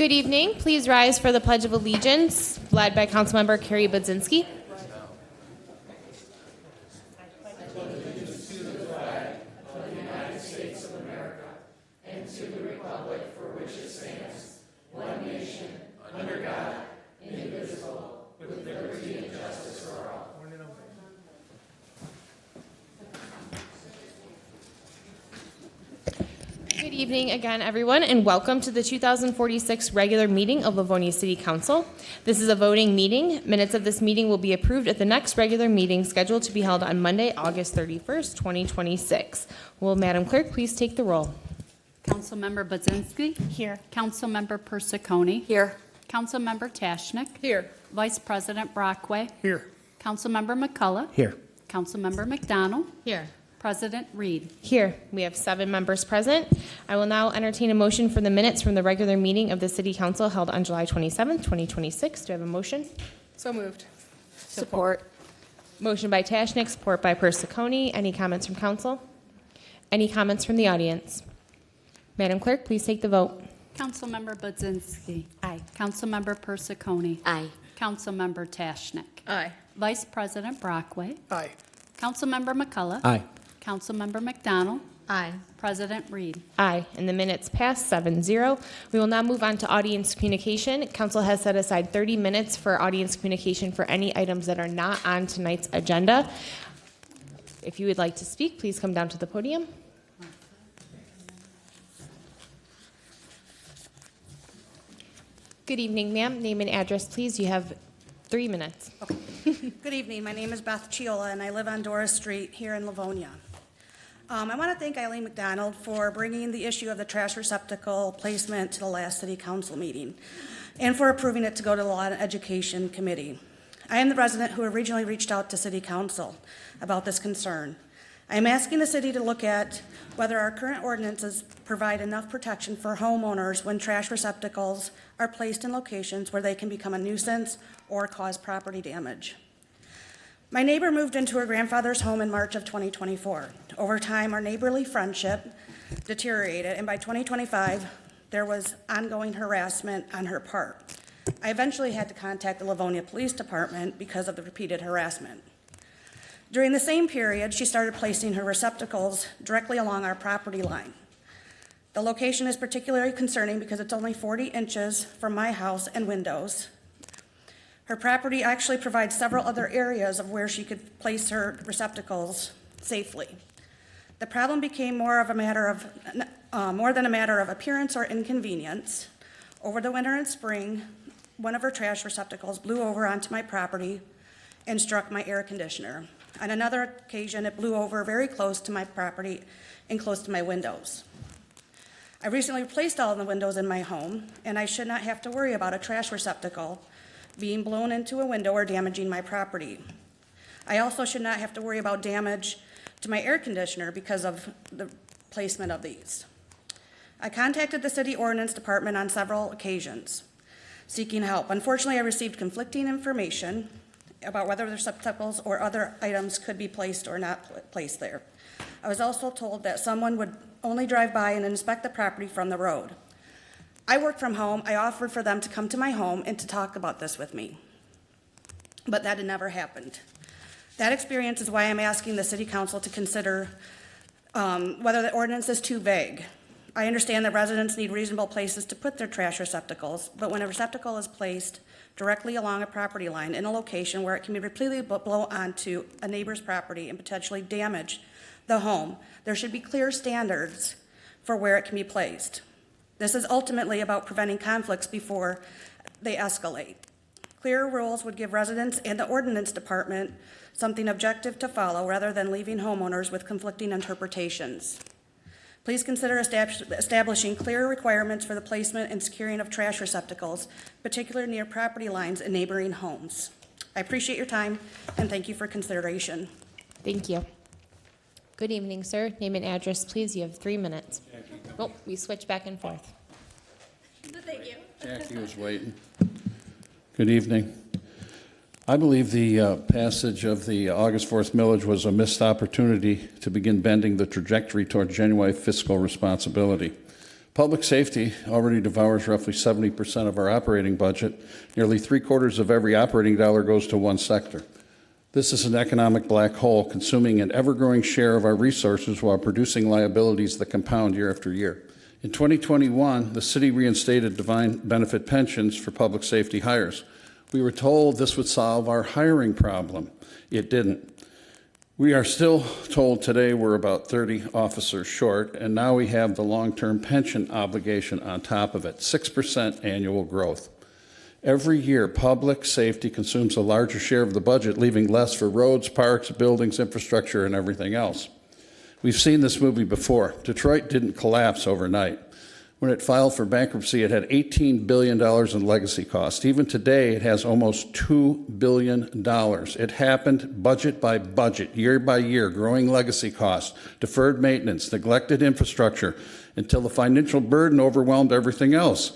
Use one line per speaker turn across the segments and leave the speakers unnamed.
Good evening. Please rise for the Pledge of Allegiance, led by Councilmember Carrie Budzinski. Good evening again, everyone, and welcome to the 2046 regular meeting of Livonia City Council. This is a voting meeting. Minutes of this meeting will be approved at the next regular meeting scheduled to be held on Monday, August 31st, 2026. Will Madam Clerk please take the roll?
Councilmember Budzinski.
Here.
Councilmember Persicone.
Here.
Councilmember Tashnik.
Here.
Vice President Brockway.
Here.
Councilmember McCullough.
Here.
Councilmember McDonald.
Here.
President Reed.
Here. We have 7 members present. I will now entertain a motion for the minutes from the regular meeting of the City Council held on July 27th, 2026. Do I have a motion?
So moved. Support.
Motion by Tashnik, support by Persicone. Any comments from council? Any comments from the audience? Madam Clerk, please take the vote.
Councilmember Budzinski.
Aye.
Councilmember Persicone.
Aye.
Councilmember Tashnik.
Aye.
Vice President Brockway.
Aye.
Councilmember McCullough.
Aye.
Councilmember McDonald.
Aye.
President Reed.
Aye, and the minutes pass 7-0. We will now move on to audience communication. Council has set aside 30 minutes for audience communication for any items that are not on tonight's agenda. If you would like to speak, please come down to the podium. Good evening, ma'am. Name and address, please. You have 3 minutes.
Good evening. My name is Beth Chiola, and I live on Doris Street here in Livonia. I want to thank Eileen McDonald for bringing the issue of the trash receptacle placement to the last City Council meeting and for approving it to go to the Law and Education Committee. I am the resident who originally reached out to City Council about this concern. I am asking the city to look at whether our current ordinances provide enough protection for homeowners when trash receptacles are placed in locations where they can become a nuisance or cause property damage. My neighbor moved into her grandfather's home in March of 2024. Over time, our neighborly friendship deteriorated, and by 2025, there was ongoing harassment on her part. I eventually had to contact the Livonia Police Department because of the repeated harassment. During the same period, she started placing her receptacles directly along our property line. The location is particularly concerning because it's only 40 inches from my house and windows. Her property actually provides several other areas of where she could place her receptacles safely. The problem became more than a matter of appearance or inconvenience. Over the winter and spring, one of her trash receptacles blew over onto my property and struck my air conditioner. On another occasion, it blew over very close to my property and close to my windows. I recently replaced all of the windows in my home, and I should not have to worry about a trash receptacle being blown into a window or damaging my property. I also should not have to worry about damage to my air conditioner because of the placement of these. I contacted the city ordinance department on several occasions seeking help. Unfortunately, I received conflicting information about whether the receptacles or other items could be placed or not placed there. I was also told that someone would only drive by and inspect the property from the road. I work from home. I offered for them to come to my home and to talk about this with me, but that had never happened. That experience is why I'm asking the City Council to consider whether the ordinance is too vague. I understand that residents need reasonable places to put their trash receptacles, but when a receptacle is placed directly along a property line in a location where it can be repeatedly blow onto a neighbor's property and potentially damage the home, there should be clear standards for where it can be placed. This is ultimately about preventing conflicts before they escalate. Clear rules would give residents and the ordinance department something objective to follow rather than leaving homeowners with conflicting interpretations. Please consider establishing clear requirements for the placement and securing of trash receptacles, particularly near property lines and neighboring homes. I appreciate your time and thank you for consideration.
Thank you. Good evening, sir. Name and address, please. You have 3 minutes. Oh, we switch back and forth.
Thank you.
Jackie was waiting. Good evening. I believe the passage of the August 4th millage was a missed opportunity to begin bending the trajectory toward genuine fiscal responsibility. Public safety already devours roughly 70% of our operating budget. Nearly 3/4 of every operating dollar goes to one sector. This is an economic black hole consuming an ever-growing share of our resources while producing liabilities that compound year after year. In 2021, the city reinstated defined benefit pensions for public safety hires. We were told this would solve our hiring problem. It didn't. We are still told today we're about 30 officers short, and now we have the long-term pension obligation on top of it, 6% annual growth. Every year, public safety consumes a larger share of the budget, leaving less for roads, parks, buildings, infrastructure, and everything else. We've seen this movie before. Detroit didn't collapse overnight. When it filed for bankruptcy, it had $18 billion in legacy costs. Even today, it has almost $2 billion. It happened budget by budget, year by year, growing legacy costs, deferred maintenance, neglected infrastructure, until the financial burden overwhelmed everything else.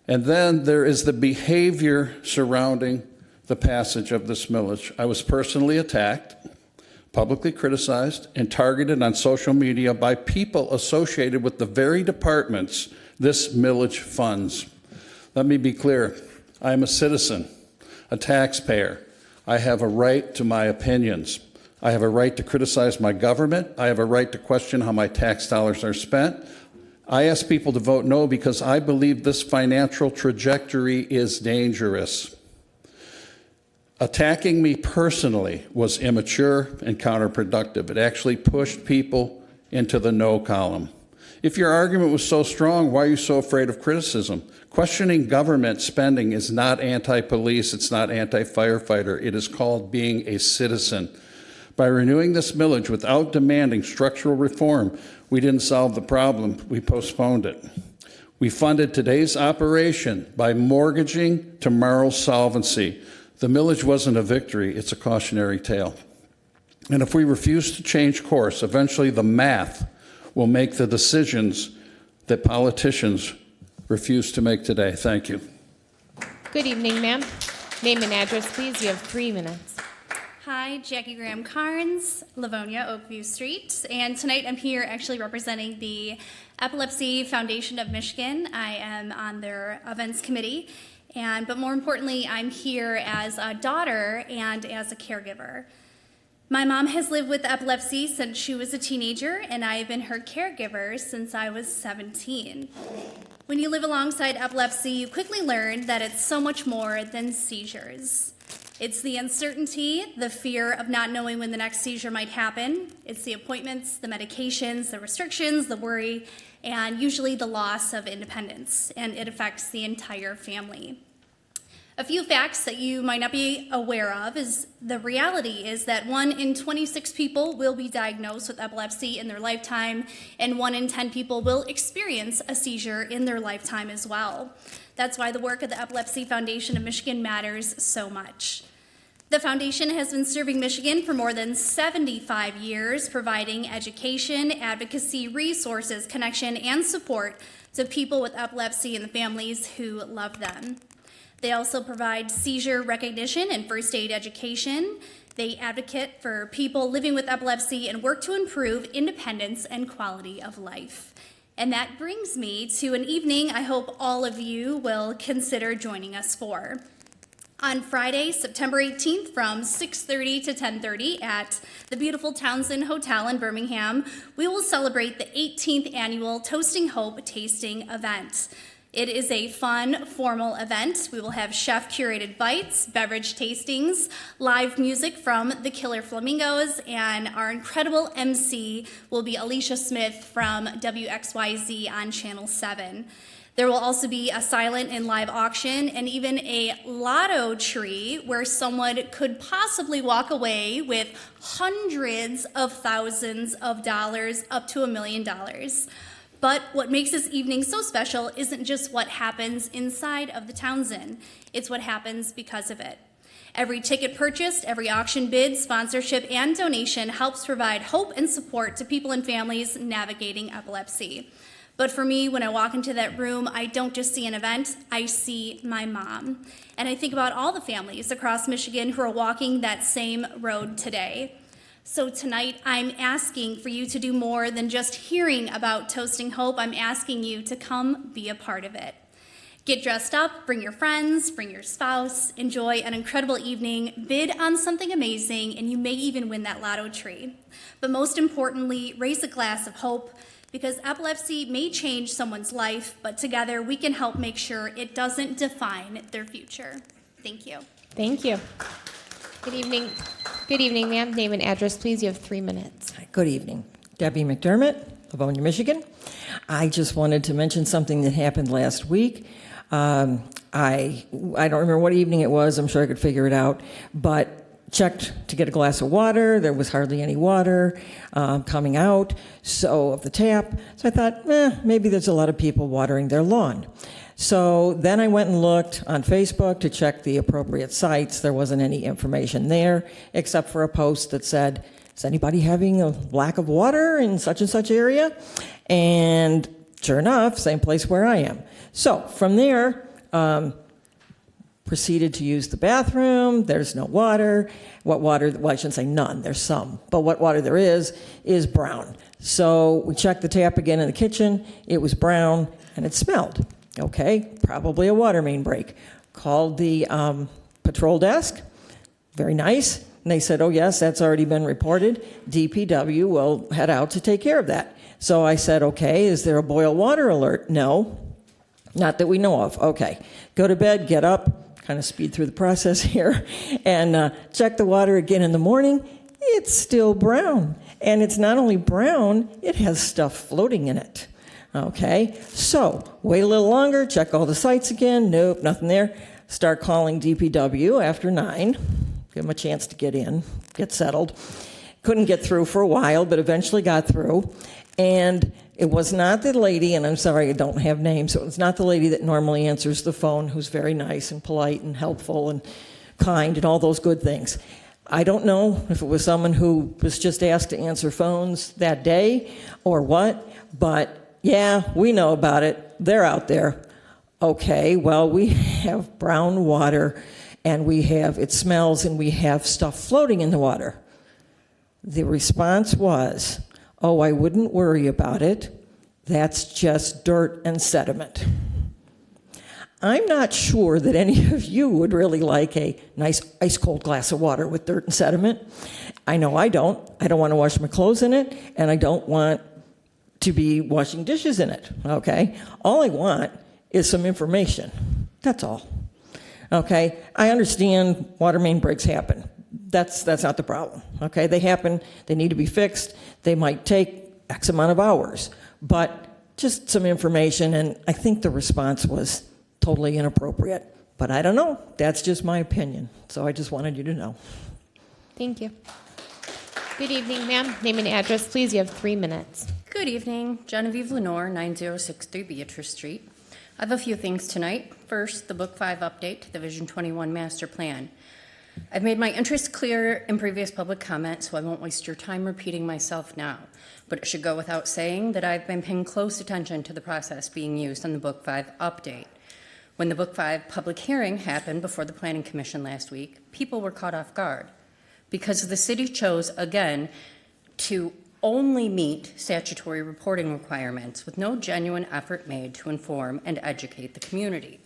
And then there is the behavior surrounding the passage of this millage. I was personally attacked, publicly criticized, and targeted on social media by people associated with the very departments this millage funds. Let me be clear. I am a citizen, a taxpayer. I have a right to my opinions. I have a right to criticize my government. I have a right to question how my tax dollars are spent. I ask people to vote no because I believe this financial trajectory is dangerous. Attacking me personally was immature and counterproductive. It actually pushed people into the no column. If your argument was so strong, why are you so afraid of criticism? Questioning government spending is not anti-police, it's not anti-firefighter. It is called being a citizen. By renewing this millage without demanding structural reform, we didn't solve the problem, we postponed it. We funded today's operation by mortgaging tomorrow's solvency. The millage wasn't a victory, it's a cautionary tale. And if we refuse to change course, eventually the math will make the decisions that politicians refuse to make today. Thank you.
Good evening, ma'am. Name and address, please. You have 3 minutes.
Hi, Jackie Graham Carnes, Livonia, Oakview Street. And tonight I'm here actually representing the Epilepsy Foundation of Michigan. I am on their events committee. But more importantly, I'm here as a daughter and as a caregiver. My mom has lived with epilepsy since she was a teenager, and I have been her caregiver since I was 17. When you live alongside epilepsy, you quickly learn that it's so much more than seizures. It's the uncertainty, the fear of not knowing when the next seizure might happen. It's the appointments, the medications, the restrictions, the worry, and usually the loss of independence, and it affects the entire family. A few facts that you might not be aware of is the reality is that 1 in 26 people will be diagnosed with epilepsy in their lifetime, and 1 in 10 people will experience a seizure in their lifetime as well. That's why the work of the Epilepsy Foundation of Michigan matters so much. The foundation has been serving Michigan for more than 75 years, providing education, advocacy, resources, connection, and support to people with epilepsy and the families who love them. They also provide seizure recognition and first aid education. They advocate for people living with epilepsy and work to improve independence and quality of life. And that brings me to an evening I hope all of you will consider joining us for. On Friday, September 18th from 6:30 to 10:30 at the beautiful Townsend Hotel in Birmingham, we will celebrate the 18th annual Toasting Hope tasting event. It is a fun, formal event. We will have chef-curated bites, beverage tastings, live music from the Killer Flamingos, and our incredible MC will be Alicia Smith from WXYZ on Channel 7. There will also be a silent and live auction and even a lotto tree where someone could possibly walk away with hundreds of thousands of dollars, up to $1 million. But what makes this evening so special isn't just what happens inside of the Townsend, it's what happens because of it. Every ticket purchased, every auction bid, sponsorship, and donation helps provide hope and support to people and families navigating epilepsy. But for me, when I walk into that room, I don't just see an event, I see my mom. And I think about all the families across Michigan who are walking that same road today. So tonight, I'm asking for you to do more than just hearing about Toasting Hope. I'm asking you to come be a part of it. Get dressed up, bring your friends, bring your spouse, enjoy an incredible evening, bid on something amazing, and you may even win that lotto tree. But most importantly, raise a glass of hope, because epilepsy may change someone's life, but together we can help make sure it doesn't define their future. Thank you.
Thank you. Good evening. Good evening, ma'am. Name and address, please. You have 3 minutes.
Good evening. Debbie McDermott, Livonia, Michigan. I just wanted to mention something that happened last week. I don't remember what evening it was. I'm sure I could figure it out. But checked to get a glass of water. There was hardly any water coming out of the tap. So I thought, maybe there's a lot of people watering their lawn. So then I went and looked on Facebook to check the appropriate sites. There wasn't any information there except for a post that said, is anybody having a lack of water in such and such area? And sure enough, same place where I am. So from there, proceeded to use the bathroom. There's no water. What water, well, I shouldn't say none, there's some. But what water there is brown. So we checked the tap again in the kitchen. It was brown and it smelled. Okay, probably a water main break. Called the patrol desk, very nice. And they said, oh yes, that's already been reported. DPW will head out to take care of that. So I said, okay, is there a boil water alert? No, not that we know of. Okay, go to bed, get up, kind of speed through the process here, and check the water again in the morning. It's still brown. And it's not only brown, it has stuff floating in it. Okay, so wait a little longer, check all the sites again. Nope, nothing there. Start calling DPW after 9. Give them a chance to get in, get settled. Couldn't get through for a while, but eventually got through. And it was not the lady, and I'm sorry I don't have names, so it was not the lady that normally answers the phone, who's very nice and polite and helpful and kind and all those good things. I don't know if it was someone who was just asked to answer phones that day or what, but yeah, we know about it. They're out there. Okay, well, we have brown water, and it smells, and we have stuff floating in the water. The response was, oh, I wouldn't worry about it. That's just dirt and sediment. I'm not sure that any of you would really like a nice ice-cold glass of water with dirt and sediment. I know I don't. I don't want to wash my clothes in it, and I don't want to be washing dishes in it, okay? All I want is some information. That's all. Okay? I understand water main breaks happen. That's not the problem. Okay? They happen. They need to be fixed. They might take X amount of hours. But just some information, and I think the response was totally inappropriate. But I don't know. That's just my opinion. So I just wanted you to know.
Thank you. Good evening, ma'am. Name and address, please. You have 3 minutes.
Good evening, Genevieve Lenore, 9063 Beatrice Street. I have a few things tonight. First, the Book 5 update to the Vision 21 Master Plan. I've made my interest clear in previous public comment, so I won't waste your time repeating myself now. But it should go without saying that I've been paying close attention to the process being used on the Book 5 update. When the Book 5 public hearing happened before the Planning Commission last week, people were caught off guard because the city chose, again, to only meet statutory reporting requirements with no genuine effort made to inform and educate the community.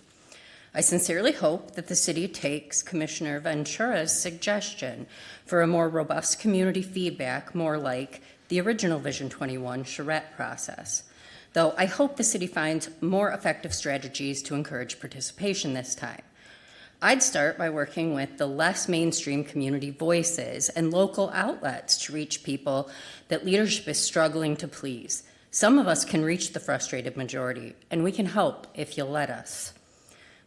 I sincerely hope that the city takes Commissioner Ventura's suggestion for a more robust community feedback, more like the original Vision 21 charrette process. Though I hope the city finds more effective strategies to encourage participation this time. I'd start by working with the less mainstream community voices and local outlets to reach people that leadership is struggling to please. Some of us can reach the frustrated majority, and we can help if you'll let us.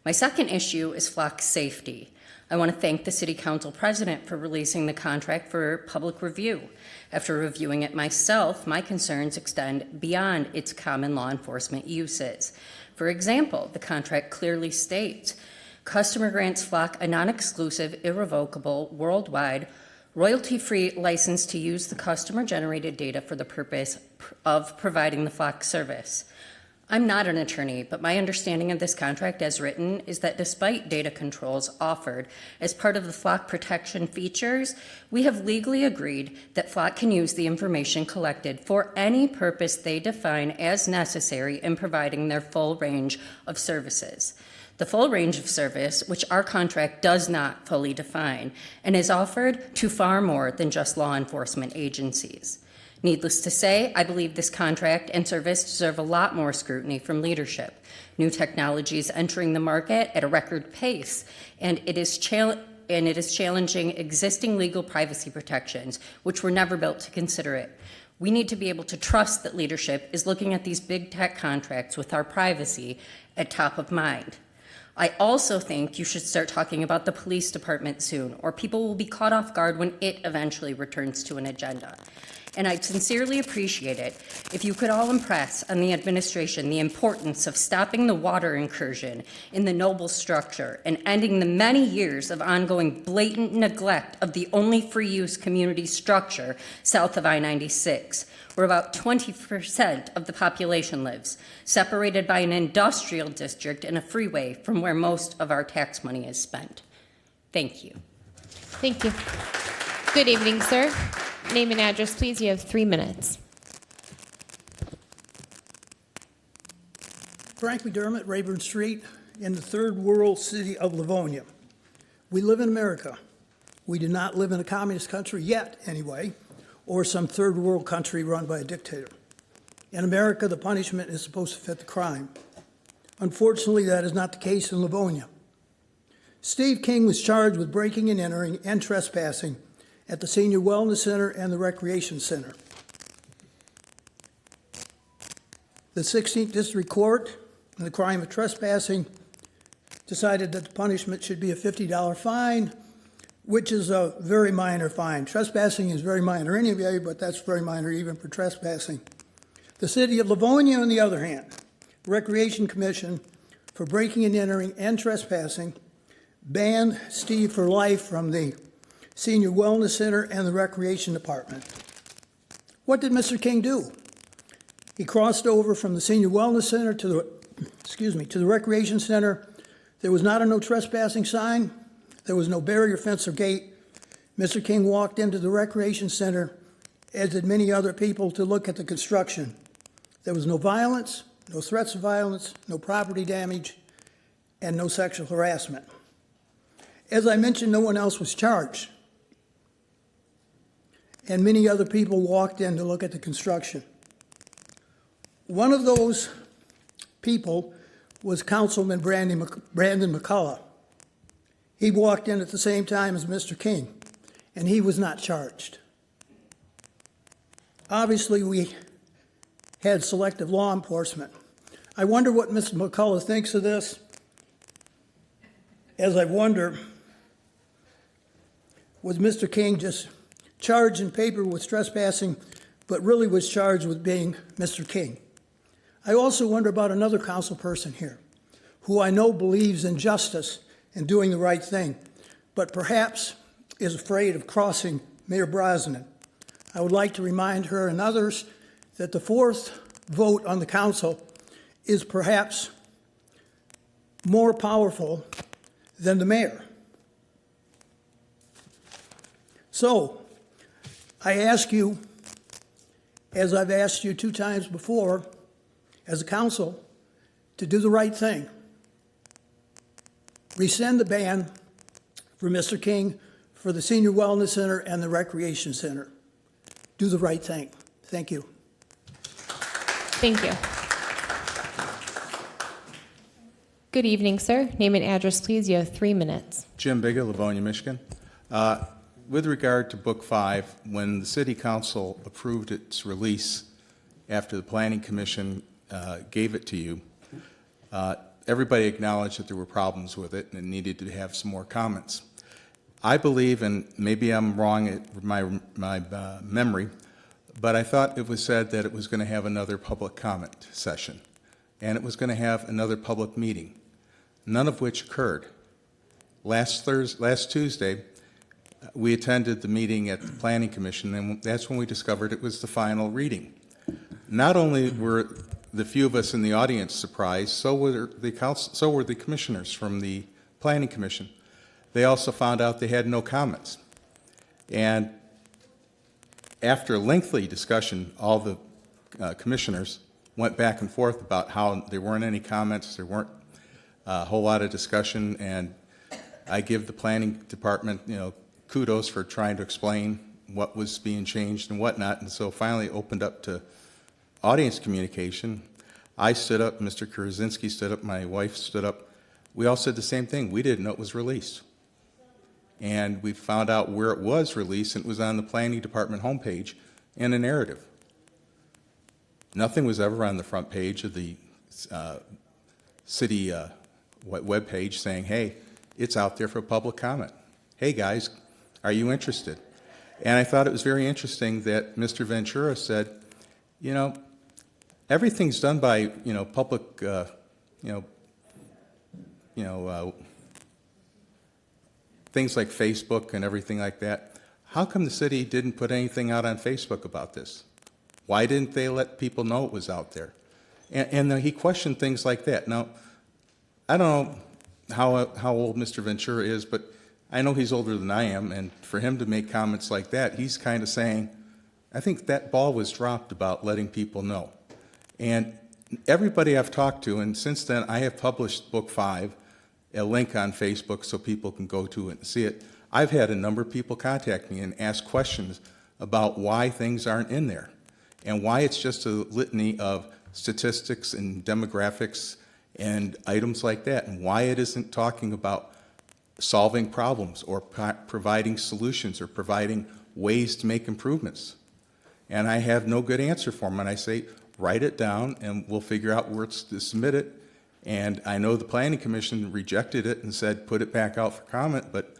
My second issue is flock safety. I want to thank the City Council President for releasing the contract for public review. After reviewing it myself, my concerns extend beyond its common law enforcement uses. For example, the contract clearly states, customer grants flock a non-exclusive, irrevocable, worldwide, royalty-free license to use the customer-generated data for the purpose of providing the flock service. I'm not an attorney, but my understanding of this contract as written is that despite data controls offered as part of the flock protection features, we have legally agreed that flock can use the information collected for any purpose they define as necessary in providing their full range of services. The full range of service, which our contract does not fully define, and is offered to far more than just law enforcement agencies. Needless to say, I believe this contract and service deserve a lot more scrutiny from leadership. New technology is entering the market at a record pace, and it is challenging existing legal privacy protections, which were never built to consider it. We need to be able to trust that leadership is looking at these big tech contracts with our privacy at top of mind. I also think you should start talking about the police department soon, or people will be caught off guard when it eventually returns to an agenda. And I'd sincerely appreciate it if you could all impress on the administration the importance of stopping the water incursion in the Noble structure and ending the many years of ongoing blatant neglect of the only free-use community structure south of I-96, where about 20% of the population lives, separated by an industrial district and a freeway from where most of our tax money is spent. Thank you.
Thank you. Good evening, sir. Name and address, please. You have 3 minutes.
Frank McDermott, Rayburn Street, in the third world city of Livonia. We live in America. We do not live in a communist country yet, anyway, or some third world country run by a dictator. In America, the punishment is supposed to fit the crime. Unfortunately, that is not the case in Livonia. Steve King was charged with breaking and entering and trespassing at the Senior Wellness Center and the Recreation Center. The 16th District Court, in the crime of trespassing, decided that the punishment should be a $50 fine, which is a very minor fine. Trespassing is very minor anyway, but that's very minor even for trespassing. The City of Livonia, on the other hand, Recreation Commission, for breaking and entering and trespassing, banned Steve for life from the Senior Wellness Center and the Recreation Department. What did Mr. King do? He crossed over from the Senior Wellness Center to the Recreation Center. There was not a no trespassing sign. There was no barrier, fence, or gate. Mr. King walked into the Recreation Center, as did many other people, to look at the construction. There was no violence, no threats of violence, no property damage, and no sexual harassment. As I mentioned, no one else was charged. And many other people walked in to look at the construction. One of those people was Councilman Brandon McCullough. He walked in at the same time as Mr. King, and he was not charged. Obviously, we had selective law enforcement. I wonder what Mr. McCullough thinks of this, as I wonder, was Mr. King just charged in paper with trespassing, but really was charged with being Mr. King? I also wonder about another council person here, who I know believes in justice and doing the right thing, but perhaps is afraid of crossing Mayor Brosnan. I would like to remind her and others that the fourth vote on the council is perhaps more powerful than the mayor. So, I ask you, as I've asked you 2 times before, as a council, to do the right thing. Rescind the ban for Mr. King for the Senior Wellness Center and the Recreation Center. Do the right thing. Thank you.
Thank you. Good evening, sir. Name and address, please. You have 3 minutes.
Jim Biga, Livonia, Michigan. With regard to Book 5, when the City Council approved its release after the Planning Commission gave it to you, everybody acknowledged that there were problems with it and it needed to have some more comments. I believe, and maybe I'm wrong at my memory, but I thought it was said that it was going to have another public comment session and it was going to have another public meeting, none of which occurred. Last Tuesday, we attended the meeting at the Planning Commission, and that's when we discovered it was the final reading. Not only were the few of us in the audience surprised. So were the council, so were the commissioners from the Planning Commission. They also found out they had no comments. And after a lengthy discussion, all the commissioners went back and forth about how there weren't any comments, there weren't a whole lot of discussion, and I give the planning department, kudos for trying to explain what was being changed and whatnot, and so finally it opened up to audience communication. I stood up, Mr. Krasinski stood up, my wife stood up. We all said the same thing. We didn't know it was released. And we found out where it was released, and it was on the planning department homepage in a narrative. Nothing was ever on the front page of the city web page saying, hey, it's out there for public comment. Hey guys, are you interested? And I thought it was very interesting that Mr. Ventura said, everything's done by, public, things like Facebook and everything like that. How come the city didn't put anything out on Facebook about this? Why didn't they let people know it was out there? And he questioned things like that. Now, I don't know how old Mr. Ventura is, but I know he's older than I am, and for him to make comments like that, he's kind of saying, I think that ball was dropped about letting people know. And everybody I've talked to, and since then I have published Book 5, a link on Facebook so people can go to it and see it. I've had a number of people contact me and ask questions about why things aren't in there and why it's just a litany of statistics and demographics and items like that, and why it isn't talking about solving problems or providing solutions or providing ways to make improvements. And I have no good answer for them, and I say, write it down and we'll figure out where to submit it. And I know the Planning Commission rejected it and said put it back out for comment, but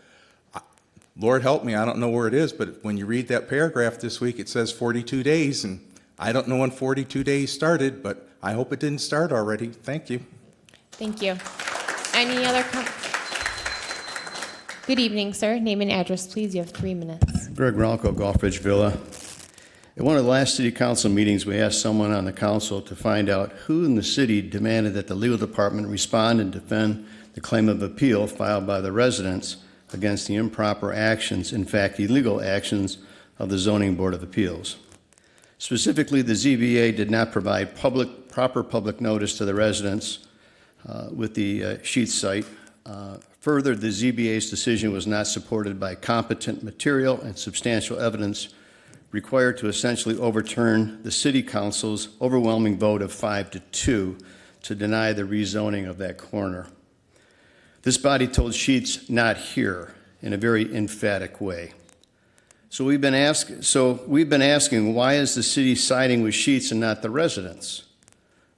Lord help me, I don't know where it is, but when you read that paragraph this week, it says 42 days, and I don't know when 42 days started, but I hope it didn't start already. Thank you.
Thank you. Any other Good evening, sir. Name and address, please. You have 3 minutes.
Greg Ronco, Golf Ridge Villa. At one of the last city council meetings, we asked someone on the council to find out who in the city demanded that the legal department respond and defend the claim of appeal filed by the residents against the improper actions, in fact, illegal actions, of the Zoning Board of Appeals. Specifically, the ZBA did not provide proper public notice to the residents with the Sheets site. Further, the ZBA's decision was not supported by competent material and substantial evidence required to essentially overturn the City Council's overwhelming vote of 5-2 to deny the rezoning of that corner. This body told Sheets not here in a very emphatic way. So we've been asking, why is the city siding with Sheets and not the residents?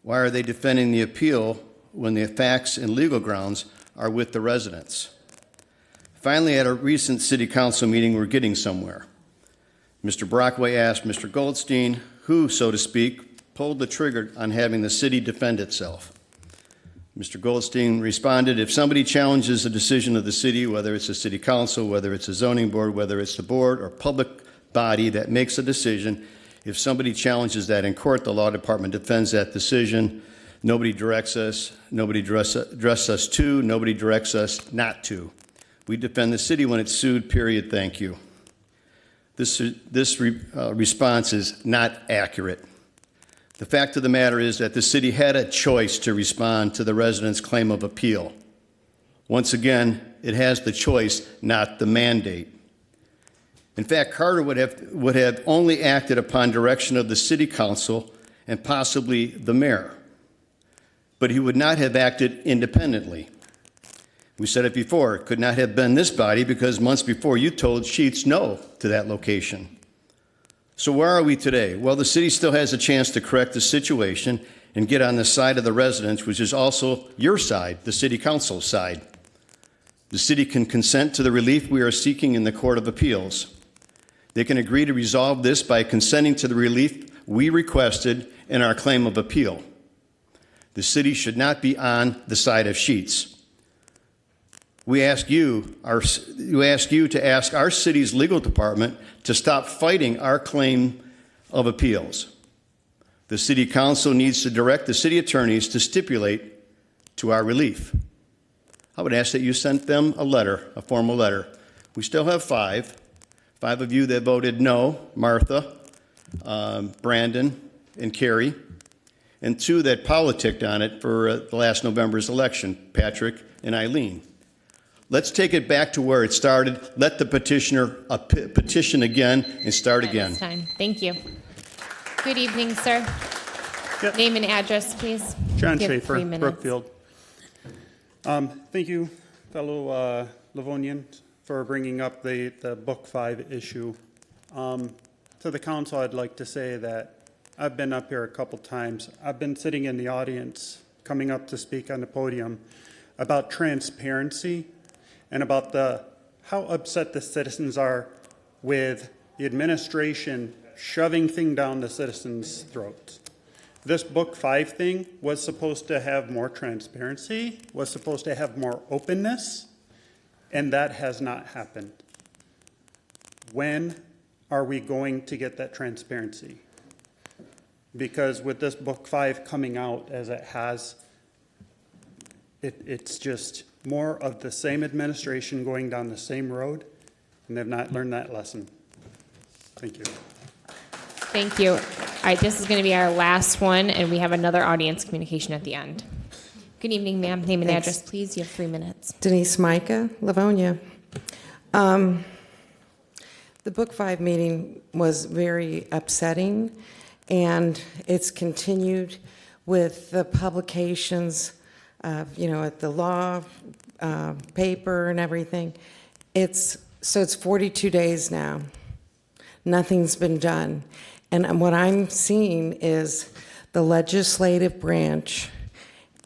Why are they defending the appeal when the facts and legal grounds are with the residents? Finally, at a recent city council meeting, we're getting somewhere. Mr. Brockway asked Mr. Goldstein, who, so to speak, pulled the trigger on having the city defend itself. Mr. Goldstein responded, if somebody challenges a decision of the city, whether it's a city council, whether it's a zoning board, whether it's the board or public body that makes a decision, if somebody challenges that in court, the law department defends that decision. Nobody directs us, nobody directs us to, nobody directs us not to. We defend the city when it's sued, period, thank you. This response is not accurate. The fact of the matter is that the city had a choice to respond to the residents' claim of appeal. Once again, it has the choice, not the mandate. In fact, Carter would have only acted upon direction of the city council and possibly the mayor, but he would not have acted independently. We said it before, it could not have been this body because months before you told Sheets no to that location. So where are we today? Well, the city still has a chance to correct the situation and get on the side of the residents, which is also your side, the city council's side. The city can consent to the relief we are seeking in the Court of Appeals. They can agree to resolve this by consenting to the relief we requested in our claim of appeal. The city should not be on the side of Sheets. We ask you to ask our city's legal department to stop fighting our claim of appeals. The City Council needs to direct the city attorneys to stipulate to our relief. I would ask that you send them a letter, a formal letter. We still have five of you that voted no, Martha, Brandon, and Carrie, and 2 that politicked on it for the last November's election, Patrick and Eileen. Let's take it back to where it started. Let the petitioner petition again and start again.
It's time. Thank you. Good evening, sir.
Yep.
Name and address, please.
John
You have
Schaefer,
3 minutes.
Brookfield. Thank you, fellow Livonians, for bringing up the Book 5 issue. To the council, I'd like to say that I've been up here a couple times. I've been sitting in the audience, coming up to speak on the podium about transparency and about how upset the citizens are with the administration shoving things down the citizens' throats. This Book 5 thing was supposed to have more transparency, was supposed to have more openness, and that has not happened. When are we going to get that transparency? Because with this Book 5 coming out as it has, it's just more of the same administration going down the same road, and they've not learned that lesson. Thank you.
Thank you. All right, this is going to be our last one, and we have another audience communication at the end. Good evening, ma'am. Name and
Thanks.
address, please. You have 3 minutes.
Denise Micah, Livonia. The Book 5 meeting was very upsetting, and it's continued with the publications of, at the law paper and everything. It's 42 days now. Nothing's been done. And what I'm seeing is the legislative branch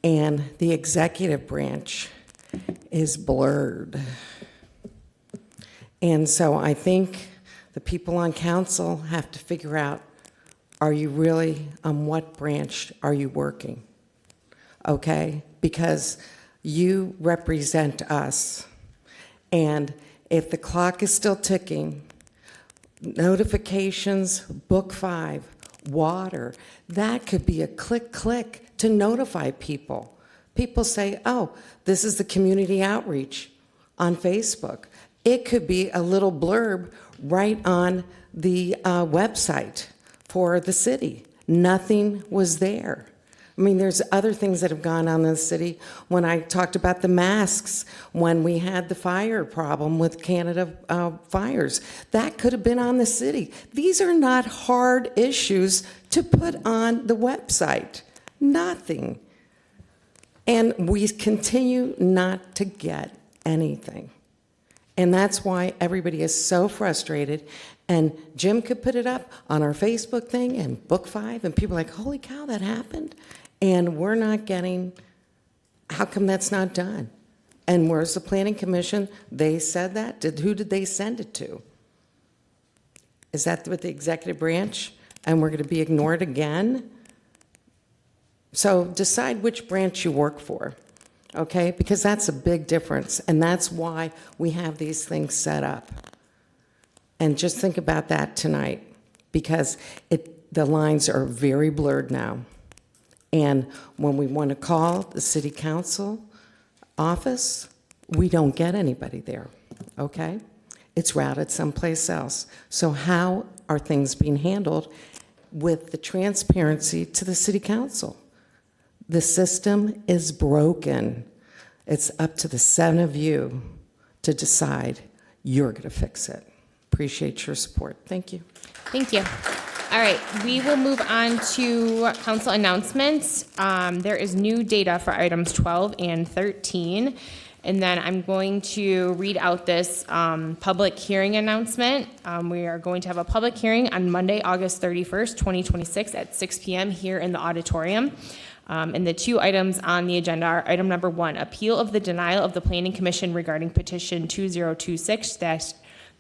and the executive branch is blurred. And so I think the people on council have to figure out, are you really, on what branch are you working? Okay? Because you represent us. And if the clock is still ticking, notifications, Book 5, water, that could be a click to notify people. People say, oh, this is the community outreach on Facebook. It could be a little blurb right on the website for the city. Nothing was there. I mean, there's other things that have gone on in the city. When I talked about the masks, when we had the fire problem with Canada fires, that could have been on the city. These are not hard issues to put on the website. Nothing. And we continue not to get anything. And that's why everybody is so frustrated. And Jim could put it up on our Facebook thing and Book 5, and people are like, holy cow, that happened? And we're not getting, how come that's not done? And where's the Planning Commission? They said that? Who did they send it to? Is that with the executive branch? And we're going to be ignored again? So decide which branch you work for, okay? Because that's a big difference, and that's why we have these things set up. And just think about that tonight, because the lines are very blurred now. And when we want to call the city council office, we don't get anybody there, okay? It's routed someplace else. So how are things being handled with the transparency to the city council? The system is broken. It's up to the 7 of you to decide you're going to fix it. Appreciate your support. Thank you.
Thank you. All right, we will move on to council announcements. There is new data for items 12 and 13. And then I'm going to read out this public hearing announcement. We are going to have a public hearing on Monday, August 31st, 2026 at 6 p.m. here in the auditorium. And the 2 items on the agenda are item number 1, appeal of the denial of the Planning Commission regarding petition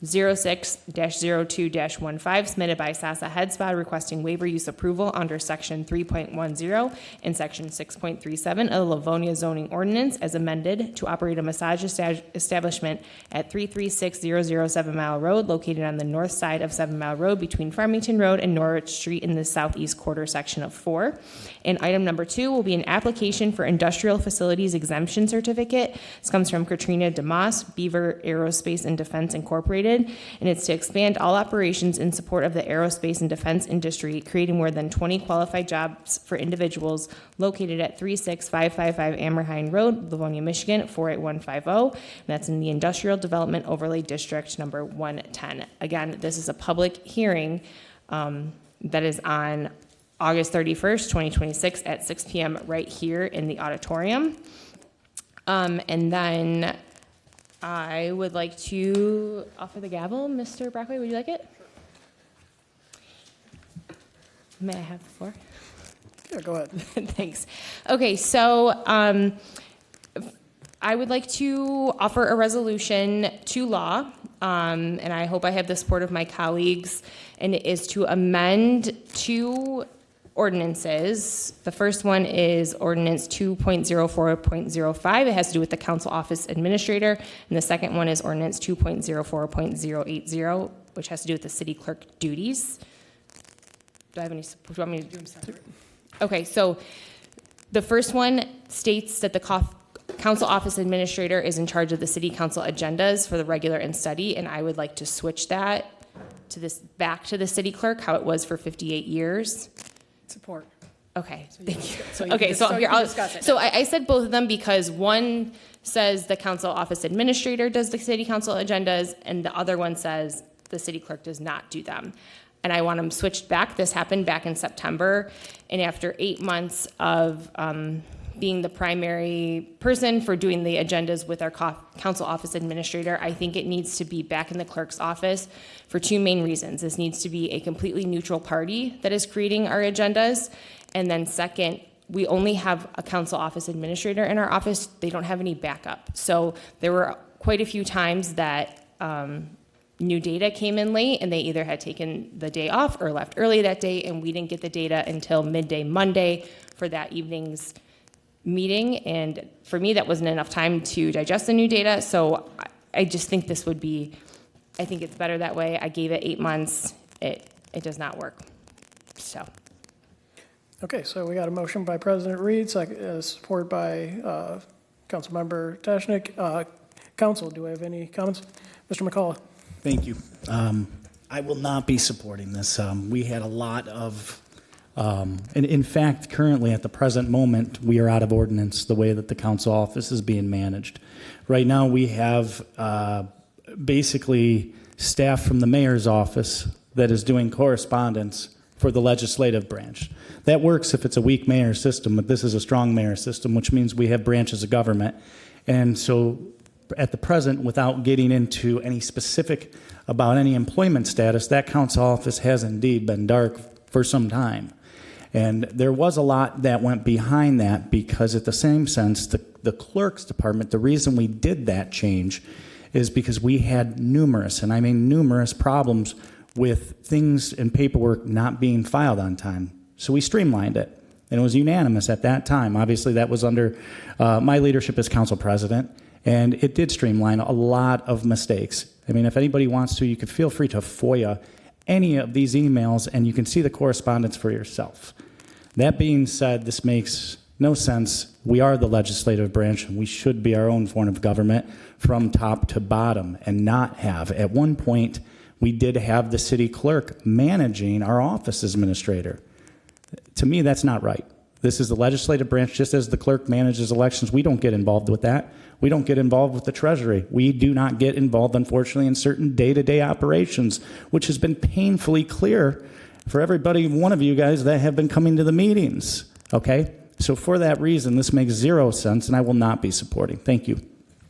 06-02-15 submitted by Sasa Headspa requesting waiver use approval under Section 3.10 and Section 6.37 of the Livonia zoning ordinance as amended to operate a massage establishment at 33600 7 Mile Road located on the north side of 7 Mile Road between Farmington Road and Norwich Street in the southeast quarter section of 4. And item number 2 will be an application for industrial facilities exemption certificate. This comes from Katrina DeMoss, Beaver Aerospace and Defense Incorporated, and it's to expand all operations in support of the aerospace and defense industry, creating more than 20 qualified jobs for individuals located at 36555 Ammerheim Road, Livonia, Michigan, 48150. And that's in the Industrial Development Overlay District number 110. Again, this is a public hearing that is on August 31st, 2026 at 6 p.m. right here in the auditorium. And then I would like to offer the gavel. Mr. Brockway, would you like it? May I have the floor?
Yeah, go ahead.
Thanks. Okay, so I would like to offer a resolution to law, and I hope I have the support of my colleagues, and it is to amend 2 ordinances. The first one is ordinance 2.04.05. It has to do with the council office administrator. And the second one is ordinance 2.04.080, which has to do with the city clerk duties. Do I have any, do you want me to do them separate? Okay, so the first one states that the council office administrator is in charge of the city council agendas for the regular and study, and I would like to switch that to this back to the city clerk, how it was for 58 years.
Support.
Okay, thank you.
So you
Okay,
can
so here,
discuss it.
so I said both of them because one says the council office administrator does the city council agendas, and the other one says the city clerk does not do them. And I want them switched back. This happened back in September, and after 8 months of being the primary person for doing the agendas with our council office administrator, I think it needs to be back in the clerk's office for 2 main reasons. This needs to be a completely neutral party that is creating our agendas. And then second, we only have a council office administrator in our office. They don't have any backup. So there were quite a few times that new data came in late and they either had taken the day off or left early that day, and we didn't get the data until midday Monday for that evening's meeting. And for me, that wasn't enough time to digest the new data. So I just think this would be, I think it's better that way. I gave it 8 months. It does not work. So.
Okay, so we got a motion by President Reed, supported by Councilmember Tashnik. Council, do I have any comments? Mr. McCullough.
Thank you. I will not be supporting this. We had a lot of, and in fact, currently at the present moment, we are out of ordinance the way that the council office is being managed. Right now, we have basically staff from the mayor's office that is doing correspondence for the legislative branch. That works if it's a weak mayor system, but this is a strong mayor system, which means we have branches of government. And so at the present, without getting into any specific about any employment status, that council office has indeed been dark for some time. And there was a lot that went behind that because at the same sense, the clerk's department, the reason we did that change is because we had numerous, and I mean numerous problems with things and paperwork not being filed on time. So we streamlined it, and it was unanimous at that time. Obviously, that was under my leadership as council president, and it did streamline a lot of mistakes. I mean, if anybody wants to, you could feel free to FOIA any of these emails, and you can see the correspondence for yourself. That being said, this makes no sense. We are the legislative branch, and we should be our own form of government from top to bottom and not have. At one point, we did have the city clerk managing our office administrator. To me, that's not right. This is the legislative branch, just as the clerk manages elections. We don't get involved with that. We don't get involved with the Treasury. We do not get involved, unfortunately, in certain day-to-day operations, which has been painfully clear for everybody, one of you guys that have been coming to the meetings, okay? So for that reason, this makes zero sense, and I will not be supporting. Thank you.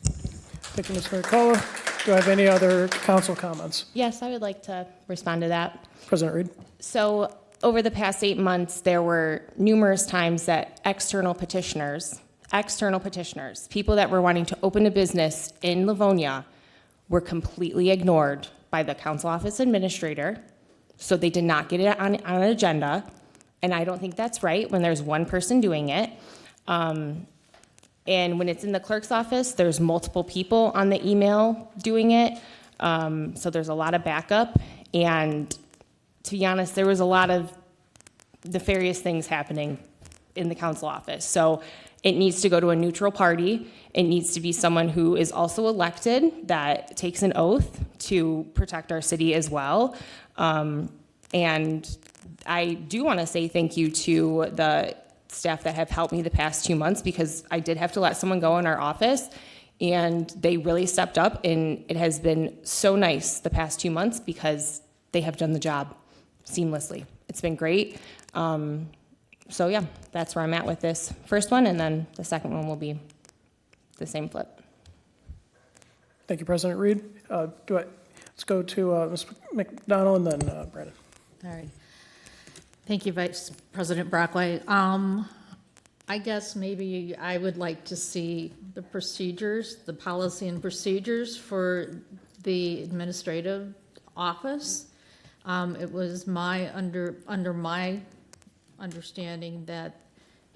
Thank you, Mr. McCullough. Do I have any other council comments?
Yes, I would like to respond to that.
President Reed.
So over the past 8 months, there were numerous times that external petitioners, people that were wanting to open a business in Livonia, were completely ignored by the council office administrator, so they did not get it on an agenda, and I don't think that's right when there's one person doing it. And when it's in the clerk's office, there's multiple people on the email doing it, so there's a lot of backup, and to be honest, there was a lot of nefarious things happening in the council office. So it needs to go to a neutral party. It needs to be someone who is also elected, that takes an oath to protect our city as well. And I do want to say thank you to the staff that have helped me the past 2 months, because I did have to let someone go in our office, and they really stepped up, and it has been so nice the past 2 months because they have done the job seamlessly. It's been great. So yeah, that's where I'm at with this first one, and then the second one will be the same flip.
Thank you, President Reed. Let's go to Ms. McDonald and then Brandon.
All right. Thank you, Vice President Brockway. I guess maybe I would like to see the procedures, the policy and procedures for the administrative office. It was under my understanding that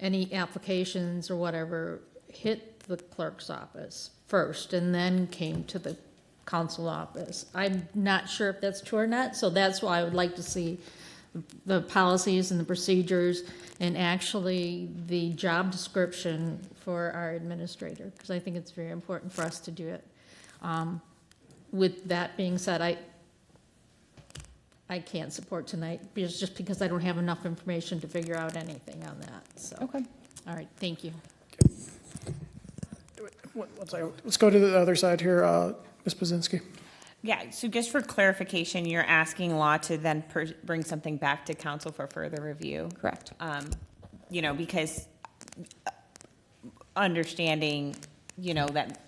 any applications or whatever hit the clerk's office first and then came to the council office. I'm not sure if that's true or not, so that's why I would like to see the policies and the procedures and actually the job description for our administrator, because I think it's very important for us to do it. With that being said, I can't support tonight just because I don't have enough information to figure out anything on that. So,
Okay.
All right, thank you.
Let's go to the other side here. Ms. Pazinski.
Yeah, so just for clarification, you're asking law to then bring something back to council for further review?
Correct.
Because understanding, that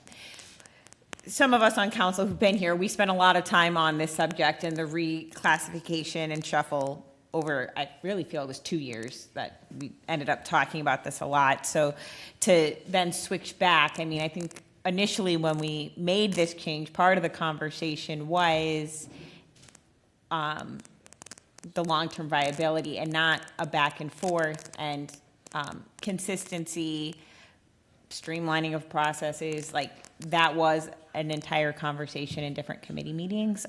some of us on council who've been here, we spent a lot of time on this subject and the reclassification and shuffle over, I really feel it was 2 years that we ended up talking about this a lot. So to then switch back, I think initially when we made this change, part of the conversation was the long-term viability and not a back and forth, and consistency, streamlining of processes, like that was an entire conversation in different committee meetings.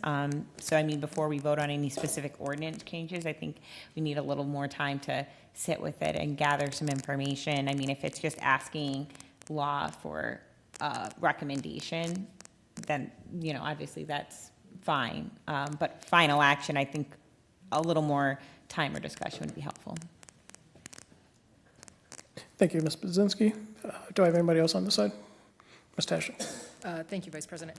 So before we vote on any specific ordinance changes, I think we need a little more time to sit with it and gather some information. If it's just asking law for recommendation, then, obviously that's fine. But final action, I think a little more time or discussion would be helpful.
Thank you, Ms. Pazinski. Do I have anybody else on this side? Ms. Tashnik.
Thank you, Vice President.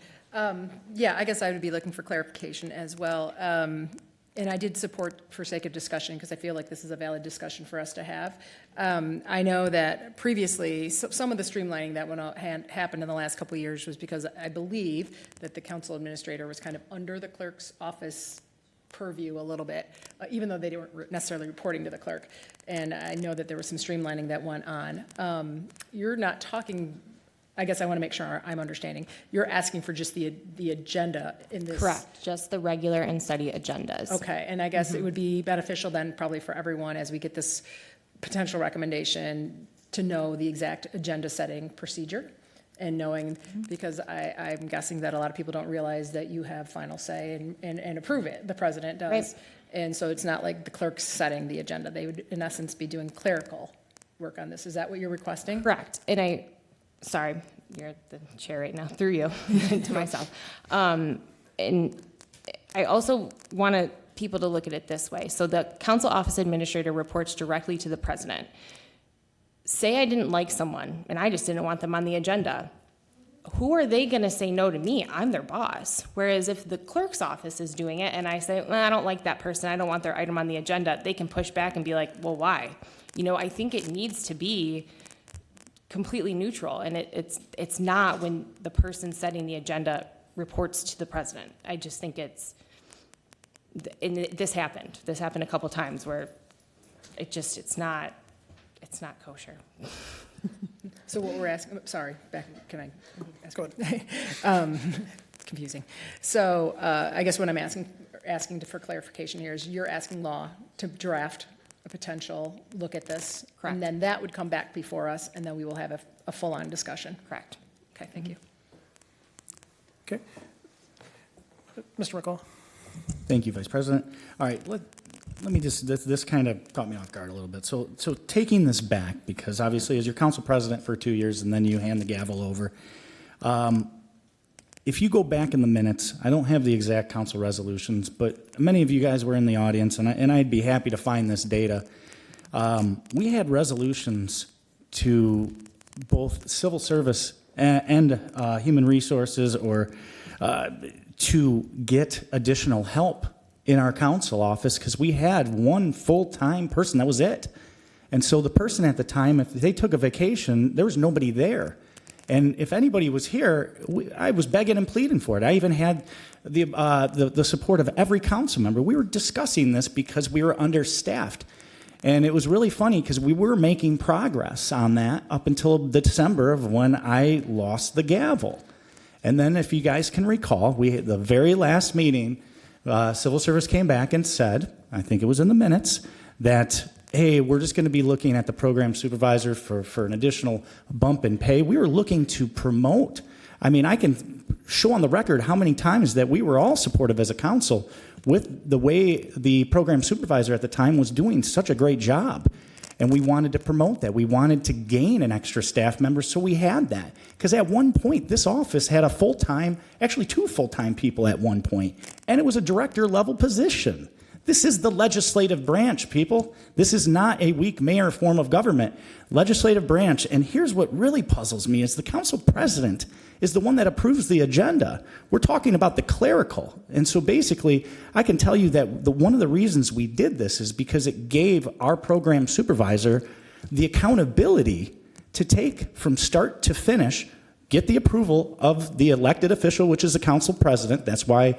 Yeah, I guess I would be looking for clarification as well. And I did support for sake of discussion because I feel like this is a valid discussion for us to have. I know that previously, some of the streamlining that happened in the last couple of years was because I believe that the council administrator was kind of under the clerk's office purview a little bit, even though they weren't necessarily reporting to the clerk. And I know that there was some streamlining that went on. You're not talking, I guess I want to make sure I'm understanding. You're asking for just the agenda in this?
Correct, just the regular and study agendas.
Okay, and I guess it would be beneficial then probably for everyone as we get this potential recommendation to know the exact agenda setting procedure and knowing, because I'm guessing that a lot of people don't realize that you have final say and approve it. The president does.
Right.
And so it's not like the clerk's setting the agenda. They would, in essence, be doing clerical work on this. Is that what you're requesting?
Correct. And sorry, you're at the chair right now, through you to myself. And I also want people to look at it this way. So the council office administrator reports directly to the president. Say I didn't like someone and I just didn't want them on the agenda. Who are they going to say no to me? I'm their boss. Whereas if the clerk's office is doing it and I say, well, I don't like that person, I don't want their item on the agenda, they can push back and be like, well, why? I think it needs to be completely neutral, and it's not when the person setting the agenda reports to the president. I just think this happened a couple times where it's not kosher.
So what we're asking, sorry, can I ask? Go ahead. confusing. So I guess what I'm asking for clarification here is you're asking law to draft a potential look at this.
Correct.
And then that would come back before us, and then we will have a full-on discussion.
Correct.
Okay, thank you.
Okay. Mr. McCall?
Thank you, Vice President. All right, let me just, this kind of caught me off guard a little bit. So taking this back, because obviously as your council president for 2 years and then you hand the gavel over, if you go back in the minutes, I don't have the exact council resolutions, but many of you guys were in the audience, and I'd be happy to find this data. We had resolutions to both civil service and human resources or to get additional help in our council office because we had one full-time person. That was it. And so the person at the time, if they took a vacation, there was nobody there. And if anybody was here, I was begging and pleading for it. I even had the support of every council member. We were discussing this because we were understaffed. And it was really funny because we were making progress on that up until the December of when I lost the gavel. And then if you guys can recall, the very last meeting, Civil Service came back and said, I think it was in the minutes, that hey, we're just going to be looking at the program supervisor for an additional bump in pay. We were looking to promote. I mean, I can show on the record how many times that we were all supportive as a council with the way the program supervisor at the time was doing such a great job. And we wanted to promote that. We wanted to gain an extra staff member, so we had that. Because at one point, this office had a full-time, actually 2 full-time people at one point, and it was a director-level position. This is the legislative branch, people. This is not a weak mayor form of government. Legislative branch. And here's what really puzzles me is the council president is the one that approves the agenda. We're talking about the clerical. And so basically, I can tell you that one of the reasons we did this is because it gave our program supervisor the accountability to take from start to finish, get the approval of the elected official, which is the council president. That's why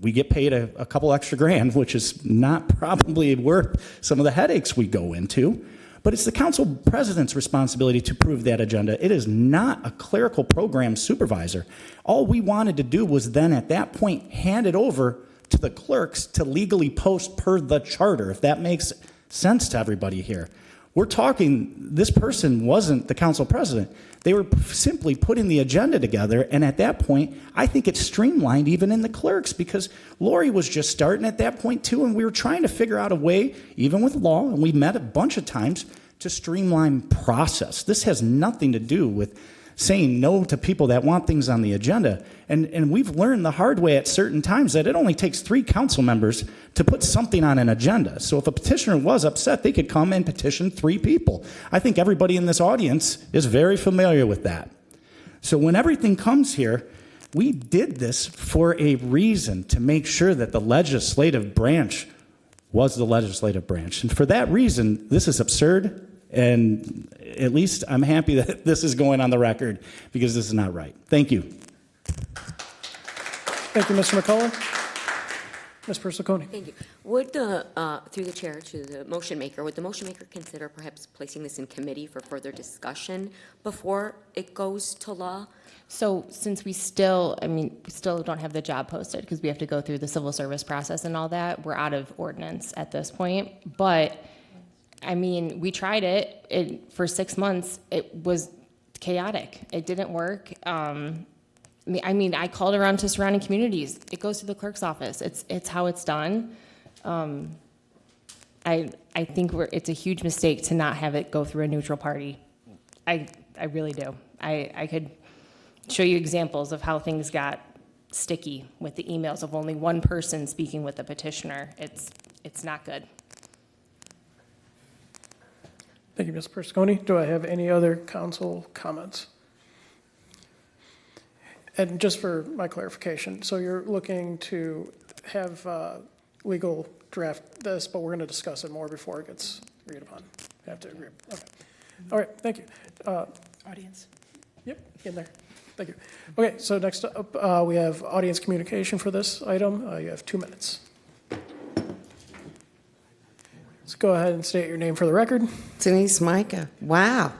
we get paid a couple extra grand, which is not probably worth some of the headaches we go into. But it's the council president's responsibility to approve that agenda. It is not a clerical program supervisor. All we wanted to do was then at that point hand it over to the clerks to legally post per the charter, if that makes sense to everybody here. We're talking, this person wasn't the council president. They were simply putting the agenda together, and at that point, I think it streamlined even in the clerks because Lori was just starting at that point too, and we were trying to figure out a way, even with law, and we met a bunch of times, to streamline process. This has nothing to do with saying no to people that want things on the agenda. And we've learned the hard way at certain times that it only takes 3 council members to put something on an agenda. So if a petitioner was upset, they could come and petition 3 people. I think everybody in this audience is very familiar with that. So when everything comes here, we did this for a reason, to make sure that the legislative branch was the legislative branch. And for that reason, this is absurd. And at least I'm happy that this is going on the record because this is not right. Thank you.
Thank you, Mr. McCullough. Ms. Persicone.
Thank you. Would the, through the chair to the motion maker, would the motion maker consider perhaps placing this in committee for further discussion before it goes to law?
So since we still don't have the job posted because we have to go through the civil service process and all that, we're out of ordinance at this point. But I mean, we tried it for 6 months. It was chaotic. It didn't work. I called around to surrounding communities. It goes to the clerk's office. It's how it's done. I think it's a huge mistake to not have it go through a neutral party. I really do. I could show you examples of how things got sticky with the emails of only one person speaking with the petitioner. It's not good.
Thank you, Ms. Persicone. Do I have any other council comments? And just for my clarification, so you're looking to have legal draft this, but we're going to discuss it more before it gets agreed upon. I have to agree. Okay. All right, thank you.
Audience.
Yep, in there. Thank you. Okay, so next up, we have audience communication for this item. You have 2 minutes. Let's go ahead and state your name for the record.
Denise Micah. Wow,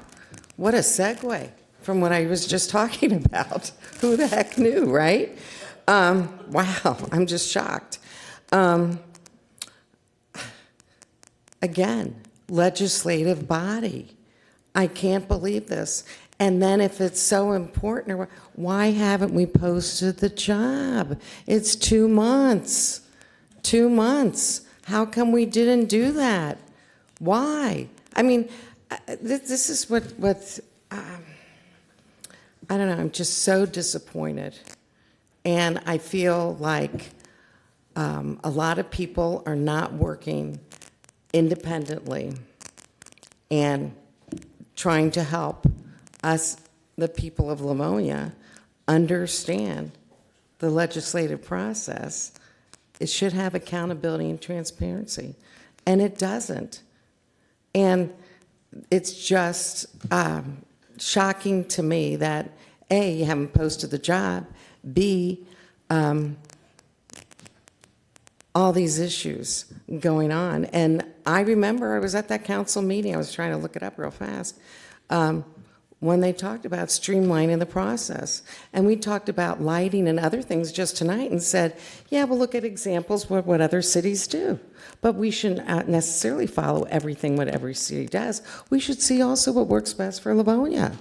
what a segue from what I was just talking about. Who the heck knew, right? Wow, I'm just shocked. Again, legislative body. I can't believe this. And then if it's so important, why haven't we posted the job? It's 2 months. 2 months. How come we didn't do that? Why? I mean, this is what I don't know, I'm just so disappointed. And I feel like a lot of people are not working independently and trying to help us, the people of Livonia, understand the legislative process. It should have accountability and transparency, and it doesn't. And it's just shocking to me that A, you haven't posted the job, B, all these issues going on. And I remember I was at that council meeting, I was trying to look it up real fast, when they talked about streamlining the process. And we talked about lighting and other things just tonight and said, yeah, we'll look at examples of what other cities do. But we shouldn't necessarily follow everything what every city does. We should see also what works best for Livonia.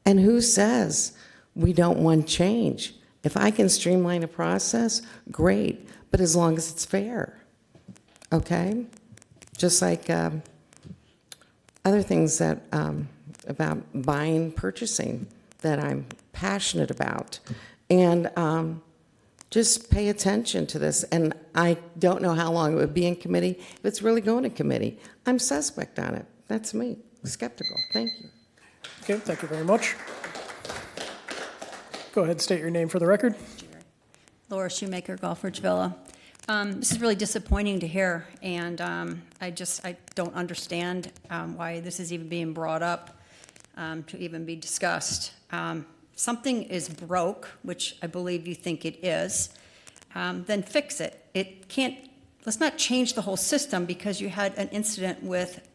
And who says we don't want change? If I can streamline a process, great, but as long as it's fair, okay? Just like other things that about buying, purchasing that I'm passionate about. And just pay attention to this. And I don't know how long it would be in committee. If it's really going to committee, I'm suspect on it. That's me, skeptical. Thank you.
Okay, thank you very much. Go ahead, state your name for the record.
Laura Shoemaker, Gulfridge Villa. This is really disappointing to hear, and I don't understand why this is even being brought up to even be discussed. Something is broke, which I believe you think it is, then fix it. Let's not change the whole system because you had an incident with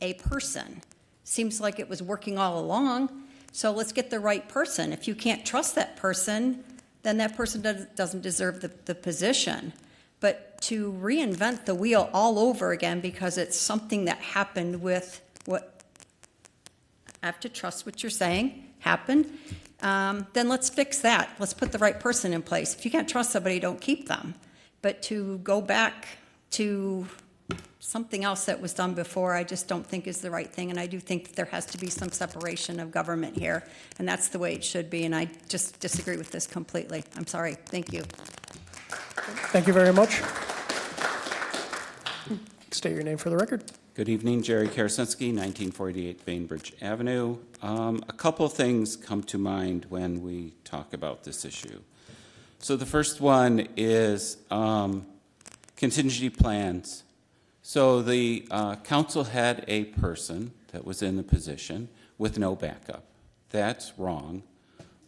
a person. Seems like it was working all along, so let's get the right person. If you can't trust that person, then that person doesn't deserve the position. But to reinvent the wheel all over again because it's something that happened with what, I have to trust what you're saying, happened, then let's fix that. Let's put the right person in place. If you can't trust somebody, don't keep them. But to go back to something else that was done before, I just don't think is the right thing. And I do think that there has to be some separation of government here. And that's the way it should be. And I just disagree with this completely. I'm sorry. Thank you.
Thank you very much. State your name for the record.
Good evening, Jerry Karasinski, 1948 Bainbridge Avenue. A couple of things come to mind when we talk about this issue. So the first one is contingency plans. So the council had a person that was in the position with no backup. That's wrong,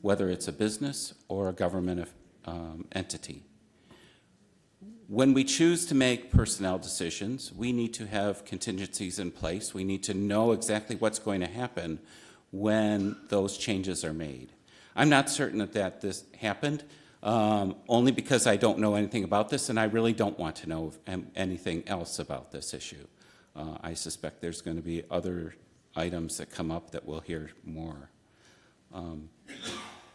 whether it's a business or a government entity. When we choose to make personnel decisions, we need to have contingencies in place. We need to know exactly what's going to happen when those changes are made. I'm not certain that this happened, only because I don't know anything about this, and I really don't want to know anything else about this issue. I suspect there's going to be other items that come up that we'll hear more.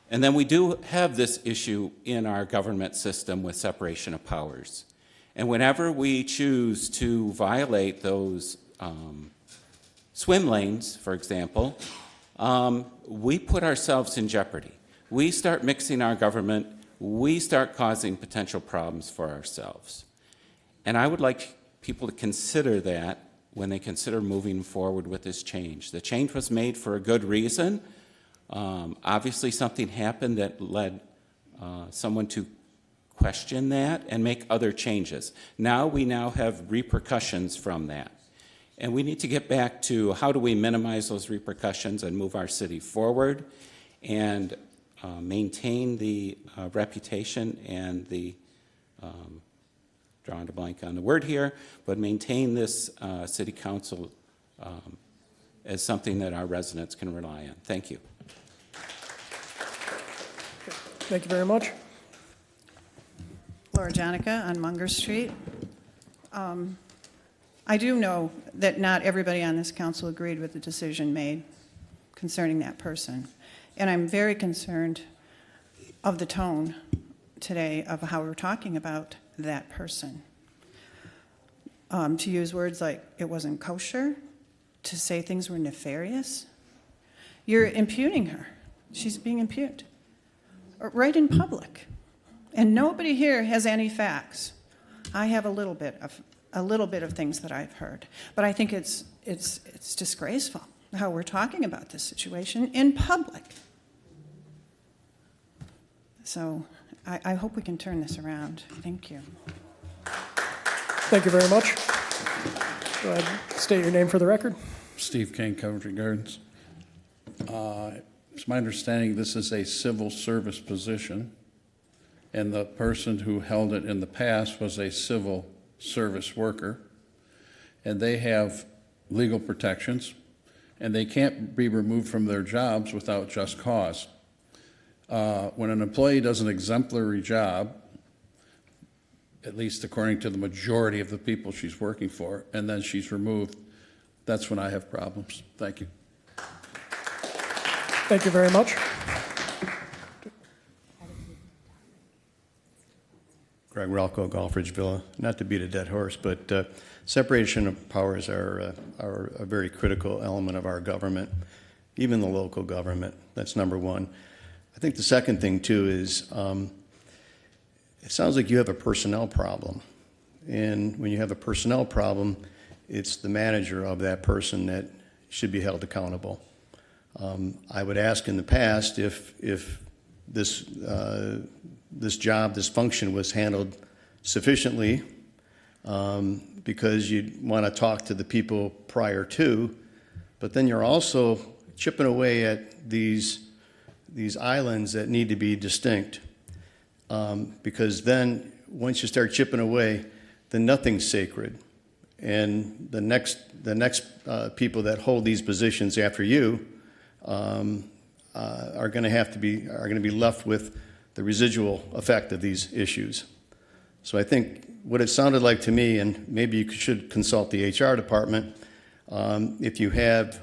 And then we do have this issue in our government system with separation of powers. And whenever we choose to violate those swim lanes, for example, we put ourselves in jeopardy. We start mixing our government, we start causing potential problems for ourselves. And I would like people to consider that when they consider moving forward with this change. The change was made for a good reason. Obviously, something happened that led someone to question that and make other changes. Now we have repercussions from that. And we need to get back to how do we minimize those repercussions and move our city forward and maintain the reputation and the, drawing a blank on the word here, but maintain this city council as something that our residents can rely on. Thank you.
Thank you very much.
Laura Jonica on Munger Street. I do know that not everybody on this council agreed with the decision made concerning that person. And I'm very concerned of the tone today of how we're talking about that person. To use words like it wasn't kosher, to say things were nefarious. You're impugning her. She's being impugned right in public. And nobody here has any facts. I have a little bit of things that I've heard. But I think it's disgraceful how we're talking about this situation in public. So I hope we can turn this around. Thank you.
Thank you very much. Go ahead, state your name for the record.
Steve Kane, Coventry Gardens. It's my understanding this is a civil service position, and the person who held it in the past was a civil service worker, and they have legal protections, and they can't be removed from their jobs without just cause. When an employee does an exemplary job, at least according to the majority of the people she's working for, and then she's removed, that's when I have problems. Thank you.
Thank you very much.
Greg Ralco, Golfridge Villa. Not to beat a dead horse, but separation of powers are a very critical element of our government, even the local government. That's number one. I think the second thing, too, is it sounds like you have a personnel problem. And when you have a personnel problem, it's the manager of that person that should be held accountable. I would ask in the past if this job, this function was handled sufficiently, because you'd want to talk to the people prior to, but then you're also chipping away at these islands that need to be distinct, because then once you start chipping away, then nothing's sacred, and the next people that hold these positions after you are going to be left with the residual effect of these issues. So I think what it sounded like to me, and maybe you should consult the HR department, if you have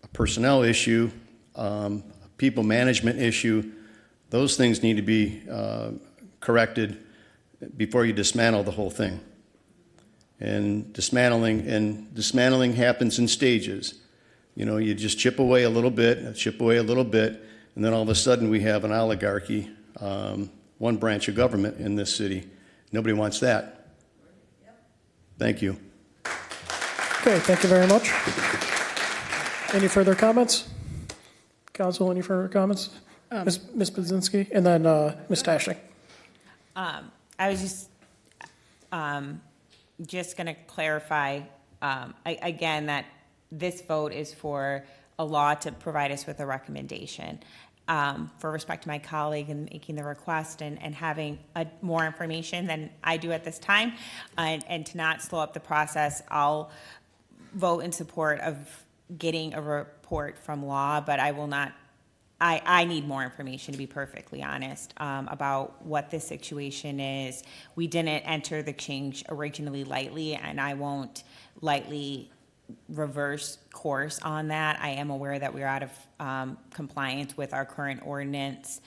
a personnel issue, a people management issue, those things need to be corrected before you dismantle the whole thing. And dismantling happens in stages. You know, you just chip away a little bit, and then all of a sudden we have an oligarchy, one branch of government in this city. Nobody wants that. Thank you.
Okay, thank you very much. Any further comments? Council, any further comments? Ms. Budzinski, and then Ms. Tashnik.
I was just going to clarify again that this vote is for a law to provide us with a recommendation. For respect to my colleague in making the request and having more information than I do at this time, and to not slow up the process, I'll vote in support of getting a report from law, but I will not. I need more information, to be perfectly honest, about what this situation is. We didn't enter the change originally lightly, and I won't lightly reverse course on that. I am aware that we're out of compliance with our current ordinance,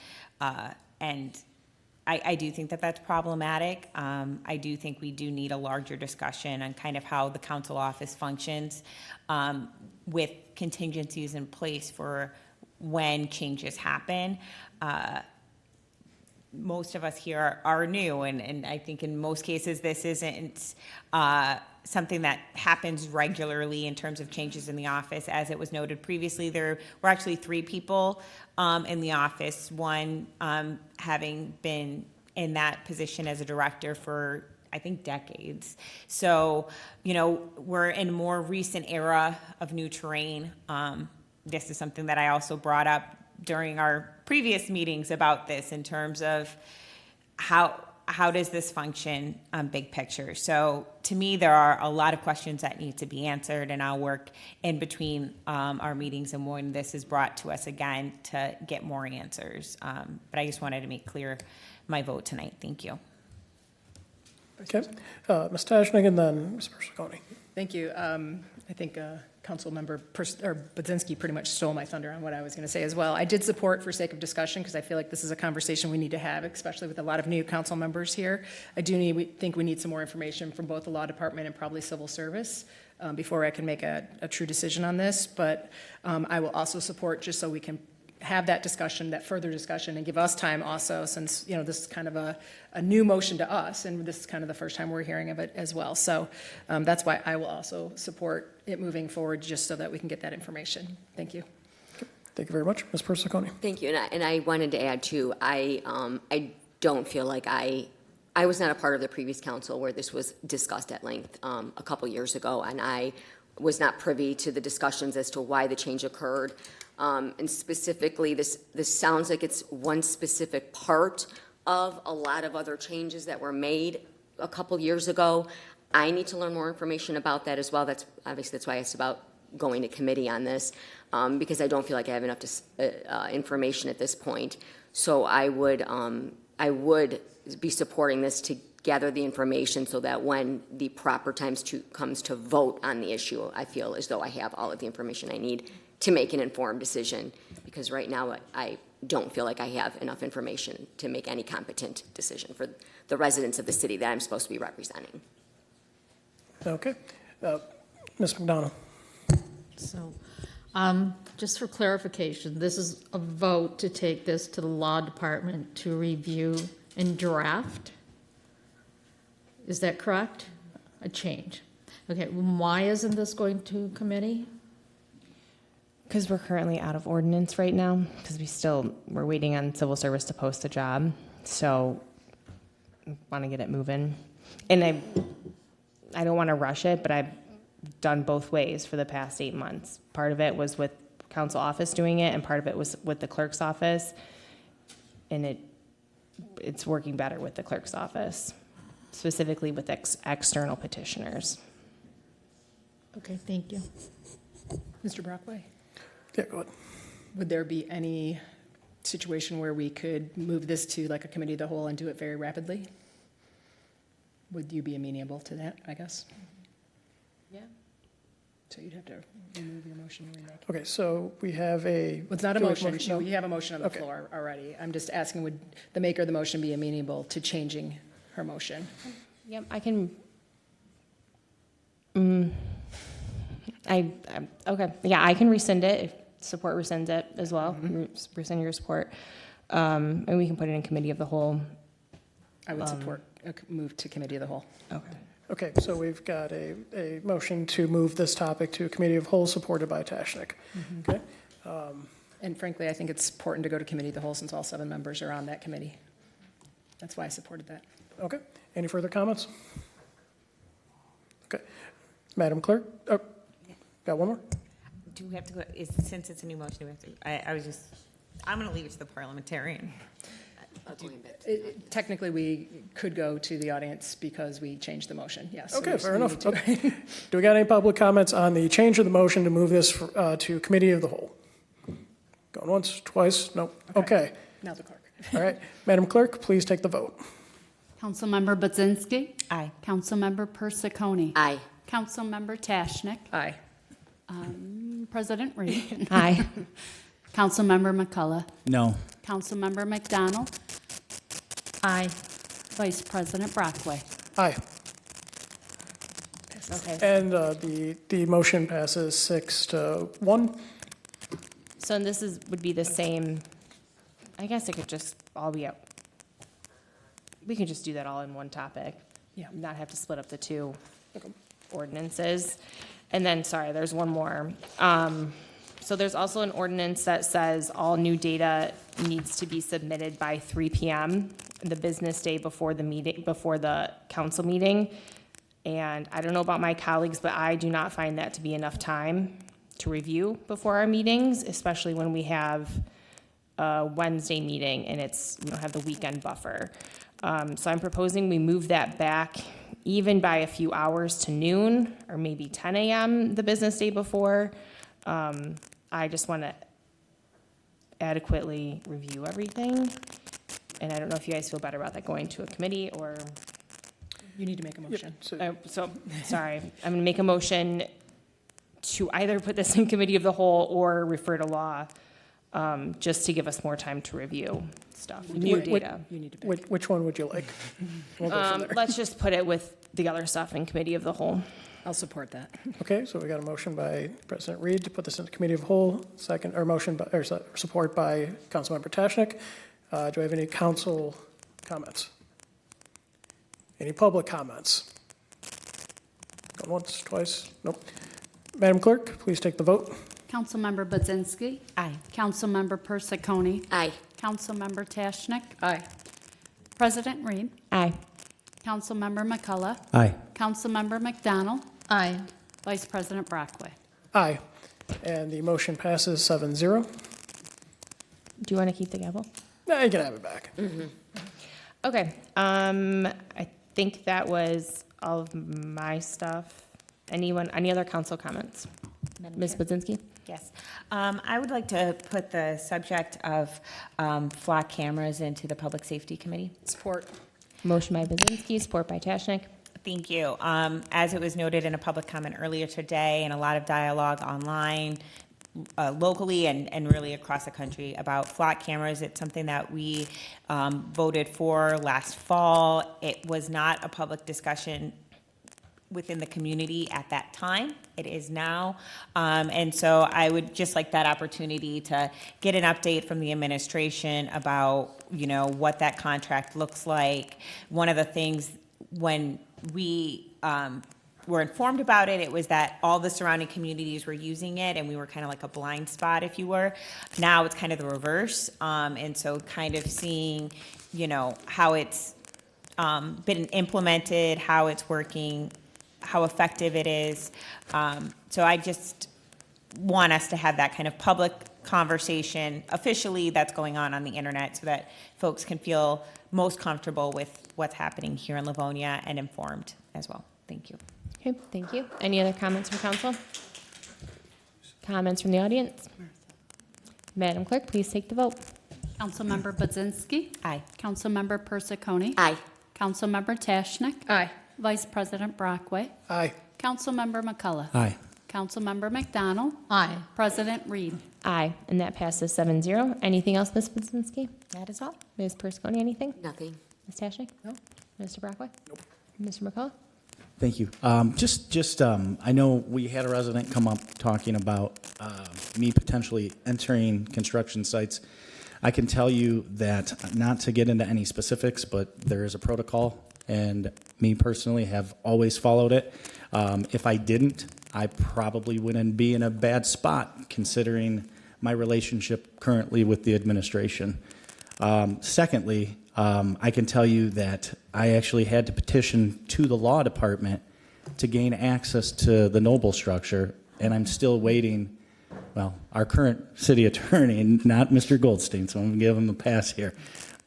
and I do think that that's problematic. I do think we do need a larger discussion on kind of how the council office functions, with contingencies in place for when changes happen. Most of us here are new, and I think in most cases this isn't something that happens regularly in terms of changes in the office. As it was noted previously, there were actually 3 people in the office, one having been in that position as a director for, I think, decades. So, you know, we're in a more recent era of new terrain. This is something that I also brought up during our previous meetings about this, in terms of how how does this function big picture? So to me, there are a lot of questions that need to be answered, and I'll work in between our meetings and when this is brought to us again to get more answers. But I just wanted to make clear my vote tonight. Thank you.
Okay. Ms. Tashnik and then Ms. Persicone.
Thank you. I think Councilmember Budzinski pretty much stole my thunder on what I was going to say as well. I did support for sake of discussion because I feel like this is a conversation we need to have, especially with a lot of new council members here. I do think we need some more information from both the law department and probably civil service before I can make a true decision on this. But I will also support, just so we can have that discussion, that further discussion, and give us time also, since this is kind of a new motion to us, and this is kind of the first time we're hearing of it as well. So that's why I will also support it moving forward, just so that we can get that information. Thank you.
Thank you very much. Ms. Persicone.
Thank you. And I wanted to add too, I don't feel like I was not a part of the previous council where this was discussed at length a couple years ago, and I was not privy to the discussions as to why the change occurred. And specifically, this sounds like it's one specific part of a lot of other changes that were made a couple years ago. I need to learn more information about that as well. That's why I asked about going to committee on this, because I don't feel like I have enough information at this point. So I would be supporting this to gather the information so that when the proper comes to vote on the issue, I feel as though I have all of the information I need to make an informed decision, because right now I don't feel like I have enough information to make any competent decision for the residents of the city that I'm supposed to be representing.
Okay. Ms. McDonough.
So, just for clarification, this is a vote to take this to the law department to review and draft? Is that correct? A change. Okay, why isn't this going to committee?
Because we're currently out of ordinance right now, because we're waiting on civil service to post a job. So I want to get it moving. And I don't want to rush it, but I've done both ways for the past 8 months. Part of it was with council office doing it, and part of it was with the clerk's office. And it's working better with the clerk's office, specifically with external petitioners.
Okay, thank you.
Mr. Brockway?
Yeah, go ahead.
Would there be any situation where we could move this to like a committee of the whole and do it very rapidly? Would you be amenable to that, I guess?
Yeah.
So you'd have to remove your motion and remake it.
Okay, so we have a.
Well, it's not a motion.
No?
You have a motion on the
Okay.
floor already. I'm just asking, would the maker of the motion be amenable to changing her motion?
Yep, I can. Okay, yeah, I can rescind it if support rescinds it as well. Rescind your support, and we can put it in committee of the whole.
I would support a move to committee of the whole.
Okay.
Okay, so we've got a motion to move this topic to a committee of whole supported by Tashnik. Okay.
And frankly, I think it's important to go to committee of the whole since all 7 members are on that committee. That's why I supported that.
Okay. Any further comments? Okay. Madam Clerk? Oh, got one more?
Do we have to go, since it's a new motion, do we have to, I'm going to leave it to the parliamentarian.
Technically, we could go to the audience because we changed the motion, yes.
Okay,
We
fair enough.
need to-
Okay. Do we got any public comments on the change of the motion to move this to committee of the whole? Going once, twice? Nope. Okay.
Now the clerk.
All right. Madam Clerk, please take the vote.
Councilmember Budzinski.
Aye.
Councilmember Persicone.
Aye.
Councilmember Tashnik.
Aye.
President Reed.
Aye.
Councilmember McCullough.
No.
Councilmember McDonald.
Aye.
Vice President Brockway.
Aye.
Okay.
And the motion passes 6-1.
So this would be the same. I guess it could just all be up. We can just do that all in one topic.
Yeah.
Not have to split up the two ordinances. And then, sorry, there's one more. So there's also an ordinance that says all new data needs to be submitted by 3 p.m. the business day before the meeting, before the council meeting. And I don't know about my colleagues, but I do not find that to be enough time to review before our meetings, especially when we have a Wednesday meeting and we don't have the weekend buffer. So I'm proposing we move that back even by a few hours to noon, or maybe 10 a.m. the business day before. I just want to adequately review everything. And I don't know if you guys feel better about that going to a committee or.
You need to make a motion.
Sorry, I'm going to make a motion to either put this in committee of the whole or refer to law, just to give us more time to review stuff, new data.
Which one would you like? We'll go from there.
Let's just put it with the other stuff in committee of the whole.
I'll support that.
Okay, so we got a motion by President Reed to put this into committee of whole, second, or motion by, or support by Councilmember Tashnik. Do I have any council comments? Any public comments? Going once, twice? Nope. Madam Clerk, please take the vote.
Councilmember Budzinski.
Aye.
Councilmember Persicone.
Aye.
Councilmember Tashnik.
Aye.
President Reed.
Aye.
Councilmember McCullough.
Aye.
Councilmember McDonald.
Aye.
Vice President Brockway.
Aye. And the motion passes 7-0.
Do you want to keep the gavel?
Now you can have it back.
Okay, I think that was all of my stuff. Any other council comments? Ms. Budzinski?
Yes. I would like to put the subject of flock cameras into the Public Safety Committee.
Support.
Motion by Budzinski, support by Tashnik.
Thank you. As it was noted in a public comment earlier today, and a lot of dialogue online, locally and really across the country about flock cameras. It's something that we voted for last fall. It was not a public discussion within the community at that time. It is now. And so I would just like that opportunity to get an update from the administration about, what that contract looks like. One of the things when we were informed about it, it was that all the surrounding communities were using it and we were kind of like a blind spot, if you were. Now it's kind of the reverse. And so kind of seeing, how it's been implemented, how it's working, how effective it is. So I just want us to have that kind of public conversation officially that's going on the internet so that folks can feel most comfortable with what's happening here in Livonia and informed as well. Thank you.
Okay, thank you. Any other comments from council? Comments from the audience? Madam Clerk, please take the vote.
Councilmember Budzinski.
Aye.
Councilmember Persicone.
Aye.
Councilmember Tashnik.
Aye.
Vice President Brockway.
Aye.
Councilmember McCullough.
Aye.
Councilmember McDonald.
Aye.
President Reed.
Aye, and that passes 7-0. Anything else, Ms. Budzinski?
That is all.
Ms. Persicone, anything?
Nothing.
Ms. Tashnik? No. Mr. Brockway? Nope. Mr. McCullough?
Thank you. I know we had a resident come up talking about me potentially entering construction sites. I can tell you that, not to get into any specifics, but there is a protocol, and me personally have always followed it. If I didn't, I probably wouldn't be in a bad spot considering my relationship currently with the administration. Secondly, I can tell you that I actually had to petition to the law department to gain access to the Noble structure, and I'm still waiting. Well, our current city attorney, not Mr. Goldstein, so I'm going to give him a pass here,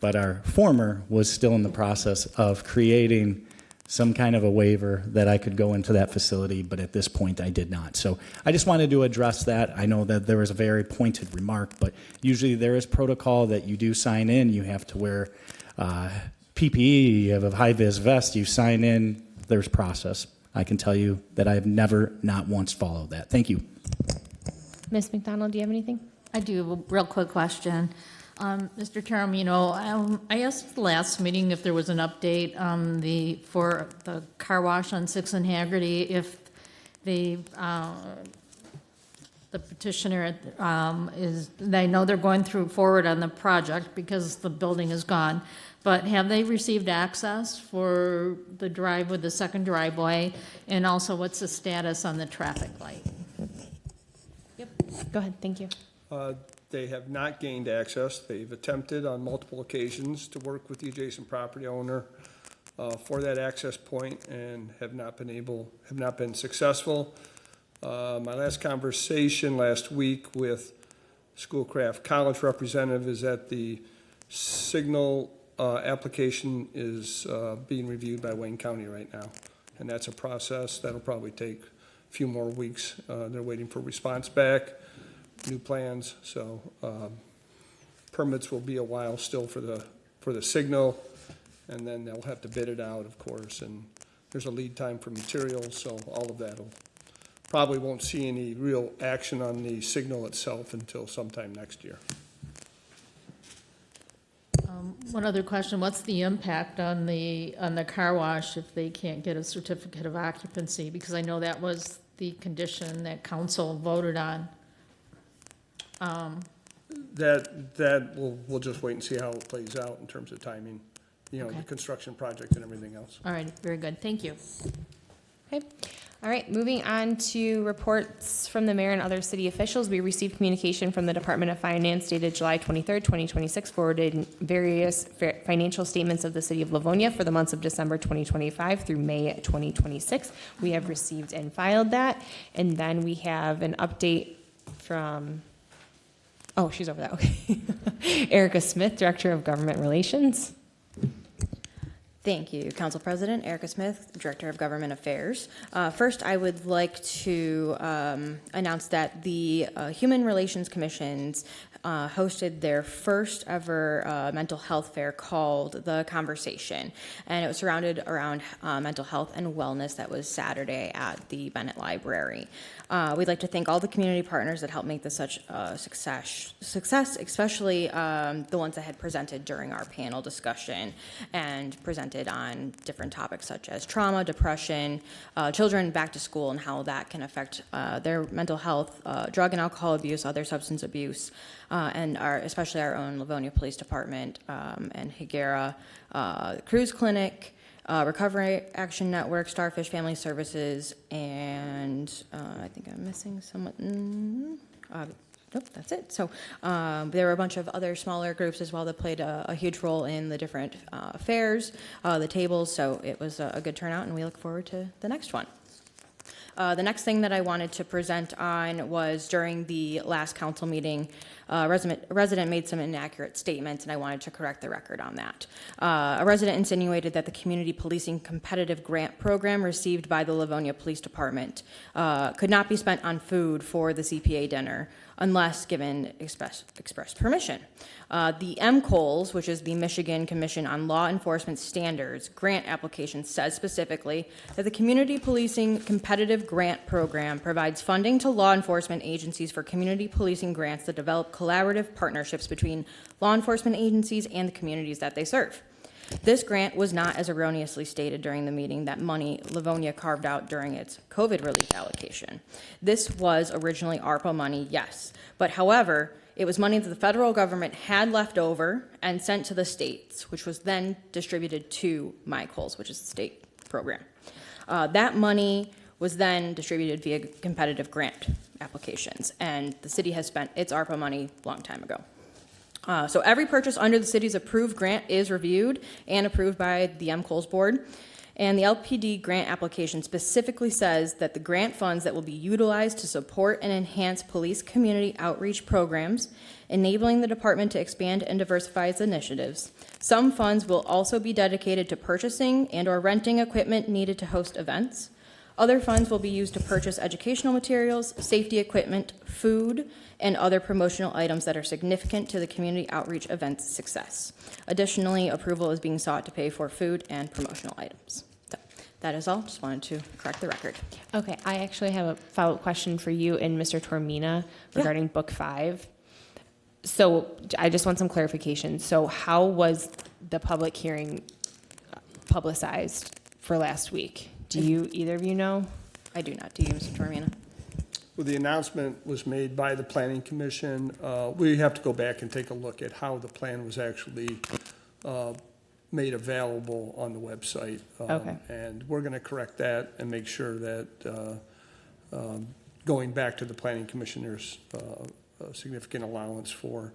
but our former was still in the process of creating some kind of a waiver that I could go into that facility, but at this point I did not. So I just wanted to address that. I know that there was a very pointed remark, but usually there is protocol that you do sign in. You have to wear PPE, you have a high-vis vest, you sign in, there's process. I can tell you that I've never, not once, followed that. Thank you.
Ms. McDonald, do you have anything?
I do have a real quick question. Mr. Taram, I asked at the last meeting if there was an update for the car wash on 6th and Haggerty, if the petitioner I know they're going forward on the project because the building is gone, but have they received access for the drive with the second driveway? And also, what's the status on the traffic light?
Yep, go ahead, thank you.
They have not gained access. They've attempted on multiple occasions to work with the adjacent property owner for that access point and have not been successful. My last conversation last week with Schoolcraft College representative is that the signal application is being reviewed by Wayne County right now. And that's a process that'll probably take a few more weeks. They're waiting for response back, new plans, so permits will be a while still for the signal, and then they'll have to bid it out, of course, and there's a lead time for materials, so all of that'll probably won't see any real action on the signal itself until sometime next year.
One other question, what's the impact on the car wash if they can't get a certificate of occupancy? Because I know that was the condition that council voted on.
That we'll just wait and see how it plays out in terms of timing, the construction project and everything else.
All right, very good, thank you.
Okay. All right, moving on to reports from the mayor and other city officials. We received communication from the Department of Finance dated July 23rd, 2026, forwarded various financial statements of the city of Livonia for the months of December 2025 through May 2026. We have received and filed that. And then we have an update from, oh, she's over there, okay. Erica Smith, Director of Government Relations.
Thank you, Council President. Erica Smith, Director of Government Affairs. First, I would like to announce that the Human Relations Commissions hosted their first ever mental health fair called The Conversation, and it was surrounded around mental health and wellness. That was Saturday at the Bennett Library. We'd like to thank all the community partners that helped make this such a success, especially the ones that had presented during our panel discussion and presented on different topics such as trauma, depression, children back to school and how that can affect their mental health, drug and alcohol abuse, other substance abuse, and especially our own Livonia Police Department and Higuera Cruise Clinic, Recovery Action Network, Starfish Family Services, and I think I'm missing someone. Nope, that's it. So there were a bunch of other smaller groups as well that played a huge role in the different fairs, the tables. So it was a good turnout, and we look forward to the next one. The next thing that I wanted to present on was during the last council meeting, a resident made some inaccurate statements, and I wanted to correct the record on that. A resident insinuated that the Community Policing Competitive Grant Program received by the Livonia Police Department could not be spent on food for the CPA dinner unless given express permission. The MCOLS, which is the Michigan Commission on Law Enforcement Standards grant application, says specifically that the Community Policing Competitive Grant Program provides funding to law enforcement agencies for community policing grants that develop collaborative partnerships between law enforcement agencies and the communities that they serve. This grant was not, as erroneously stated during the meeting, that money Livonia carved out during its COVID relief allocation. This was originally ARPA money, yes, but however, it was money that the federal government had left over and sent to the states, which was then distributed to MyCols, which is the state program. That money was then distributed via competitive grant applications, and the city has spent its ARPA money a long time ago. So every purchase under the city's approved grant is reviewed and approved by the MCOLS board. And the LPD grant application specifically says that the grant funds that will be utilized to support and enhance police community outreach programs, enabling the department to expand and diversify its initiatives. Some funds will also be dedicated to purchasing and or renting equipment needed to host events. Other funds will be used to purchase educational materials, safety equipment, food, and other promotional items that are significant to the community outreach event's success. Additionally, approval is being sought to pay for food and promotional items. So that is all. Just wanted to correct the record.
Okay, I actually have a follow-up question for you and Mr. Tormina regarding Book 5. So I just want some clarification. So how was the public hearing publicized for last week? Do you, either of you know?
I do not. Do you, Mr. Tormina?
Well, the announcement was made by the Planning Commission. We have to go back and take a look at how the plan was actually made available on the website.
Okay.
And we're going to correct that and make sure that going back to the Planning Commission, there's a significant allowance for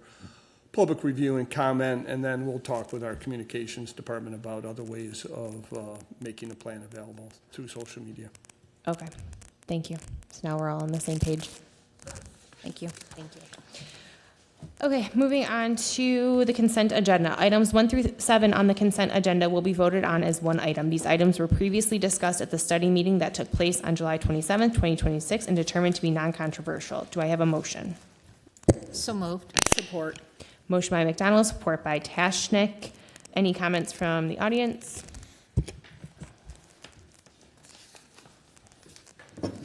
public review and comment, and then we'll talk with our communications department about other ways of making the plan available through social media.
Okay, thank you. So now we're all on the same page.
Thank you.
Thank you. Okay, moving on to the consent agenda. Items 1 through 7 on the consent agenda will be voted on as one item. These items were previously discussed at the study meeting that took place on July 27th, 2026, and determined to be non-controversial. Do I have a motion?
So moved.
Support.
Motion by McDonald, support by Tashnik. Any comments from the audience?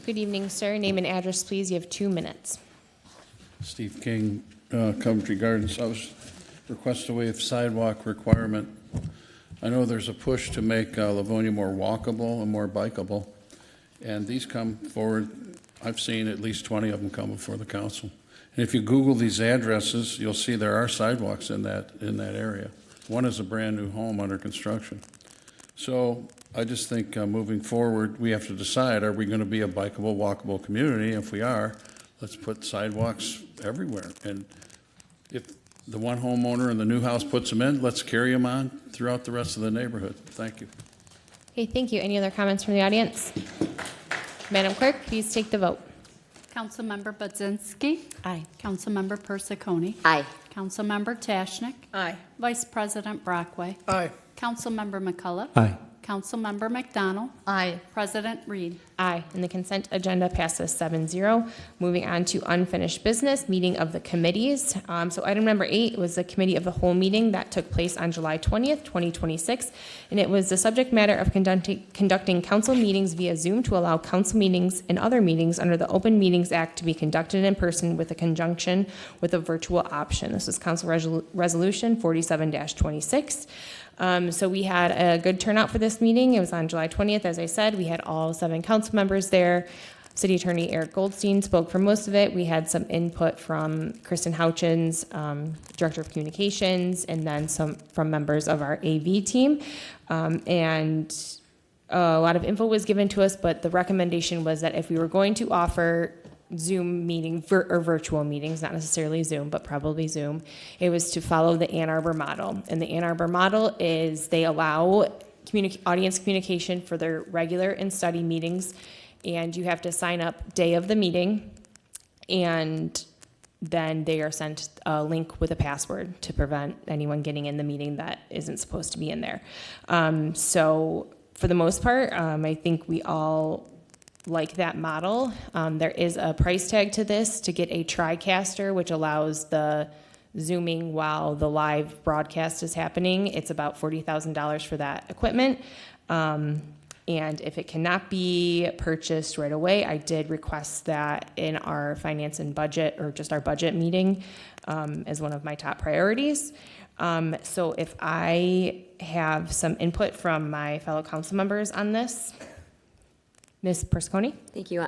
Good evening, sir. Name and address, please. You have 2 minutes.
Steve King, Coventry Gardens. I was request to waive sidewalk requirement. I know there's a push to make Livonia more walkable and more bikeable, and these come forward. I've seen at least 20 of them come before the council. And if you Google these addresses, you'll see there are sidewalks in that area. One is a brand-new home under construction. So I just think moving forward, we have to decide, are we going to be a bikeable, walkable community? If we are, let's put sidewalks everywhere. And if the one homeowner in the new house puts them in, let's carry them on throughout the rest of the neighborhood. Thank you.
Okay, thank you. Any other comments from the audience? Madam Clerk, please take the vote.
Councilmember Budzinski. Aye. Councilmember Persicone.
Aye.
Councilmember Tashnik.
Aye.
Vice President Brockway.
Aye.
Councilmember McCullough.
Aye.
Councilmember McDonald.
Aye.
President Reed.
Aye, and the consent agenda passes 7-0. Moving on to unfinished business, meeting of the committees. So item number 8 was the committee of the whole meeting that took place on July 20th, 2026, and it was the subject matter of conducting council meetings via Zoom to allow council meetings and other meetings under the Open Meetings Act to be conducted in person with a conjunction with a virtual option. This is Council Resolution 47-26. So we had a good turnout for this meeting. It was on July 20th, as I said. We had all 7 council members there. City Attorney Eric Goldstein spoke for most of it. We had some input from Kristen Houchins, Director of Communications, and then some from members of our AV team. And a lot of info was given to us, but the recommendation was that if we were going to offer Zoom meeting or virtual meetings, not necessarily Zoom, but probably Zoom, it was to follow the Ann Arbor model. And the Ann Arbor model is they allow audience communication for their regular and study meetings, and you have to sign up day of the meeting, and then they are sent a link with a password to prevent anyone getting in the meeting that isn't supposed to be in there. So for the most part, I think we all like that model. There is a price tag to this to get a TriCaster, which allows the Zooming while the live broadcast is happening. It's about $40,000 for that equipment. And if it cannot be purchased right away, I did request that in our finance and budget, or just our budget meeting, as one of my top priorities. So if I have some input from my fellow council members on this. Ms. Persicone?
Thank you,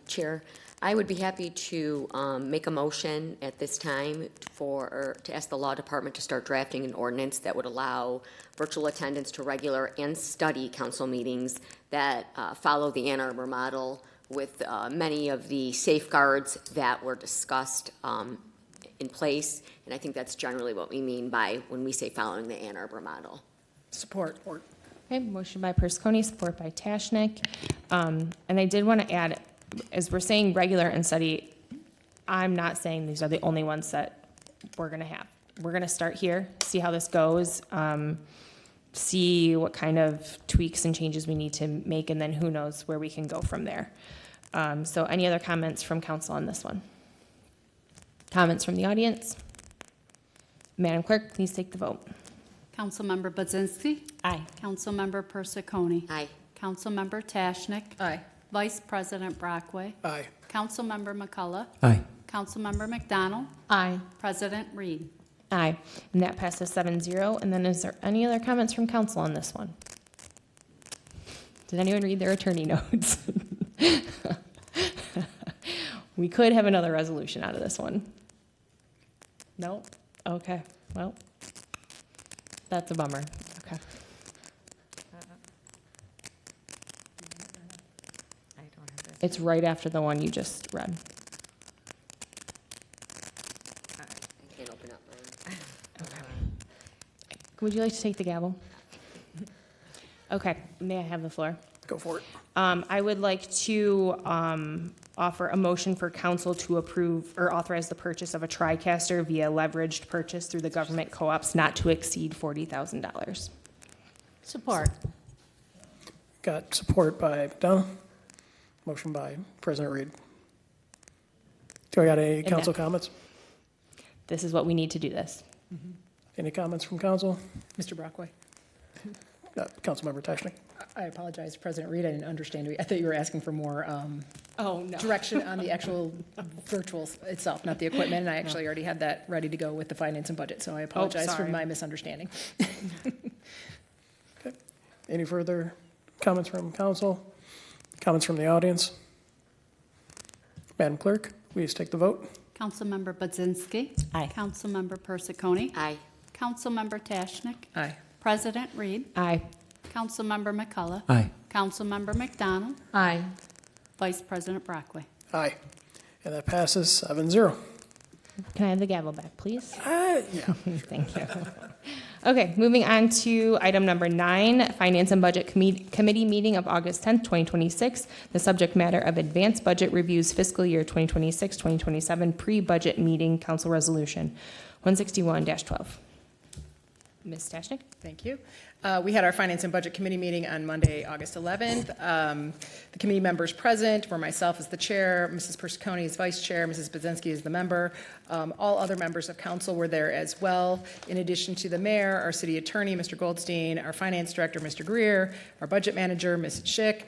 Chair. I would be happy to make a motion at this time to ask the Law Department to start drafting an ordinance that would allow virtual attendance to regular and study council meetings that follow the Ann Arbor model with many of the safeguards that were discussed in place. And I think that's generally what we mean by when we say following the Ann Arbor model.
Support.
Okay, motion by Persicone, support by Tashnik. And I did want to add, as we're saying regular and study, I'm not saying these are the only ones that we're going to have. We're going to start here, see how this goes, see what kind of tweaks and changes we need to make, and then who knows where we can go from there. So any other comments from council on this one? Comments from the audience? Madam Clerk, please take the vote.
Councilmember Budzinski.
Aye.
Councilmember Persicone.
Aye.
Councilmember Tashnik.
Aye.
Vice President Brockway.
Aye.
Councilmember McCullough.
Aye.
Councilmember McDonald.
Aye.
President Reed.
Aye, and that passes 7-0. And then is there any other comments from council on this one? Did anyone read their attorney notes? We could have another resolution out of this one. No? Okay, well, that's a bummer. Okay. It's right after the one you just read.
I can't open up mine.
Would you like to take the gavel? Okay, may I have the floor?
Go for it.
I would like to offer a motion for council to approve or authorize the purchase of a TriCaster via leveraged purchase through the government co-ops not to exceed $40,000.
Support.
Got support by McDonough. Motion by President Reed. Do I got any
And
council
that-
comments?
This is what we need to do this.
Any comments from council?
Mr. Brockway?
Councilmember Teschnick.
I apologize, President Reed, I didn't understand you. I thought you were asking for more
Oh, no.
direction on the actual virtual itself, not the equipment, and I actually already had that ready to go with the finance and budget, so I apologize for
sorry.
my misunderstanding.
Okay. Any further comments from council? Comments from the audience? Madam Clerk, please take the vote.
Councilmember Budzinski.
Aye.
Councilmember Persicconi.
Aye.
Councilmember Tashnik.
Aye.
President Reed.
Aye.
Councilmember McCullough.
Aye.
Councilmember McDonald.
Aye.
Vice President Brockway.
Aye. And that passes 7-0.
Can I have the gavel back, please?
Yeah.
Thank you. Okay, moving on to item number 9, Finance and Budget Committee meeting of August 10th, 2026. The subject matter of advanced budget reviews fiscal year 2026-2027 pre-budget meeting council resolution 161-12. Ms. Stashnik?
Thank you. We had our Finance and Budget Committee meeting on Monday, August 11th. The committee members present were myself as the chair, Mrs. Persicconi as vice chair, Mrs. Budzinski as the member. All other members of council were there as well, in addition to the mayor, our city attorney, Mr. Goldstein, our finance director, Mr. Greer, our budget manager, Mrs. Schick,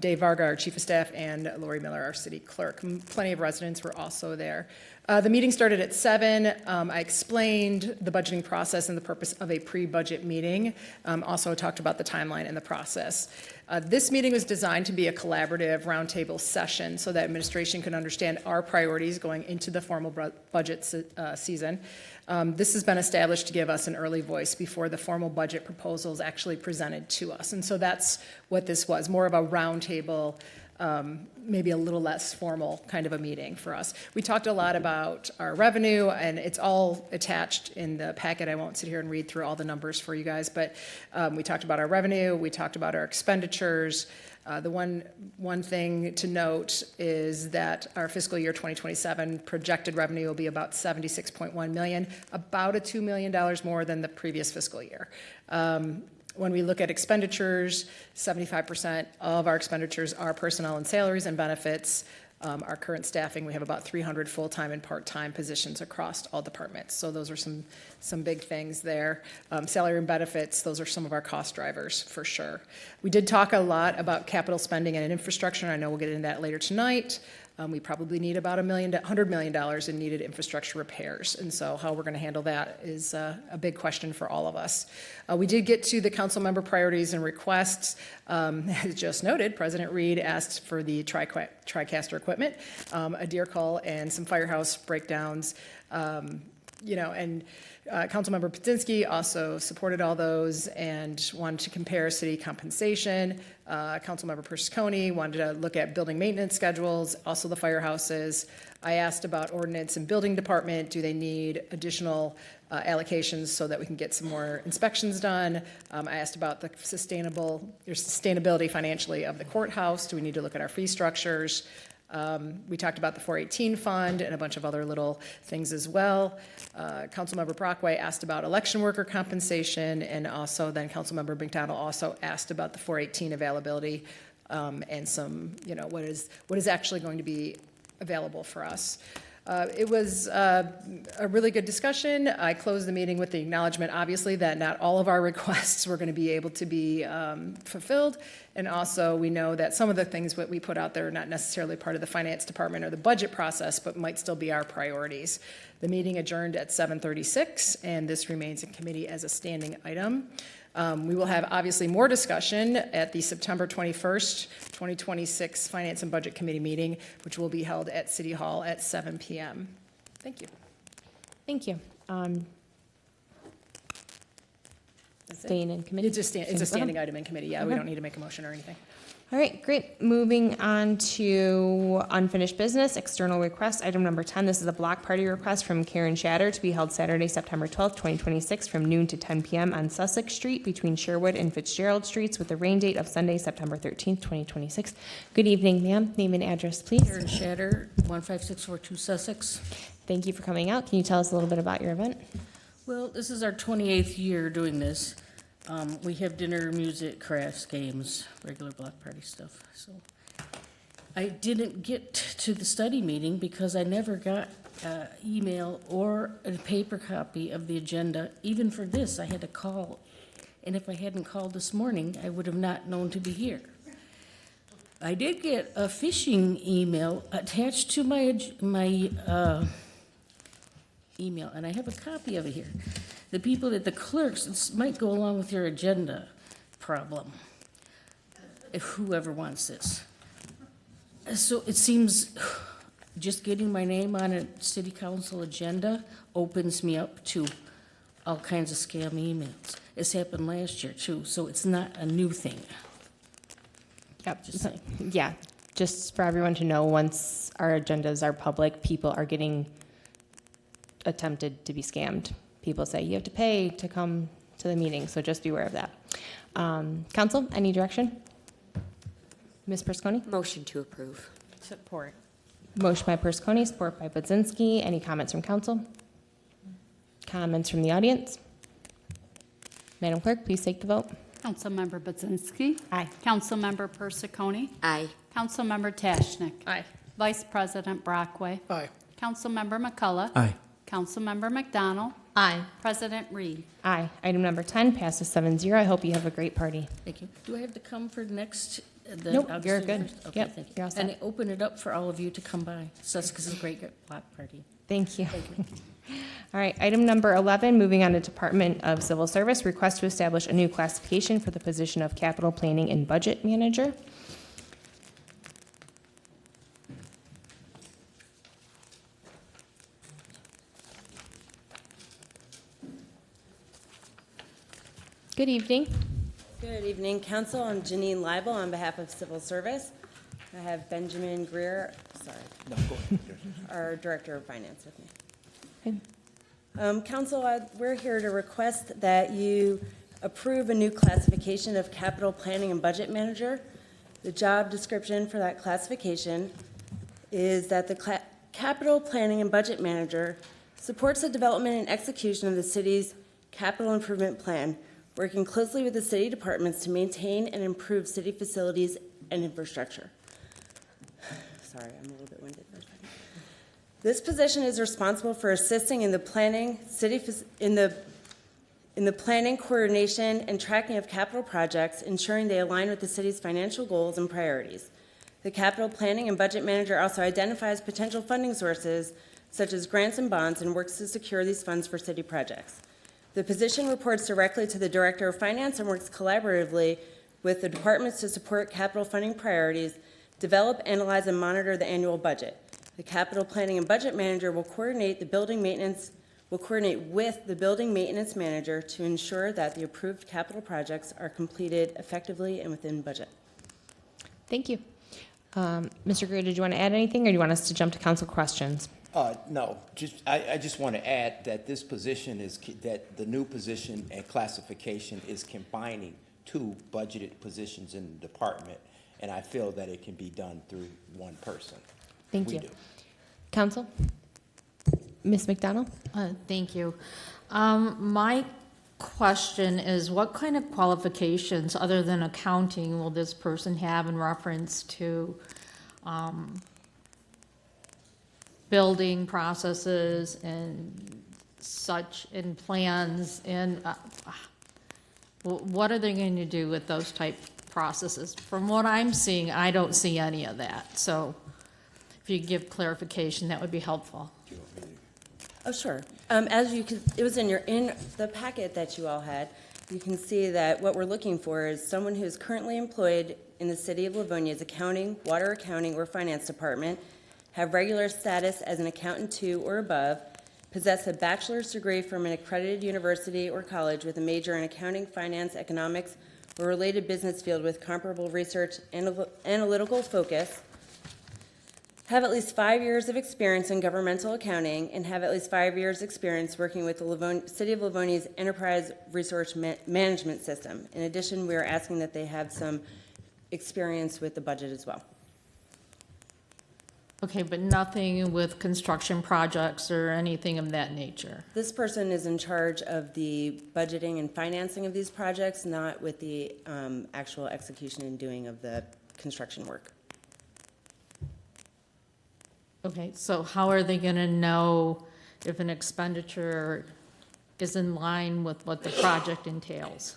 Dave Varga, our chief of staff, and Lori Miller, our city clerk. Plenty of residents were also there. The meeting started at 7. I explained the budgeting process and the purpose of a pre-budget meeting. Also talked about the timeline and the process. This meeting was designed to be a collaborative roundtable session so that administration could understand our priorities going into the formal budget season. This has been established to give us an early voice before the formal budget proposals actually presented to us. And so that's what this was, more of a roundtable, maybe a little less formal kind of a meeting for us. We talked a lot about our revenue, and it's all attached in the packet. I won't sit here and read through all the numbers for you guys, but we talked about our revenue, we talked about our expenditures. The one thing to note is that our fiscal year 2027 projected revenue will be about $76.1 million, about $2 million more than the previous fiscal year. When we look at expenditures, 75% of our expenditures are personnel and salaries and benefits. Our current staffing, we have about 300 full-time and part-time positions across all departments. So those are some big things there. Salary and benefits, those are some of our cost drivers for sure. We did talk a lot about capital spending and infrastructure. I know we'll get into that later tonight. We probably need about $100 million in needed infrastructure repairs. And so how we're going to handle that is a big question for all of us. We did get to the council member priorities and requests. As just noted, President Reed asked for the TriCaster equipment, a deer call, and some firehouse breakdowns. Councilmember Budzinski also supported all those and wanted to compare city compensation. Councilmember Persicconi wanted to look at building maintenance schedules, also the firehouses. I asked about ordinance and building department. Do they need additional allocations so that we can get some more inspections done? I asked about the sustainability financially of the courthouse. Do we need to look at our fee structures? We talked about the 418 fund and a bunch of other little things as well. Councilmember Brockway asked about election worker compensation, and also then Councilmember McDonald also asked about the 418 availability and some, what is actually going to be available for us. It was a really good discussion. I closed the meeting with the acknowledgement, obviously, that not all of our requests were going to be able to be fulfilled. And also, we know that some of the things that we put out there are not necessarily part of the finance department or the budget process, but might still be our priorities. The meeting adjourned at 7:36, and this remains in committee as a standing item. We will have obviously more discussion at the September 21st, 2026 Finance and Budget Committee meeting, which will be held at City Hall at 7 p.m. Thank you.
Thank you. Staying in committee?
It's a standing item in committee, yeah, we
Okay.
don't need to make a motion or anything.
All right, great. Moving on to unfinished business, external requests. Item number 10, this is a block party request from Karen Shatter to be held Saturday, September 12th, 2026, from noon to 10 p.m. on Sussex Street between Sherwood and Fitzgerald Streets with a rain date of Sunday, September 13th, 2026. Good evening, ma'am. Name and address, please.
Karen Shatter, 15642 Sussex.
Thank you for coming out. Can you tell us a little bit about your event?
Well, this is our 28th year doing this. We have dinner, music, crafts, games, regular block party stuff. So I didn't get to the study meeting because I never got email or a paper copy of the agenda. Even for this, I had to call. And if I hadn't called this morning, I would have not known to be here. I did get a phishing email attached to my email, and I have a copy of it here. The people at the clerks, this might go along with your agenda problem, if whoever wants this. So it seems just getting my name on a city council agenda opens me up to all kinds of scam emails. This happened last year too, so it's not a new thing.
Yep.
Just saying.
Yeah, just for everyone to know, once our agendas are public, people are getting attempted to be scammed. People say you have to pay to come to the meeting, so just be aware of that. Council, any direction? Ms. Persconi?
Motion to approve.
Support.
Motion by Persconi, support by Budzinski. Any comments from council? Comments from the audience? Madam Clerk, please take the vote.
Councilmember Budzinski.
Aye.
Councilmember Persiconi.
Aye.
Councilmember Tashnik.
Aye.
Vice President Brockway.
Aye.
Councilmember McCullough.
Aye.
Councilmember McDonald.
Aye.
President Reed.
Aye. Item number 10 passes 7-0. I hope you have a great party.
Thank you. Do I have to come for next? The
Nope,
August
you're
31st?
good.
Okay,
Yep,
thank you.
you're all set.
And I open it up for all of you to come by. Sussex is a great block party.
Thank you.
Thank you.
All right, item number 11, moving on to Department of Civil Service, request to establish a new classification for the position of Capital Planning and Budget Manager. Good evening.
Good evening, Council. I'm Janine Leibel on behalf of Civil Service. I have Benjamin Greer, our Director of Finance with me. Council, we're here to request that you approve a new classification of Capital Planning and Budget Manager. The job description for that classification is that the Capital Planning and Budget Manager supports the development and execution of the city's capital improvement plan, working closely with the city departments to maintain and improve city facilities and infrastructure. Sorry, I'm a little bit winded for a second. This position is responsible for assisting in the planning, in the planning, coordination, and tracking of capital projects, ensuring they align with the city's financial goals and priorities. The Capital Planning and Budget Manager also identifies potential funding sources, such as grants and bonds, and works to secure these funds for city projects. The position reports directly to the Director of Finance and works collaboratively with the departments to support capital funding priorities, develop, analyze, and monitor the annual budget. The Capital Planning and Budget Manager will coordinate with the building maintenance manager to ensure that the approved capital projects are completed effectively and within budget.
Thank you. Mr. Greer, did you want to add anything, or do you want us to jump to council questions?
No, I just want to add that this position that the new position and classification is combining two budgeted positions in the department, and I feel that it can be done through one person.
Thank you. Council? Ms. McDonald?
Thank you. My question is, what kind of qualifications, other than accounting, will this person have in reference to building processes and such, and plans, and what are they going to do with those type processes? From what I'm seeing, I don't see any of that. So if you could give clarification, that would be helpful.
Oh, sure. As you can, it was in the packet that you all had. You can see that what we're looking for is someone who is currently employed in the city of Livonia's accounting, water accounting, or finance department, have regular status as an accountant 2 or above,
possess a bachelor's degree from an accredited university or college with a major in accounting, finance, economics, or related business field with comparable research and analytical focus, have at least 5 years of experience in governmental accounting, and have at least 5 years' experience working with the City of Livonia's Enterprise Resource Management System. In addition, we are asking that they have some experience with the budget as well.
Okay, but nothing with construction projects or anything of that nature?
This person is in charge of the budgeting and financing of these projects, not with the actual execution and doing of the construction work.
Okay, so how are they going to know if an expenditure is in line with what the project entails?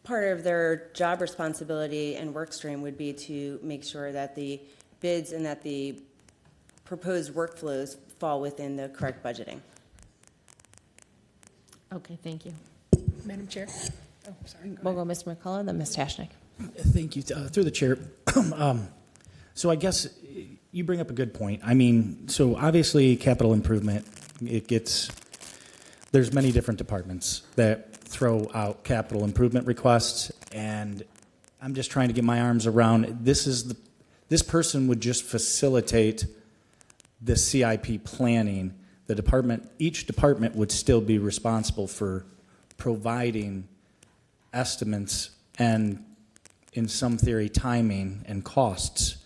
Part of their job responsibility and work stream would be to make sure that the bids and that the proposed workflows fall within the correct budgeting.
Okay, thank you.
Madam Chair? Oh, sorry.
We'll go Mr. McCullough, then Ms. Tashnik.
Thank you. Through the chair. So I guess you bring up a good point. I mean, so obviously capital improvement, there's many different departments that throw out capital improvement requests, and I'm just trying to get my arms around, this person would just facilitate the CIP planning. Each department would still be responsible for providing estimates and, in some theory, timing and costs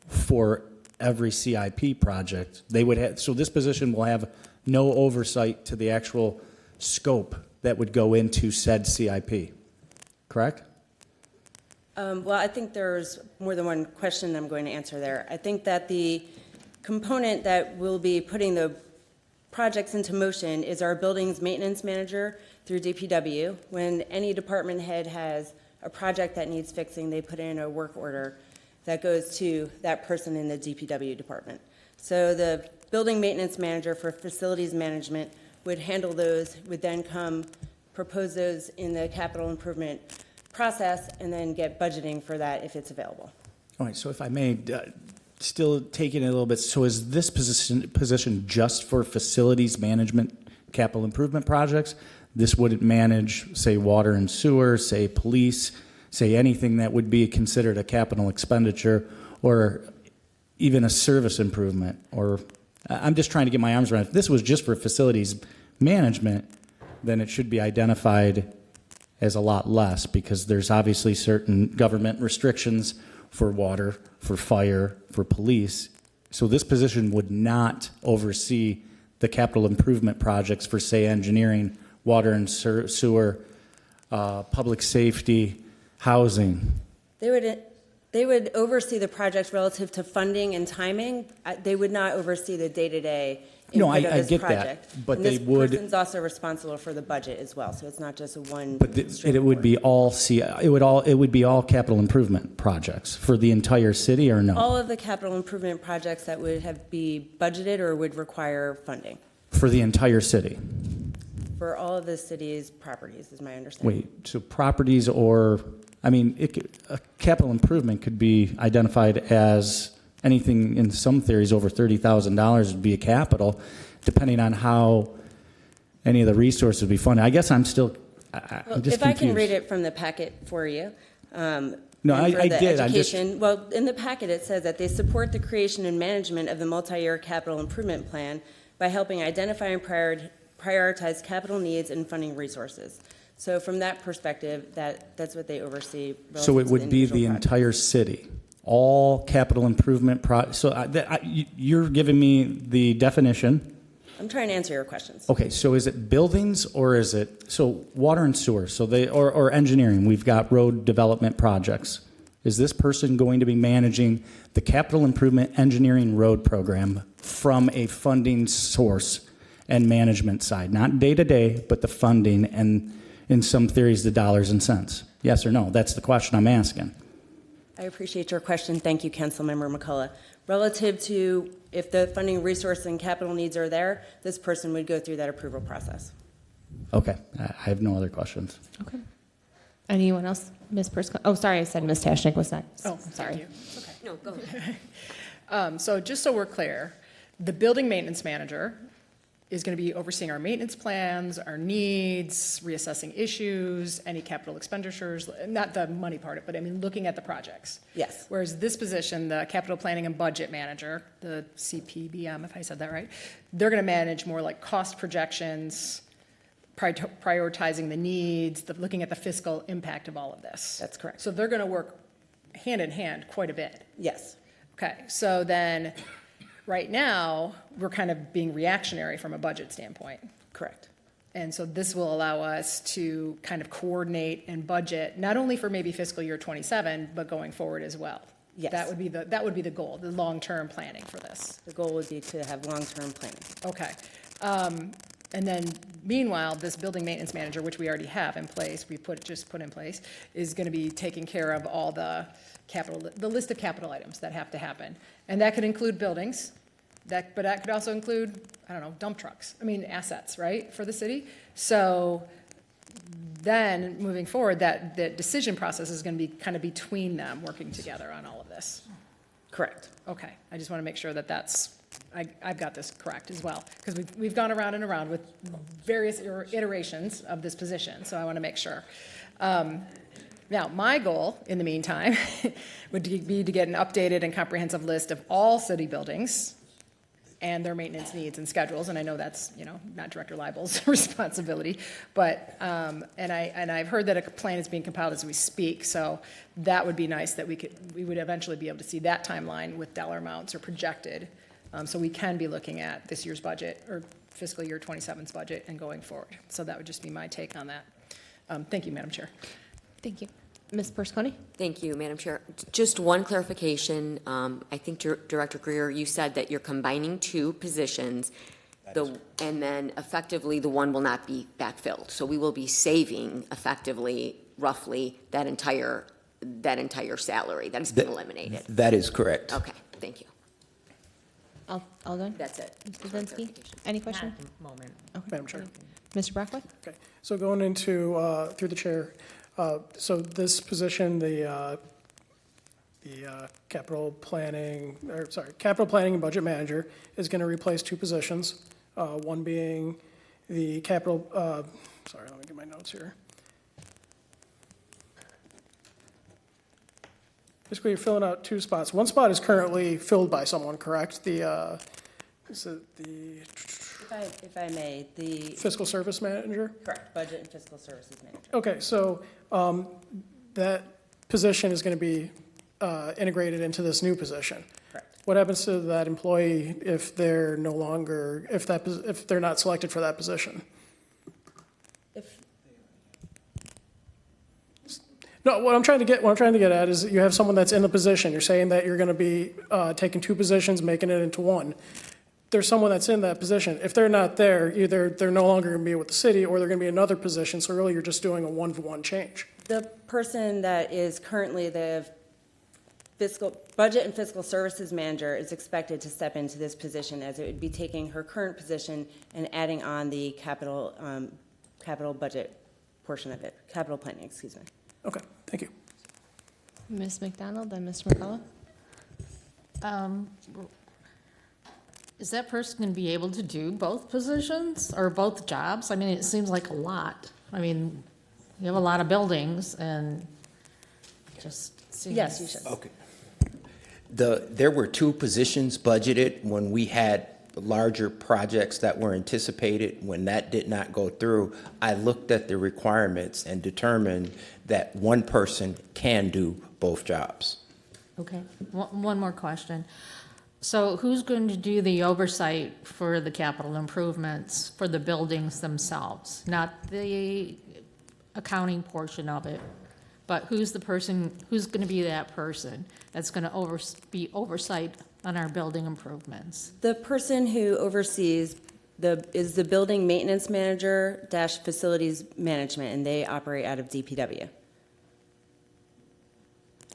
for every CIP project. So this position will have no oversight to the actual scope that would go into said CIP, correct?
Well, I think there's more than one question I'm going to answer there. I think that the component that will be putting the projects into motion is our buildings maintenance manager through DPW. When any department head has a project that needs fixing, they put in a work order that goes to that person in the DPW department. So the building maintenance manager for facilities management would handle those, would then come propose those in the capital improvement process, and then get budgeting for that if it's available.
All right, so if I may, still taking it a little bit, so is this position just for facilities management capital improvement projects? This wouldn't manage, say, water and sewer, say, police, say anything that would be considered a capital expenditure, or even a service improvement? Or I'm just trying to get my arms around it. If this was just for facilities management, then it should be identified as a lot less, because there's obviously certain government restrictions for water, for fire, for police. So this position would not oversee the capital improvement projects for, say, engineering, water and sewer, public safety, housing.
They would oversee the projects relative to funding and timing. They would not oversee the day-to-day
No,
input of
I
this
get
project.
that, but
And
they would.
This person's also responsible for the budget as well, so it's not just a one.
But it would be all it would be all capital improvement projects for the entire city, or no?
All of the capital improvement projects that would be budgeted or would require funding
For the entire city.
for all of the city's properties, is my understanding.
Wait, so properties, or I mean, a capital improvement could be identified as anything in some theories over $30,000 would be a capital, depending on how any of the resources would be funded. I guess I'm still, I'm just
If I can
confused.
read it from the packet for you.
No,
and
I
for the
did. I'm just-
education, well, in the packet, it says that they support the creation and management of the multi-year capital improvement plan by helping identify and prioritize capital needs and funding resources. So from that perspective, that's what they oversee.
So it
relative to
would be the
individual projects.
entire city, all capital improvement you're giving me the definition.
I'm trying to answer your questions.
Okay, so is it buildings, or is it, so water and sewer, so or engineering, we've got road development projects. Is this person going to be managing the capital improvement engineering road program from a funding source and management side? Not day to day, but the funding and, in some theories, the dollars and cents. Yes or no? That's the question I'm asking.
I appreciate your question. Thank you, Councilmember McCullough. Relative to if the funding resource and capital needs are there, this person would go through that approval process.
Okay, I have no other questions.
Okay. Anyone else? Ms. Perscott? Oh, sorry, I said Ms. Tashnik was next.
Oh,
sorry.
thank you. Okay.
No, go ahead.
So just so we're clear, the building maintenance manager
is going to be overseeing our maintenance plans, our needs, reassessing issues, any capital expenditures, not the money part of it, but I mean, looking at the projects.
Yes.
Whereas this position, the capital planning and budget manager, the CPBM, if I said that right, they're going to manage more like cost projections, prioritizing the needs, looking at the fiscal impact of all of this.
That's correct.
So they're going to work hand in hand quite a bit.
Yes.
Okay, so then, right now, we're kind of being reactionary from a budget standpoint.
Correct.
And so this will allow us to kind of coordinate and budget, not only for maybe fiscal year '27, but going forward as well.
Yes.
That would be the goal, the long-term planning for this.
The goal would be to have long-term planning.
Okay. And then meanwhile, this building maintenance manager, which we already have in place, just put in place, is going to be taking care of all the list of capital items that have to happen. And that could include buildings, but that could also include, I don't know, dump trucks. I mean, assets, right, for the city? So then, moving forward, that decision process is going to be kind of between them working together on all of this.
Correct.
Okay, I just want to make sure that I've got this correct as well, because we've gone around and around with various iterations of this position, so I want to make sure. Now, my goal, in the meantime, would be to get an updated and comprehensive list of all city buildings and their maintenance needs and schedules, and I know that's, not Director Leibel's responsibility, but, and I've heard that a plan is being compiled as we speak, so that would be nice that we would eventually be able to see that timeline with dollar amounts or projected, so we can be looking at this year's budget, or fiscal year 27's budget, and going forward. So that would just be my take on that. Thank you, Madam Chair.
Thank you. Ms. Persconi?
Thank you, Madam Chair. Just one clarification. I think Director Greer, you said that you're combining two positions, and then effectively the one will not be backfilled. So we will be saving effectively, roughly, that entire salary that has been eliminated.
That is correct.
Okay, thank you.
All done?
That's it.
Mr. Zinsky, any question?
Moment.
Okay.
Madam Chair.
Mr. Brockway?
Okay, so going into, through the chair, so this position, the capital planning and budget manager is going to replace two positions, one being the capital, sorry, let me get my notes here. Basically, you're filling out two spots. One spot is currently filled by someone, correct? Is it the
If I may, the.
fiscal service manager?
Correct, budget and fiscal services manager.
Okay, so that position is going to be integrated into this new position.
Correct.
What happens to that employee if they're no longer, if they're not selected for that position? No, what I'm trying to get at is you have someone that's in the position. You're saying that you're going to be taking two positions, making it into one. There's someone that's in that position. If they're not there, either they're no longer going to be with the city or they're going to be another position. So really, you're just doing a one-for-one change.
The person that is currently the budget and fiscal services manager is expected to step into this position, as it would be taking her current position and adding on the capital budget portion of it, capital planning, excuse me.
Okay, thank you.
Ms. McDonald, then Mr. McCullough.
Is that person going to be able to do both positions or both jobs? I mean, it seems like a lot. I mean, you have a lot of buildings and just seems.
Yes, you should.
Okay. There were two positions budgeted when we had larger projects that were anticipated. When that did not go through, I looked at the requirements and determined that one person can do both jobs.
Okay, one more question. So who's going to do the oversight for the capital improvements for the buildings themselves? Not the accounting portion of it, but who's going to be that person that's going to be oversight on our building improvements?
The person who oversees is the building maintenance manager / facilities management, and they operate out of DPW.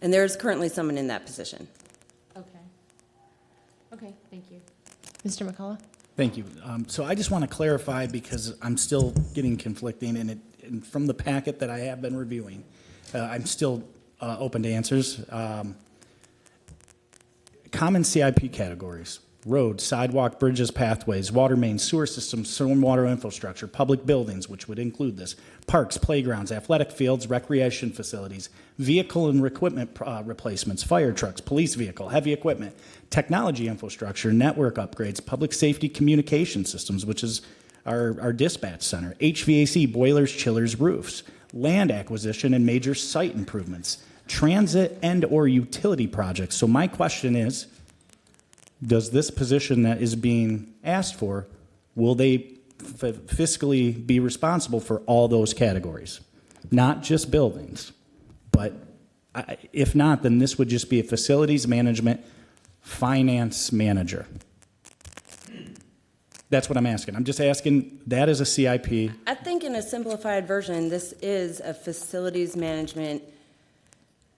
And there's currently someone in that position.
Okay, thank you.
Mr. McCullough?
Thank you. So I just want to clarify, because I'm still getting conflicting, and from the packet that I have been reviewing, I'm still open to answers. Common CIP categories. roads, sidewalk, bridges, pathways, water mains, sewer systems, stormwater infrastructure, public buildings, which would include this, parks, playgrounds, athletic fields, recreation facilities, vehicle and equipment replacements, fire trucks, police vehicle, heavy equipment, technology infrastructure, network upgrades, public safety communication systems, which is our dispatch center, HVAC, boilers, chillers, roofs, land acquisition and major site improvements, transit and or utility projects. So my question is, does this position that is being asked for, will they fiscally be responsible for all those categories? Not just buildings, but if not, then this would just be a facilities management finance manager. That's what I'm asking. I'm just asking, that is a CIP.
I think in a simplified version, this is a facilities management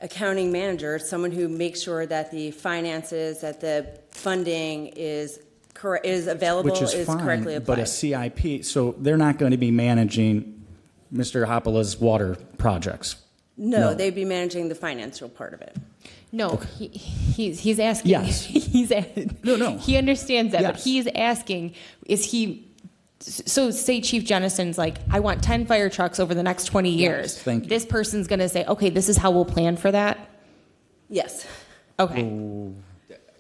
accounting manager, someone who makes sure that the finances, that the funding is correct, is available,
Which is fine,
correctly applied.
but a CIP, so they're not going to be managing Mr. Hoppola's water projects.
No, they'd be managing the financial part of it.
No, he's asking.
Yes.
No. He understands that, but
Yes.
he's asking, so say Chief Jennison's like, I want 10 fire trucks over the next 20 years.
Yes, thank you.
This person's going to say, okay, this is how we'll plan for that?
Yes.
Okay.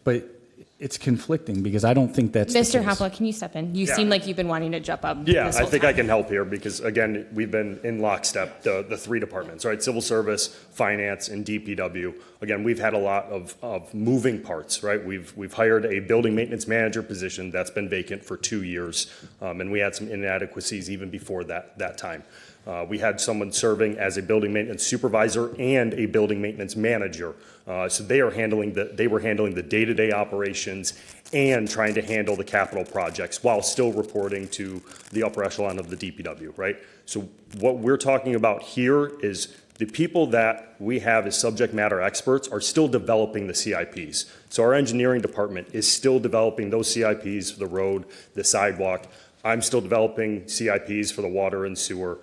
But it's conflicting because I don't think that's the
Mr.
case.
Hoppola, can you step in? You
Yeah.
seem like you've been wanting to jump up.
Yeah,
this
I
whole
think
time.
I can help here because, again, we've been in lockstep, the three departments, right? Civil service, finance, and DPW. Again, we've had a lot of moving parts, right? We've hired a building maintenance manager position that's been vacant for 2 years, and we had some inadequacies even before that time. We had someone serving as a building maintenance supervisor and a building maintenance manager. So they were handling the day-to-day operations and trying to handle the capital projects while still reporting to the upper echelon of the DPW, right? So what we're talking about here is the people that we have as subject matter experts are still developing the CIPs. So our engineering department is still developing those CIPs for the road, the sidewalk. I'm still developing CIPs for the water and sewer.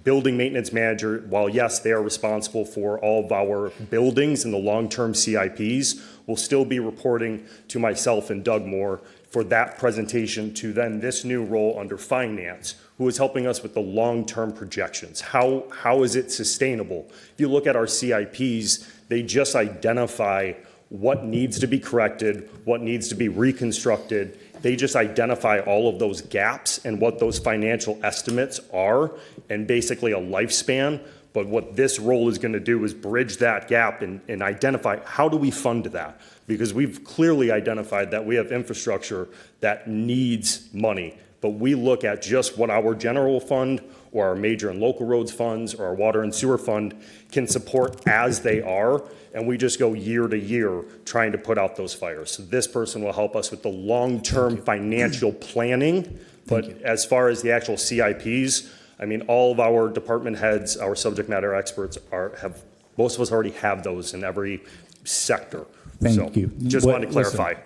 Building maintenance manager, while yes, they are responsible for all of our buildings and the long-term CIPs, will still be reporting to myself and Doug Moore for that presentation to then this new role under finance, who is helping us with the long-term projections. How is it sustainable? If you look at our CIPs, they just identify what needs to be corrected, what needs to be reconstructed. They just identify all of those gaps and what those financial estimates are and basically a lifespan. But what this role is going to do is bridge that gap and identify how do we fund that? Because we've clearly identified that we have infrastructure that needs money. But we look at just what our general fund or our major and local roads funds or our water and sewer fund can support as they are. And we just go year to year trying to put out those fires. So this person will help us with the long-term financial planning. But as far as the actual CIPs, I mean, all of our department heads, our subject matter experts most of us already have those in every sector.
Thank you.
Just wanted to clarify.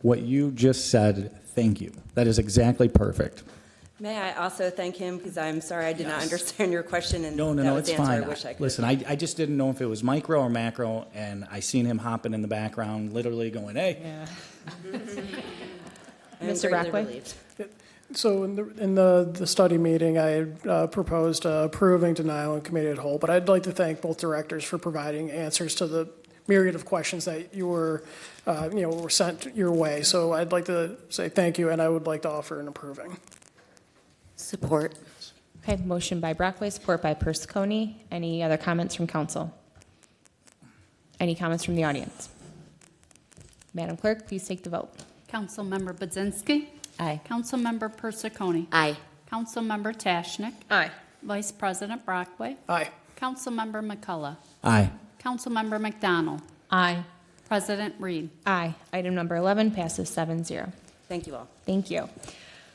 What you just said, thank you. That is exactly perfect.
May I also thank him, because I'm sorry I did not understand your question, and
No,
that was
it's
the answer
fine.
I wish I could.
Listen, I just didn't know if it was micro or macro, and I seen him hopping in the background, literally going, hey.
Yeah.
Mr. Brockway?
So in the study meeting, I proposed approving denial and committee at whole, but I'd like to thank both directors for providing answers to the myriad of questions that you were sent your way. So I'd like to say thank you, and I would like to offer an approving.
Support.
Okay, motion by Brockway, support by Persicone. Any other comments from council? Any comments from the audience? Madam Clerk, please take the vote.
Councilmember Budzinski.
Aye.
Councilmember Persicone.
Aye.
Councilmember Tashnik.
Aye.
Vice President Brockway.
Aye.
Councilmember McCullough.
Aye.
Councilmember McDonald.
Aye.
President Reed.
Aye. Item number 11 passes 7-0.
Thank you all.
Thank you.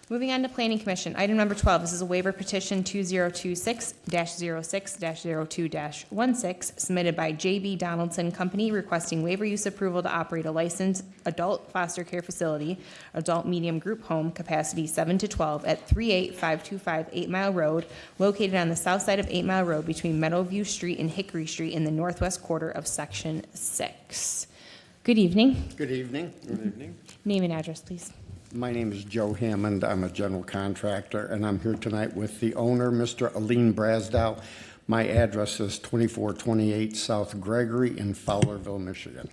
Moving on to Planning Commission. Item number 12, this is a waiver petition 2026-06-02-16 submitted by J.B. Donaldson Company requesting waiver use approval to operate a licensed adult foster care facility, adult medium group home, capacity 7 to 12 at 38525 8 Mile Road, located on the south side of 8 Mile Road between Meadowview Street and Hickory Street in the northwest quarter of Section 6. Good evening.
Good evening. Good evening.
Name and address, please.
My name is Joe Hammond. I'm a general contractor, and I'm here tonight with the owner, Mr. Aline Brasdow. My address is 2428 South Gregory in Fowlerville, Michigan.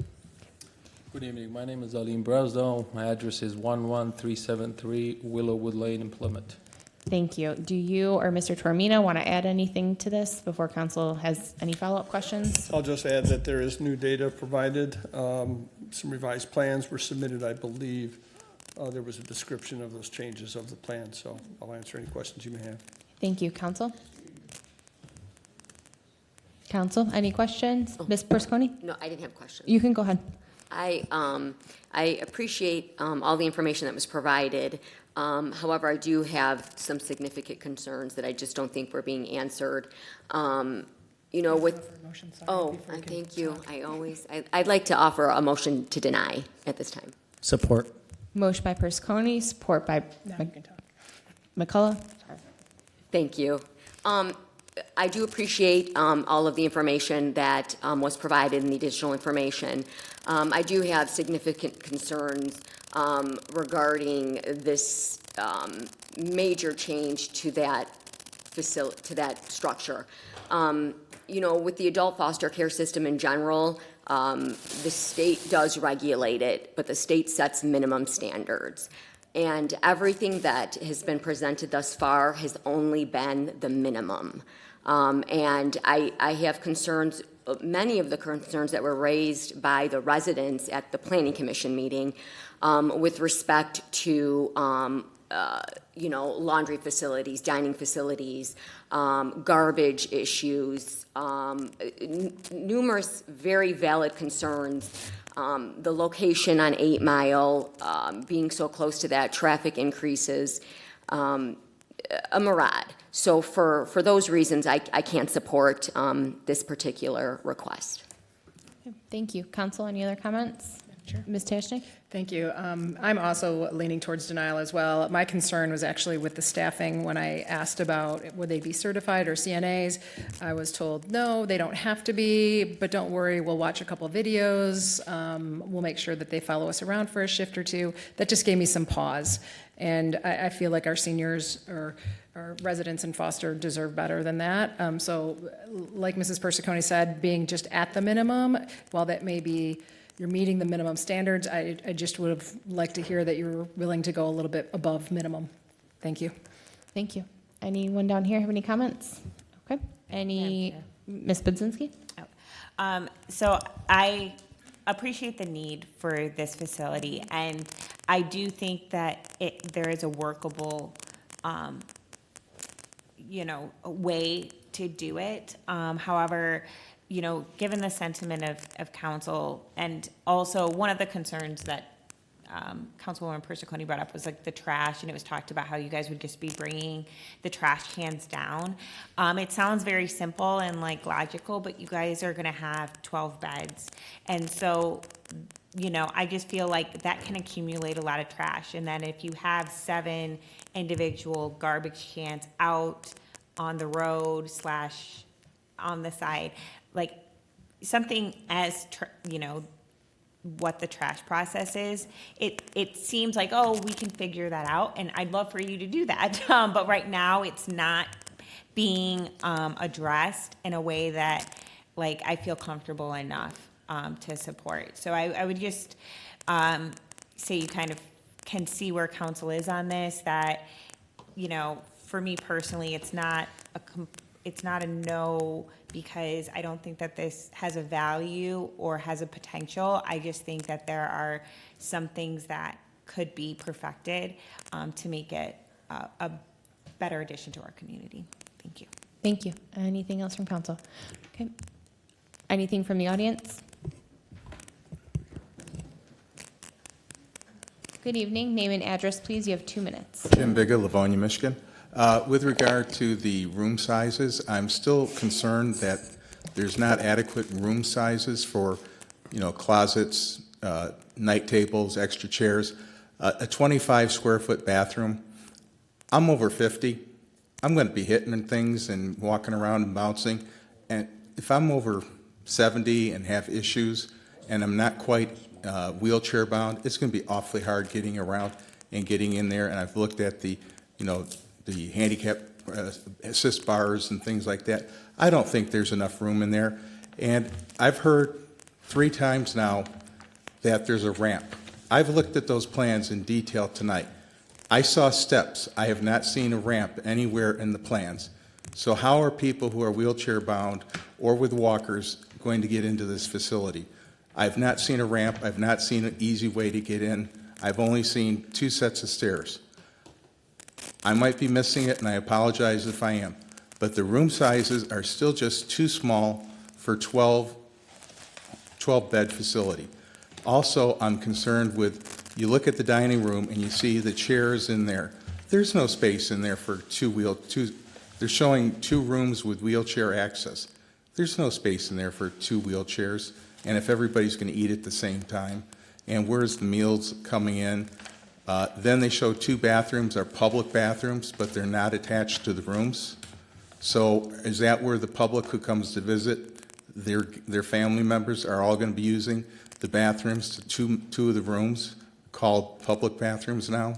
Good evening. My name is Aline Brasdow. My address is 11373 Willowwood Lane in Plymouth.
Thank you. Do you or Mr. Tormina want to add anything to this before council has any follow-up questions?
I'll just add that there is new data provided. Some revised plans were submitted, I believe. There was a description of those changes of the plan, so I'll answer any questions you may have.
Thank you. Council? Council, any questions? Ms. Persicone?
No, I didn't have questions.
You can go ahead.
I appreciate all the information that was provided. However, I do have some significant concerns that I just don't think were being answered. You know, thank you. I'd like to offer a motion to deny at this time.
Support.
Motion by Persicone, support by McCullough.
Thank you. I do appreciate all of the information that was provided and the additional information. I do have significant concerns regarding this major change to that structure. You know, with the adult foster care system in general, the state does regulate it, but the state sets minimum standards. And everything that has been presented thus far has only been the minimum. And I have concerns, many of the concerns that were raised by the residents at the Planning Commission meeting with respect to, you know, laundry facilities, dining facilities, garbage issues, numerous very valid concerns. The location on 8 Mile, being so close to that, traffic increases, a mirage. So for those reasons, I can't support this particular request.
Thank you. Council, any other comments? Sure. Ms. Tashnik?
Thank you. I'm also leaning towards denial as well. My concern was actually with the staffing. When I asked about would they be certified or CNAs, I was told, no, they don't have to be, but don't worry, we'll watch a couple videos. We'll make sure that they follow us around for a shift or two. That just gave me some pause. And I feel like our seniors or our residents in foster deserve better than that. So like Mrs. Persicone said, being just at the minimum, while that may be you're meeting the minimum standards, I just would have liked to hear that you're willing to go a little bit above minimum. Thank you.
Thank you. Anyone down here have any comments? Okay. Ms. Budzinski?
So I appreciate the need for this facility, and I do think that there is a workable, you know, way to do it. However, you know, given the sentiment of council, and also one of the concerns that Councilwoman Persicone brought up was like the trash, and it was talked about how you guys would just be bringing the trash cans down. It sounds very simple and like logical, but you guys are going to have 12 beds. And so, you know, I just feel like that can accumulate a lot of trash. And then if you have 7 individual garbage cans out on the road / on the side, like something as, you know, what the trash process is, it seems like, oh, we can figure that out, and I'd love for you to do that. But right now, it's not being addressed in a way that, like, I feel comfortable enough to support. So I would just say you kind of can see where council is on this, that, you know, for me personally, it's not a no, because I don't think that this has a value or has a potential. I just think that there are some things that could be perfected to make it a better addition to our community. Thank you.
Thank you. Anything else from council? Okay. Anything from the audience? Good evening. Name and address, please. You have 2 minutes.
Jim Bigga, Livonia, Michigan. With regard to the room sizes, I'm still concerned that there's not adequate room sizes for, you know, closets, night tables, extra chairs. A 25 square foot bathroom. I'm over 50. I'm going to be hitting things and walking around and bouncing. And if I'm over 70 and have issues and I'm not quite wheelchair bound, it's going to be awfully hard getting around and getting in there. And I've looked at the handicap assist bars and things like that. I don't think there's enough room in there. And I've heard 3 times now that there's a ramp. I've looked at those plans in detail tonight. I saw steps. I have not seen a ramp anywhere in the plans. So how are people who are wheelchair bound or with walkers going to get into this facility? I've not seen a ramp. I've not seen an easy way to get in. I've only seen 2 sets of stairs. I might be missing it, and I apologize if I am, but the room sizes are still just too small for 12-bed facility. Also, I'm concerned with, you look at the dining room and you see the chairs in there. There's no space in there for they're showing 2 rooms with wheelchair access. There's no space in there for 2 wheelchairs, and if everybody's going to eat at the same time, and where's the meals coming in? Then they show 2 bathrooms are public bathrooms, but they're not attached to the rooms. So is that where the public who comes to visit, their family members are all going to be using the bathrooms to 2 of the rooms called public bathrooms now?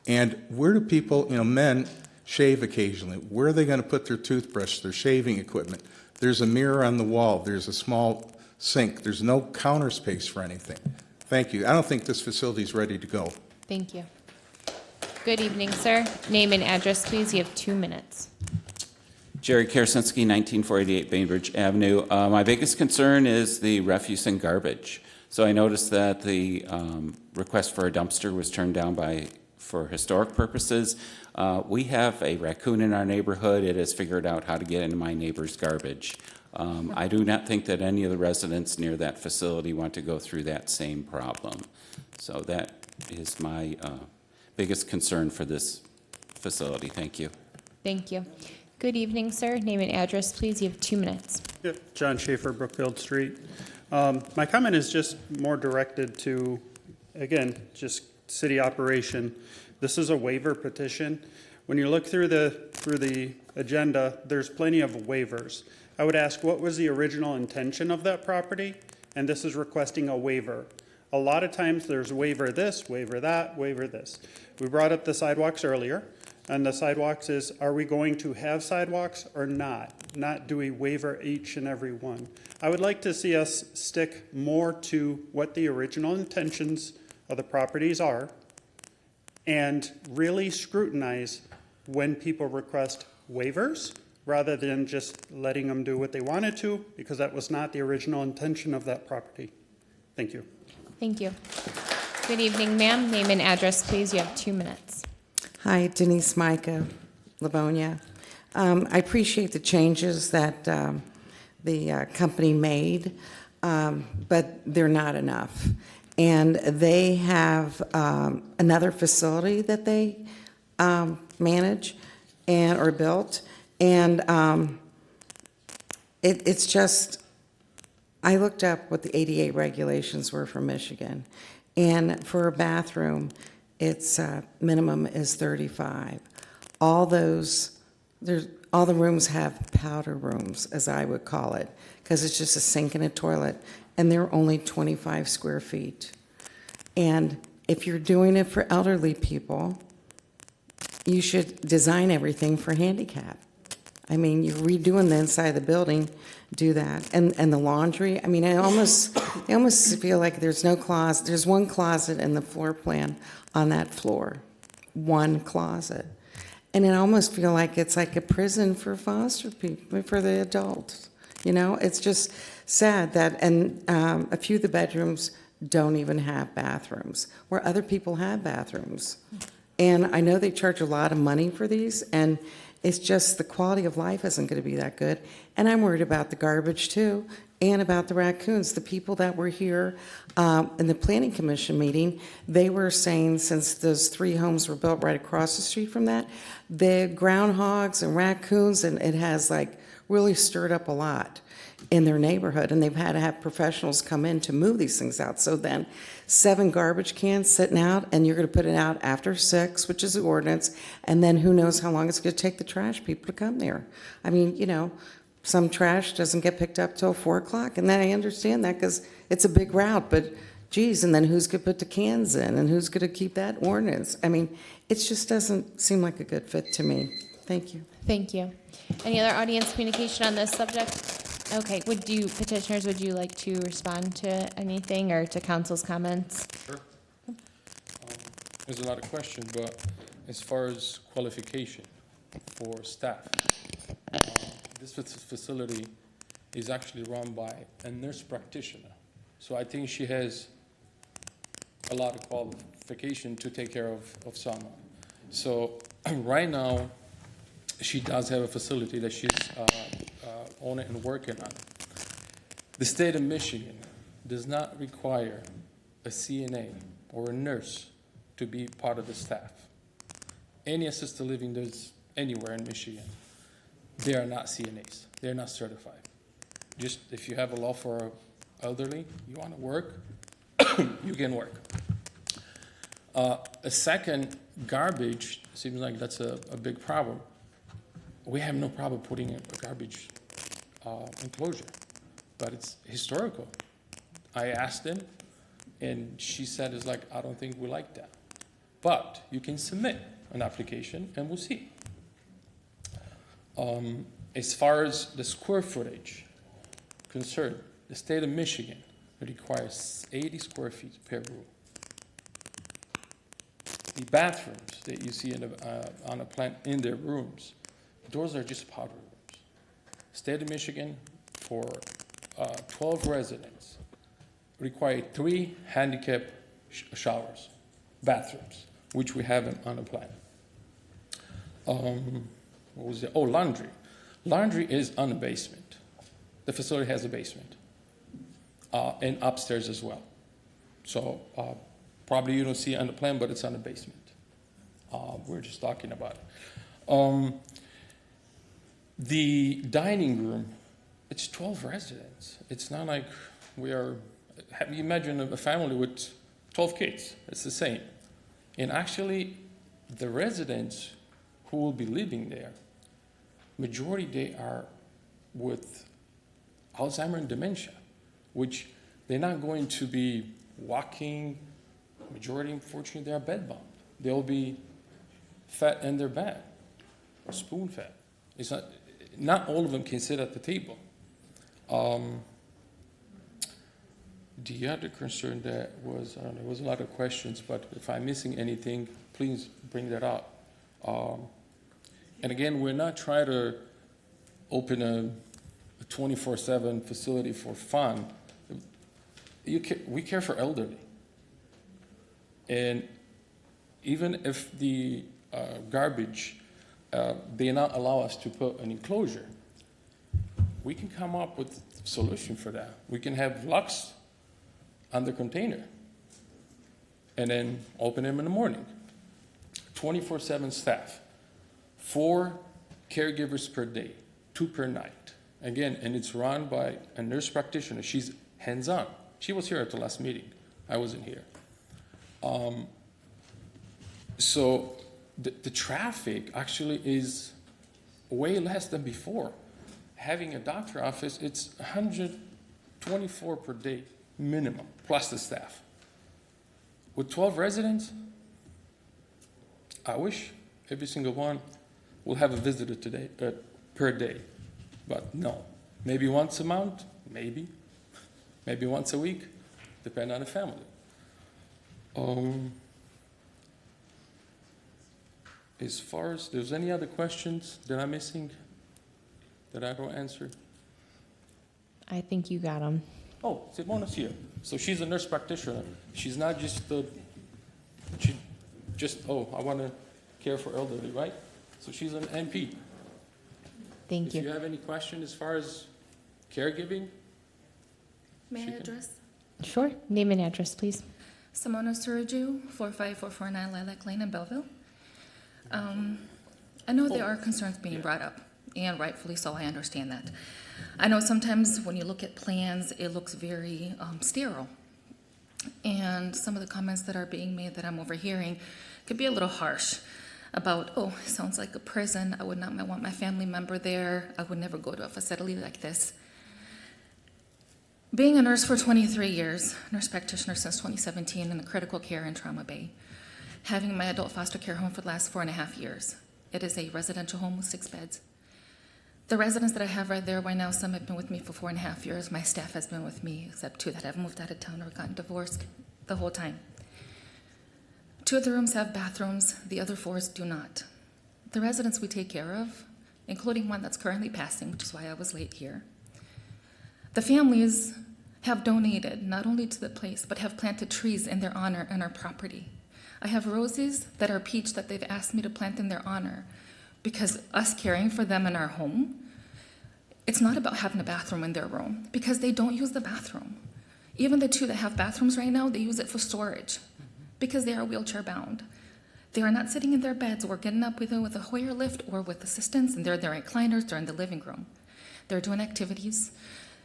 And where do people, men shave occasionally? Where are they going to put their toothbrush, their shaving equipment? There's a mirror on the wall. There's a small sink. There's no counter space for anything. Thank you. I don't think this facility is ready to go.
Thank you. Good evening, sir. Name and address, please. You have 2 minutes.
Jerry Karasinski, 19488 Bainbridge Avenue. My biggest concern is the refuse and garbage. So I noticed that the request for a dumpster was turned down for historic purposes. We have a raccoon in our neighborhood. It has figured out how to get into my neighbor's garbage. I do not think that any of the residents near that facility want to go through that same problem. So that is my biggest concern for this facility. Thank you.
Thank you. Good evening, sir. Name and address, please. You have 2 minutes.
Yep, John Schaefer, Brookfield Street. My comment is just more directed to, again, just city operation. This is a waiver petition. When you look through the agenda, there's plenty of waivers. I would ask, what was the original intention of that property? And this is requesting a waiver. A lot of times there's waiver this, waiver that, waiver this. We brought up the sidewalks earlier, and the sidewalks is, are we going to have sidewalks or not? Not do we waiver each and every one. I would like to see us stick more to what the original intentions of the properties are and really scrutinize when people request waivers rather than just letting them do what they wanted to, because that was not the original intention of that property. Thank you.
Thank you. Good evening, ma'am. Name and address, please. You have 2 minutes.
Hi, Denise Micah, Livonia. I appreciate the changes that the company made, but they're not enough. And they have another facility that they manage or built, and it's just, I looked up what the ADA regulations were for Michigan, and for a bathroom, its minimum is 35. All the rooms have powder rooms, as I would call it, because it's just a sink and a toilet, and they're only 25 square feet. And if you're doing it for elderly people, you should design everything for handicap. I mean, you're redoing the inside of the building, do that. And the laundry, I mean, I almost feel like there's no closet. There's one closet in the floor plan on that floor, one closet. And I almost feel like it's like a prison for foster people, for the adults. You know, it's just sad that, and a few of the bedrooms don't even have bathrooms, where other people have bathrooms. And I know they charge a lot of money for these, and it's just the quality of life isn't going to be that good. And I'm worried about the garbage too, and about the raccoons. The people that were here in the Planning Commission meeting, they were saying, since those 3 homes were built right across the street from that, the groundhogs and raccoons, and it has like really stirred up a lot in their neighborhood, and they've had to have professionals come in to move these things out. So then 7 garbage cans sitting out, and you're going to put it out after 6, which is the ordinance, and then who knows how long it's going to take the trash people to come there. I mean, you know, some trash doesn't get picked up till 4 o'clock, and then I understand that because it's a big route, but geez, and then who's going to put the cans in, and who's going to keep that ordinance? I mean, it just doesn't seem like a good fit to me. Thank you.
Thank you. Any other audience communication on this subject? Okay, petitioners, would you like to respond to anything or to council's comments?
Sure. There's a lot of questions, but as far as qualification for staff, this facility is actually run by a nurse practitioner. So I think she has a lot of qualification to take care of someone. So right now, she does have a facility that she's owning and working on. The state of Michigan does not require a CNA or a nurse to be part of the staff. Any assisted living that's anywhere in Michigan, they are not CNAs. They're not certified. Just if you have a law for elderly, you want to work, you can work. A second, garbage seems like that's a big problem. We have no problem putting a garbage enclosure, but it's historical. I asked them, and she said, "It's like, I don't think we like that." But you can submit an application, and we'll see. As far as the square footage concerned, the state of Michigan requires 80 square feet per room. The bathrooms that you see on a plan in their rooms, those are just powder rooms. State of Michigan, for 12 residents, require 3 handicap showers, bathrooms, which we have on a plan. What was it? Oh, laundry. Laundry is on a basement. The facility has a basement, and upstairs as well. So probably you don't see it on the plan, but it's on the basement. We're just talking about it. The dining room, it's 12 residents. It's not like we are, you imagine a family with 12 kids. It's the same. And actually, the residents who will be living there, majority they are with Alzheimer's and dementia, which they're not going to be walking. Majority, unfortunately, they are bedbound. They'll be fat in their bed, or spoon fed. It's not all of them can sit at the table. The other concern that was, I don't know, there was a lot of questions, but if I'm missing anything, please bring that up. And again, we're not trying to open a 24/7 facility for fun. We care for elderly. And even if the garbage, they not allow us to put an enclosure, we can come up with a solution for that. We can have locks on the container and then open them in the morning. 24/7 staff, 4 caregivers per day, 2 per night. Again, and it's run by a nurse practitioner. She's hands-on. She was here at the last meeting. I wasn't here. So the traffic actually is way less than before. Having a doctor office, it's 124 per day minimum, plus the staff. With 12 residents, I wish every single one will have a visitor today per day, but no. Maybe once a month, maybe once a week, depending on the family. As far as, there's any other questions that I'm missing that I don't answer?
I think you got them.
Oh, Simona's here. So she's a nurse practitioner. She's not just I want to care for elderly, right? So she's an NP.
Thank you.
If you have any questions as far as caregiving?
May I address?
Sure. Name and address, please.
Simona Suraju, 45449 Lilac Lane in Belleville. I know there are concerns being brought up, and rightfully so, I understand that. I know sometimes when you look at plans, it looks very sterile. And some of the comments that are being made that I'm overhearing could be a little harsh about, oh, it sounds like a prison. I would not want my family member there. I would never go to a facility like this. Being a nurse for 23 years, nurse practitioner since 2017 in the critical care in Trauma Bay, having my adult foster care home for the last 4.5 years. It is a residential home with 6 beds. The residents that I have right there right now, some have been with me for 4.5 years. My staff has been with me, except 2 that have moved out of town or gotten divorced the whole time. 2 of the rooms have bathrooms, the other 4 do not. The residents we take care of, including one that's currently passing, which is why I was late here, the families have donated not only to the place, but have planted trees in their honor on our property. I have roses that are peach that they've asked me to plant in their honor because us caring for them in our home, it's not about having a bathroom in their room because they don't use the bathroom. Even the 2 that have bathrooms right now, they use it for storage because they are wheelchair bound. They are not sitting in their beds or getting up either with a Hoyer lift or with assistance, and they're in their recliners, they're in the living room. They're doing activities.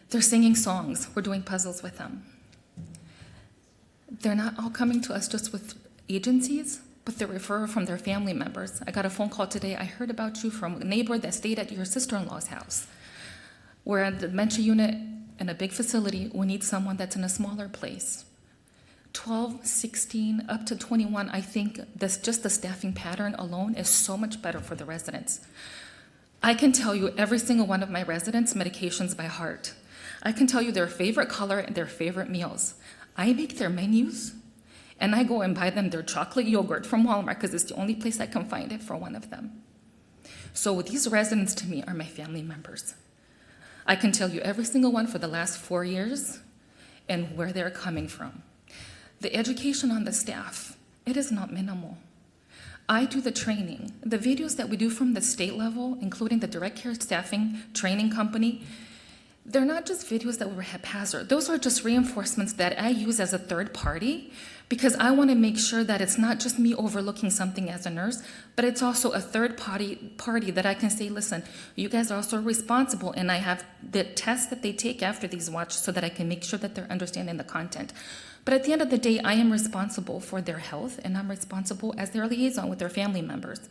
They're singing songs. We're doing puzzles with them. They're not all coming to us just with agencies, but they're referred from their family members. I got a phone call today. I heard about you from a neighbor that stayed at your sister-in-law's house. We're at the dementia unit in a big facility. We need someone that's in a smaller place. 12, 16, up to 21, I think just the staffing pattern alone is so much better for the residents. I can tell you every single one of my residents' medications by heart. I can tell you their favorite color and their favorite meals. I make their menus, and I go and buy them their chocolate yogurt from Walmart because it's the only place I can find it for one of them. So these residents to me are my family members. I can tell you every single one for the last 4 years and where they're coming from. The education on the staff, it is not minimal. I do the training. The videos that we do from the state level, including the direct care staffing training company, they're not just videos that were haphazard. Those are just reinforcements that I use as a third party because I want to make sure that it's not just me overlooking something as a nurse, but it's also a third party that I can say, listen, you guys are also responsible, and I have the tests that they take after these watches so that I can make sure that they're understanding the content. But at the end of the day, I am responsible for their health, and I'm responsible as their liaison with their family members.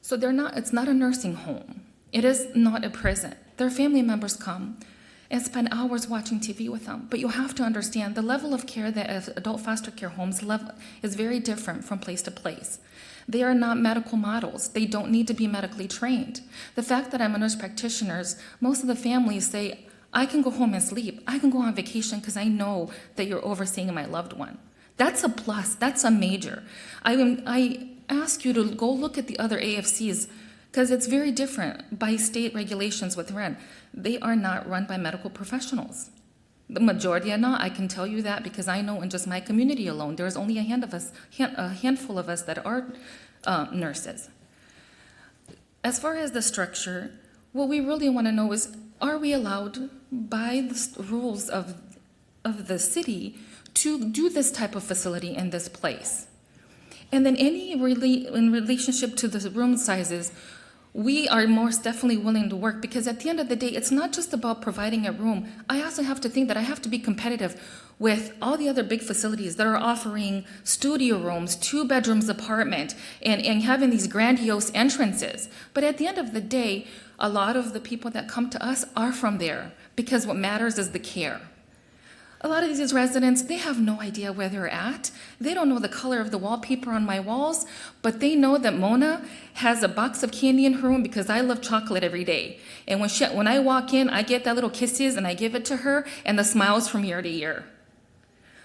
So it's not a nursing home. It is not a prison. Their family members come and spend hours watching TV with them. But you have to understand the level of care that adult foster care homes is very different from place to place. They are not medical models. They don't need to be medically trained. The fact that I'm a nurse practitioner, most of the families say, I can go home and sleep. I can go on vacation because I know that you're overseeing my loved one. That's a plus. That's a major. I ask you to go look at the other AFCs because it's very different by state regulations with rent. They are not run by medical professionals. The majority are not. I can tell you that because I know in just my community alone, there's only a handful of us that are nurses. As far as the structure, what we really want to know is, are we allowed by the rules of the city to do this type of facility in this place? And then in relationship to the room sizes, we are most definitely willing to work because at the end of the day, it's not just about providing a room. I also have to think that I have to be competitive with all the other big facilities that are offering studio rooms, 2 bedrooms apartment, and having these grandiose entrances. But at the end of the day, a lot of the people that come to us are from there because what matters is the care. A lot of these residents, they have no idea where they're at. They don't know the color of the wallpaper on my walls, but they know that Mona has a box of candy in her room because I love chocolate every day. And when I walk in, I get that little kisses and I give it to her and the smiles from year to year.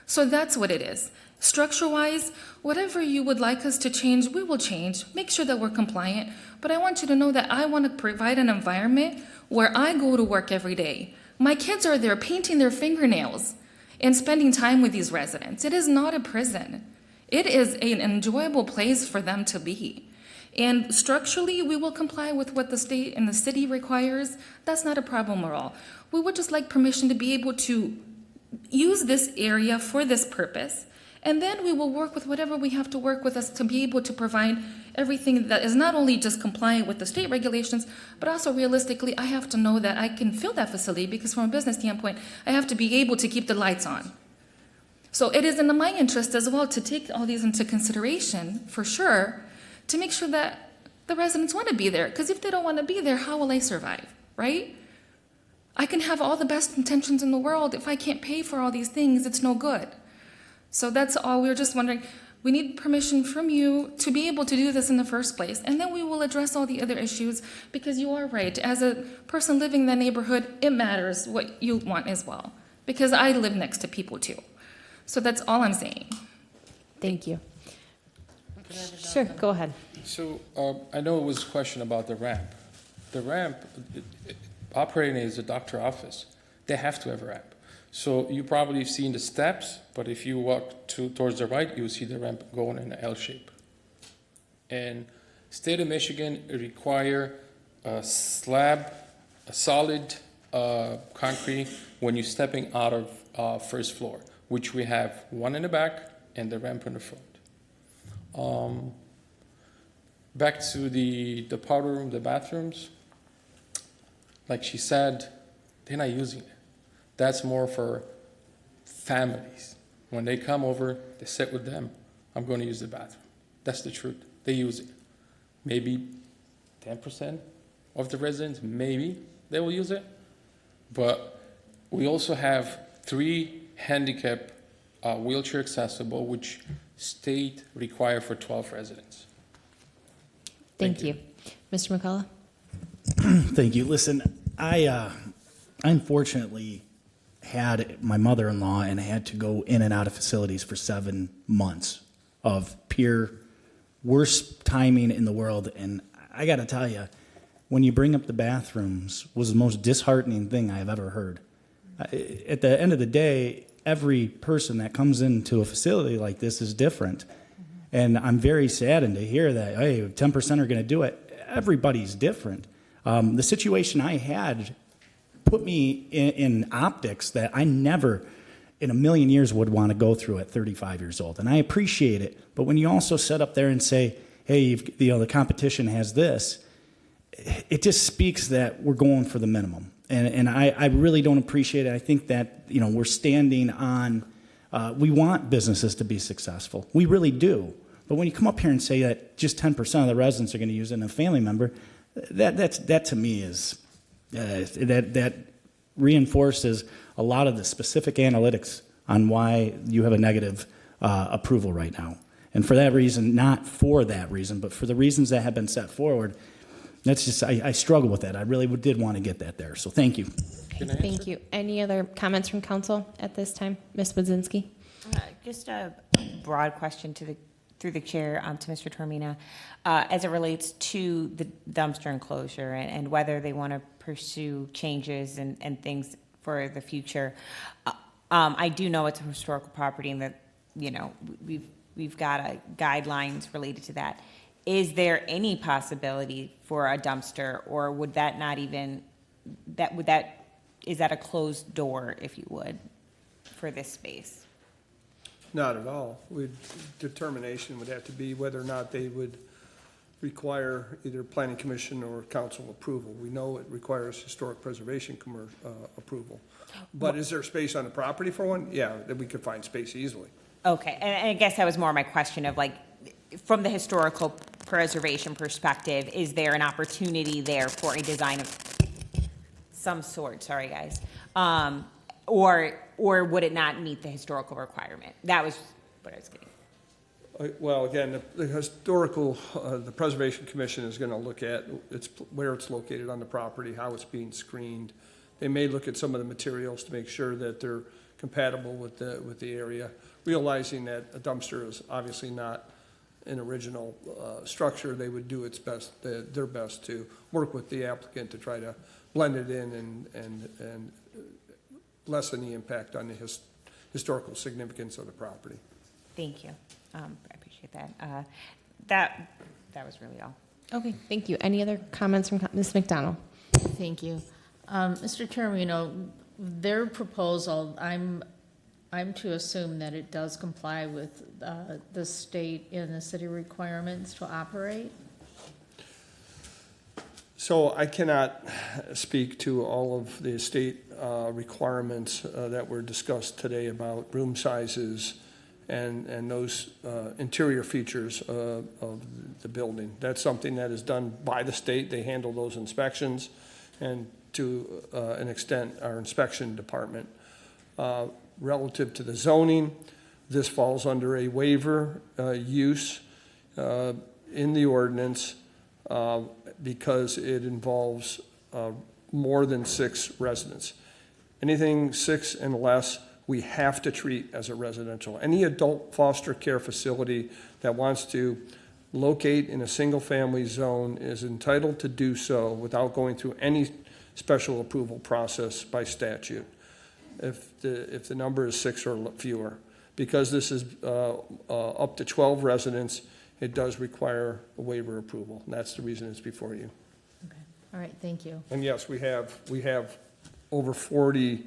So that's what it is. Structure-wise, whatever you would like us to change, we will change. Make sure that we're compliant. But I want you to know that I want to provide an environment where I go to work every day. My kids are there painting their fingernails and spending time with these residents. It is not a prison. It is an enjoyable place for them to be. And structurally, we will comply with what the state and the city requires. That's not a problem at all. We would just like permission to be able to use this area for this purpose. And then we will work with whatever we have to work with us to be able to provide everything that is not only just compliant with the state regulations, but also realistically, I have to know that I can fill that facility because from a business standpoint, I have to be able to keep the lights on. So it is in my interest as well to take all these into consideration, for sure, to make sure that the residents want to be there. Because if they don't want to be there, how will I survive, right? I can have all the best intentions in the world. If I can't pay for all these things, it's no good. So that's all. We were just wondering, we need permission from you to be able to do this in the first place, and then we will address all the other issues, because you are right. As a person living in that neighborhood, it matters what you want as well, because I live next to people too. So that's all I'm saying.
Thank you. Sure, go ahead.
So I know it was a question about the ramp. The ramp, operating as a doctor office, they have to have a ramp. So you probably have seen the steps, but if you walk towards the right, you'll see the ramp going in an L shape. And state of Michigan require a slab, a solid concrete when you're stepping out of first floor, which we have one in the back and the ramp in the front. Back to the powder room, the bathrooms, like she said, they're not using it. That's more for families. When they come over, they sit with them, I'm going to use the bathroom. That's the truth. They use it. Maybe 10% of the residents, maybe they will use it. But we also have 3 handicap wheelchair accessible, which state require for 12 residents.
Thank you. Mr. McCullough?
Thank you. Listen, I unfortunately had my mother-in-law and had to go in and out of facilities for 7 months of pure worst timing in the world. And I got to tell you, when you bring up the bathrooms was the most disheartening thing I've ever heard. At the end of the day, every person that comes into a facility like this is different. And I'm very saddened to hear that, hey, 10% are going to do it. Everybody's different. The situation I had put me in optics that I never in a million years would want to go through at 35 years old. And I appreciate it. But when you also sit up there and say, hey, the competition has this, it just speaks that we're going for the minimum. And I really don't appreciate it. I think that, we're standing on, we want businesses to be successful. We really do. But when you come up here and say that just 10% of the residents are going to use it and a family member, that to me is, that reinforces a lot of the specific analytics on why you have a negative approval right now. And for that reason, not for that reason, but for the reasons that have been set forward, that's just, I struggle with that. I really did want to get that there. So thank you.
Thank you. Any other comments from council at this time? Ms. Budzinski?
Just a broad question through the chair to Mr. Tormina, as it relates to the dumpster enclosure and whether they want to pursue changes and things for the future. I do know it's a historical property and that, we've got guidelines related to that. Is there any possibility for a dumpster, or would that not even, is that a closed door, if you would, for this space?
Not at all. Determination would have to be whether or not they would require either planning commission or council approval. We know it requires historic preservation approval. But is there space on the property for one? Yeah, that we could find space easily.
Okay, and I guess that was more my question of from the historical preservation perspective, is there an opportunity there for a design of some sort? Sorry, guys. Or would it not meet the historical requirement? That was what I was getting.
Well, again, the historical, the Preservation Commission is going to look at where it's located on the property, how it's being screened. They may look at some of the materials to make sure that they're compatible with the area, realizing that a dumpster is obviously not an original structure. They would do their best to work with the applicant to try to blend it in and lessen the impact on the historical significance of the property.
Thank you. I appreciate that. That was really all.
Okay, thank you. Any other comments from Ms. McDonald?
Thank you. Mr. Chairman, their proposal, I'm to assume that it does comply with the state and the city requirements to operate?
So I cannot speak to all of the state requirements that were discussed today about room sizes and those interior features of the building. That's something that is done by the state. They handle those inspections. And to an extent, our inspection department. Relative to the zoning, this falls under a waiver use in the ordinance because it involves more than 6 residents. Anything 6 and less, we have to treat as a residential. Any adult foster care facility that wants to locate in a single-family zone is entitled to do so without going through any special approval process by statute, if the number is 6 or fewer. Because this is up to 12 residents, it does require a waiver approval, and that's the reason it's before you.
Okay. All right, thank you.
And yes, we have over 40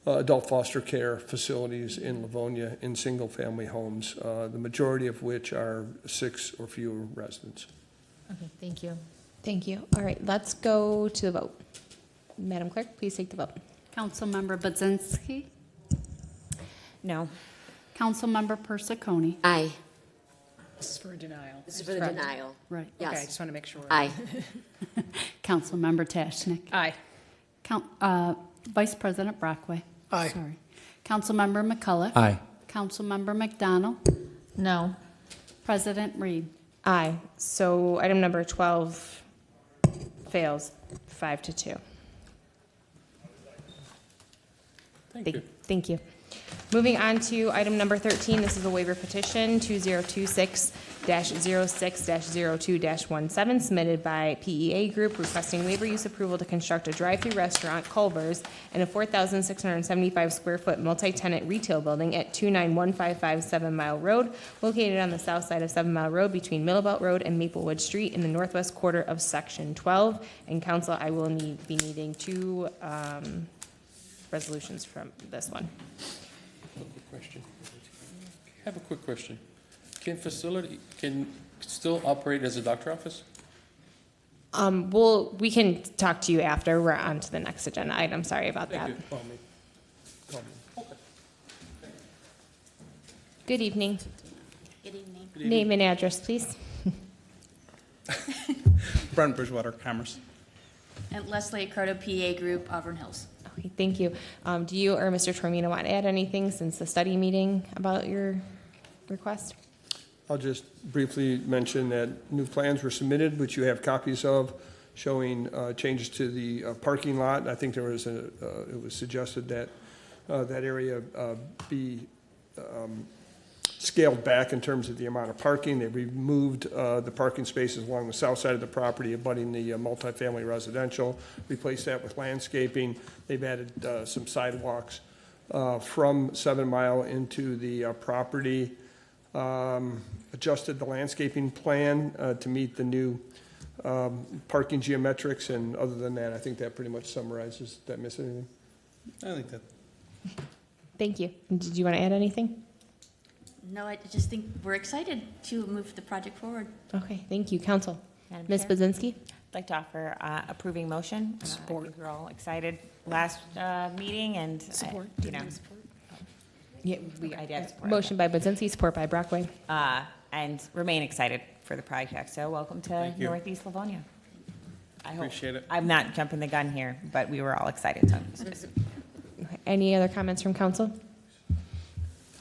adult foster care facilities in Livonia in single-family homes, the majority of which are 6 or fewer residents.
Okay, thank you.
Thank you. All right, let's go to the vote. Madam Clerk, please take the vote.
Councilmember Budzinski.
No.
Councilmember Persicone.
Aye.
This is for a denial.
This is for the denial.
Right.
Yes.
Okay, I just want to make sure.
Aye.
Councilmember Tashnik.
Aye.
Vice President Brockway.
Aye.
Sorry. Councilmember McCullough.
Aye.
Councilmember McDonald.
No.
President Reed.
Aye. So item number 12 fails 5-2. Thank you. Moving on to item number 13, this is a waiver petition 2026-06-02-17 submitted by PEA Group requesting waiver use approval to construct a drive-through restaurant, Culver's, in a 4,675 square foot multi-tenant retail building at 29155 7 Mile Road, located on the south side of 7 Mile Road between Millbelt Road and Maplewood Street in the northwest quarter of Section 12. And council, I will be needing 2 resolutions from this one.
I have a quick question. Can still operate as a doctor office?
We can talk to you after we're on to the next agenda item. Sorry about that.
Thank you.
Call me. Okay.
Good evening.
Good evening.
Name and address, please.
Brent Bridgewater, Commerce. And Leslie Accardo, PA Group, Auburn Hills.
Okay, thank you. Do you or Mr. Tormino want to add anything since the study meeting about your request?
I'll just briefly mention that new plans were submitted, which you have copies of, showing changes to the parking lot. I think there was it was suggested that that area be scaled back in terms of the amount of parking. They removed the parking spaces along the south side of the property abutting the multifamily residential, replaced that with landscaping. They've added some sidewalks from 7 Mile into the property, adjusted the landscaping plan to meet the new parking geometrics, and other than that, I think that pretty much summarizes. Did I miss anything?
I think that.
Thank you. Did you want to add anything?
No, I just think we're excited to move the project forward.
Okay, thank you. Council.
Madam
Ms.
Chair?
Budzinski?
I'd like to offer approving motion. I think we were all excited last meeting and,
Support.
you know.
Yeah,
I did support.
Motion by Budzinski, support by Brockway.
And remain excited for the project. So welcome to
Thank you.
Northeast Livonia. I hope.
Appreciate it.
I'm not jumping the gun here, but we were all excited. So
Okay, any other comments from council?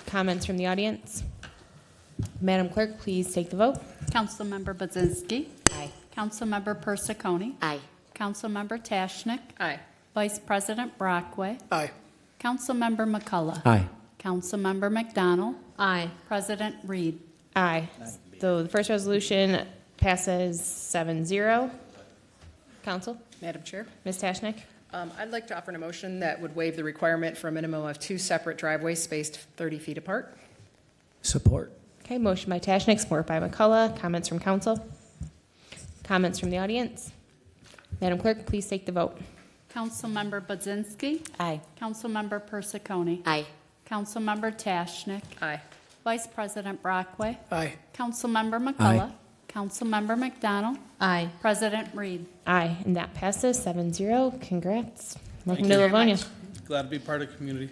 Comments from the audience? Madam Clerk, please take the vote.
Councilmember Budzinski.
Aye.
Councilmember Persicone.
Aye.
Councilmember Tashnik.
Aye.
Vice President Brockway.
Aye.
Councilmember McCullough.
Aye.
Councilmember McDonald.
Aye.
President Reed.
Aye. So the first resolution passes 7-0. Council?
Madam Chair?
Ms. Tashnik?
I'd like to offer a motion that would waive the requirement for a minimum of 2 separate driveways spaced 30 feet apart.
Support.
Okay, motion by Tashnik, support by McCullough. Comments from council? Comments from the audience? Madam Clerk, please take the vote.
Councilmember Budzinski.
Aye.
Councilmember Persicone.
Aye.
Councilmember Tashnik.
Aye.
Vice President Brockway.
Aye.
Councilmember
Aye.
McCullough. Councilmember McDonald.
Aye.
President Reed.
Aye, and that passes 7-0. Congrats. Welcome
Thank
to
you.
Livonia.
Glad to be part of the community.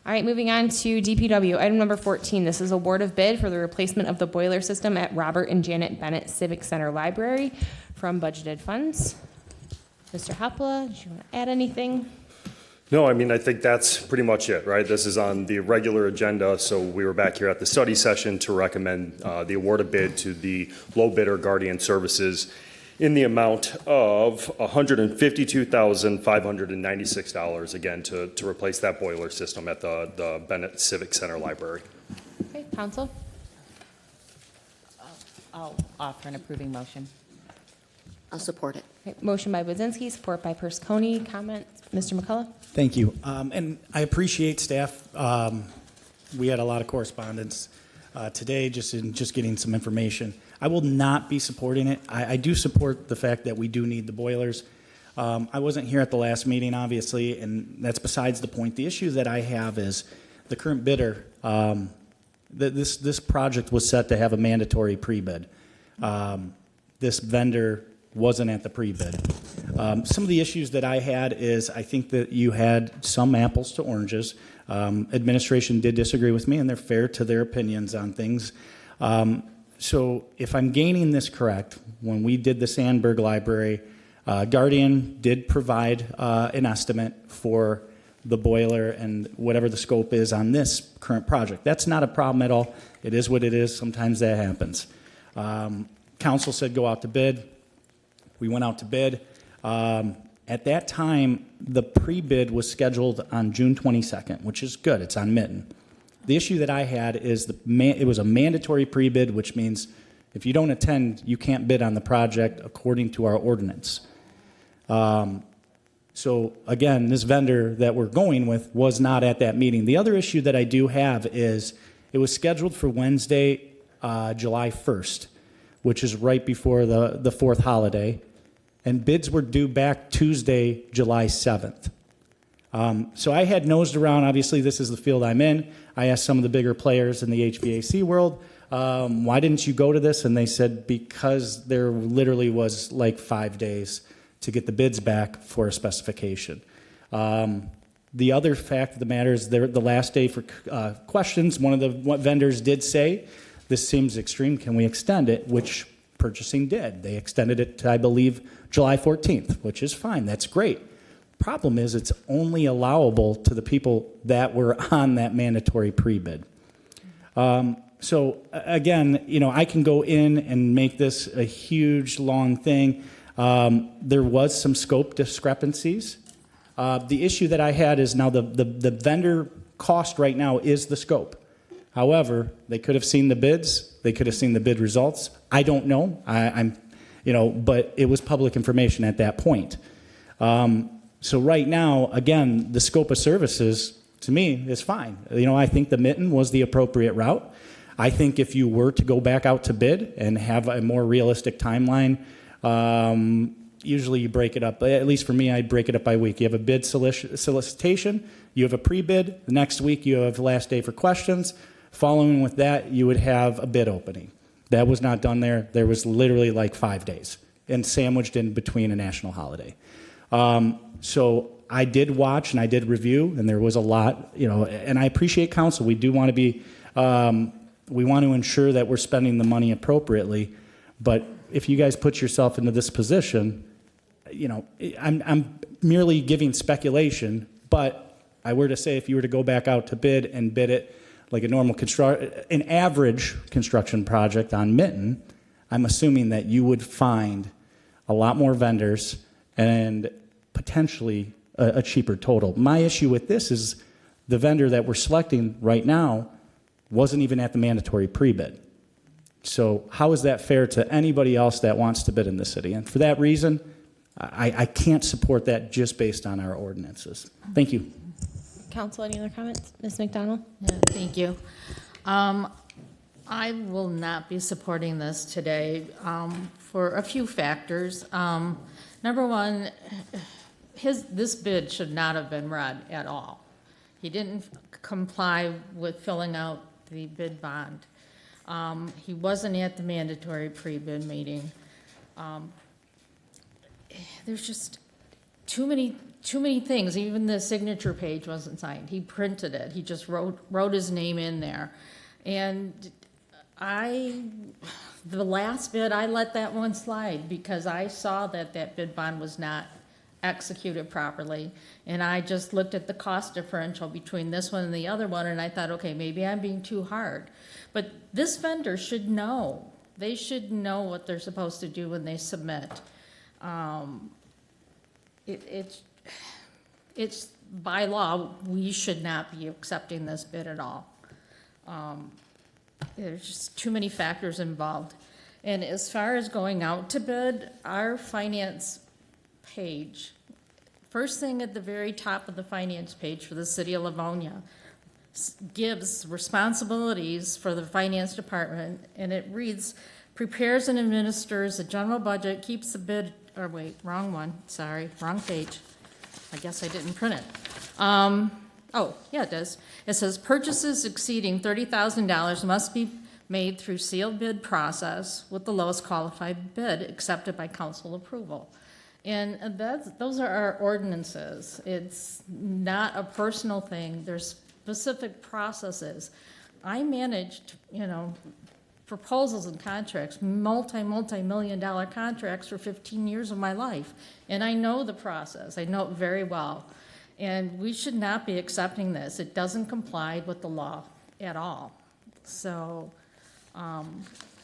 All right, moving on to DPW. Item number 14. This is award of bid for the replacement of the boiler system at Robert and Janet Bennett Civic Center Library from budgeted funds. Mr. Hoppala, do you want to add anything?
No, I mean, I think that's pretty much it, right? This is on the regular agenda, so we were back here at the study session to recommend the award of bid to the low bidder Guardian Services in the amount of $152,596, again, to replace that boiler system at the Bennett Civic Center Library.
Okay, council?
I'll offer an approving motion.
I'll support it.
Okay, motion by Budzinski, support by Persicone. Comments? Mr. McCullough?
Thank you. And I appreciate staff. We had a lot of correspondence today just getting some information. I will not be supporting it. I do support the fact that we do need the boilers. I wasn't here at the last meeting, obviously, and that's besides the point. The issue that I have is the current bidder. This project was set to have a mandatory pre-bid. This vendor wasn't at the pre-bid. Some of the issues that I had is I think that you had some apples to oranges. Administration did disagree with me, and they're fair to their opinions on things. So if I'm gaining this correct, when we did the Sandberg Library, Guardian did provide an estimate for the boiler and whatever the scope is on this current project. That's not a problem at all. It is what it is. Sometimes that happens. Council said go out to bid. We went out to bid. At that time, the pre-bid was scheduled on June 22nd, which is good. It's on Mitten. The issue that I had is it was a mandatory pre-bid, which means if you don't attend, you can't bid on the project according to our ordinance. So again, this vendor that we're going with was not at that meeting. The other issue that I do have is it was scheduled for Wednesday, July 1st, which is right before the 4th holiday. And bids were due back Tuesday, July 7th. So I had nosed around. Obviously, this is the field I'm in. I asked some of the bigger players in the HVAC world, why didn't you go to this? And they said because there literally was like 5 days to get the bids back for a specification. The other fact of the matter is the last day for questions, one of the vendors did say, this seems extreme, can we extend it? Which purchasing did. They extended it to, I believe, July 14th, which is fine. That's great. Problem is it's only allowable to the people that were on that mandatory pre-bid. So again, I can go in and make this a huge, long thing. There was some scope discrepancies. The issue that I had is now the vendor cost right now is the scope. However, they could have seen the bids. They could have seen the bid results. I don't know. But it was public information at that point. So right now, again, the scope of services to me is fine. I think the Mitten was the appropriate route. I think if you were to go back out to bid and have a more realistic timeline, usually you break it up. At least for me, I break it up by week. You have a bid solicitation. You have a pre-bid. The next week, you have the last day for questions. Following with that, you would have a bid opening. That was not done there. There was literally like 5 days and sandwiched in between a national holiday. So I did watch and I did review, and there was a lot, and I appreciate council. We do want to be, we want to ensure that we're spending the money appropriately. But if you guys put yourself into this position, I'm merely giving speculation, but I were to say if you were to go back out to bid and bid it like a normal an average construction project on Mitten, I'm assuming that you would find a lot more vendors and potentially a cheaper total. My issue with this is the vendor that we're selecting right now wasn't even at the mandatory pre-bid. So how is that fair to anybody else that wants to bid in the city? And for that reason, I can't support that just based on our ordinances. Thank you.
Council, any other comments? Ms. McDonald?
Yeah, thank you. I will not be supporting this today for a few factors. Number one, this bid should not have been read at all. He didn't comply with filling out the bid bond. He wasn't at the mandatory pre-bid meeting. There's just too many things. Even the signature page wasn't signed. He printed it. He just wrote his name in there. And the last bid, I let that one slide because I saw that bid bond was not executed properly. And I just looked at the cost differential between this one and the other one, and I thought, okay, maybe I'm being too hard. But this vendor should know. They should know what they're supposed to do when they submit. It's by law, we should not be accepting this bid at all. There's just too many factors involved. And as far as going out to bid, our finance page, first thing at the very top of the finance page for the city of Livonia, gives responsibilities for the finance department, and it reads, prepares and administers the general budget, keeps the bid, or wait, wrong one, sorry, wrong page. I guess I didn't print it. Oh, yeah, it does. It says purchases exceeding $30,000 must be made through sealed bid process with the lowest qualified bid accepted by council approval. And those are our ordinances. It's not a personal thing. There's specific processes. I managed, proposals and contracts, multi-million-dollar contracts for 15 years of my life. And I know the process. I know it very well. And we should not be accepting this. It doesn't comply with the law at all. So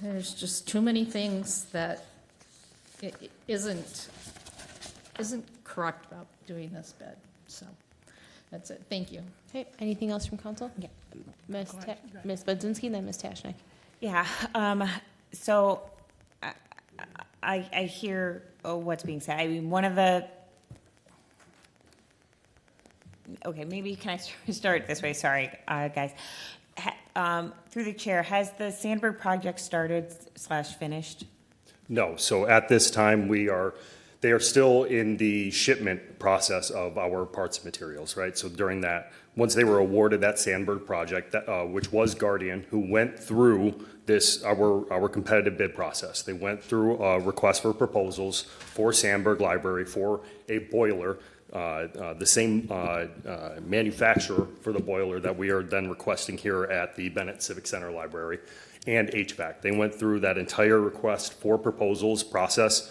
there's just too many things that it isn't correct about doing this bid. So that's it. Thank you.
Okay, anything else from council? Yeah. Ms. Budzinski, then Ms. Tashnik.
Yeah, so I hear what's being said. I mean, okay, maybe can I start this way? Sorry, guys. Through the chair, has the Sandberg project started / finished?
No, so at this time, they are still in the shipment process of our parts and materials, right? So during that, once they were awarded that Sandberg project, which was Guardian, who went through our competitive bid process. They went through a request for proposals for Sandberg Library for a boiler, the same manufacturer for the boiler that we are then requesting here at the Bennett Civic Center Library, and HVAC. They went through that entire request for proposals process.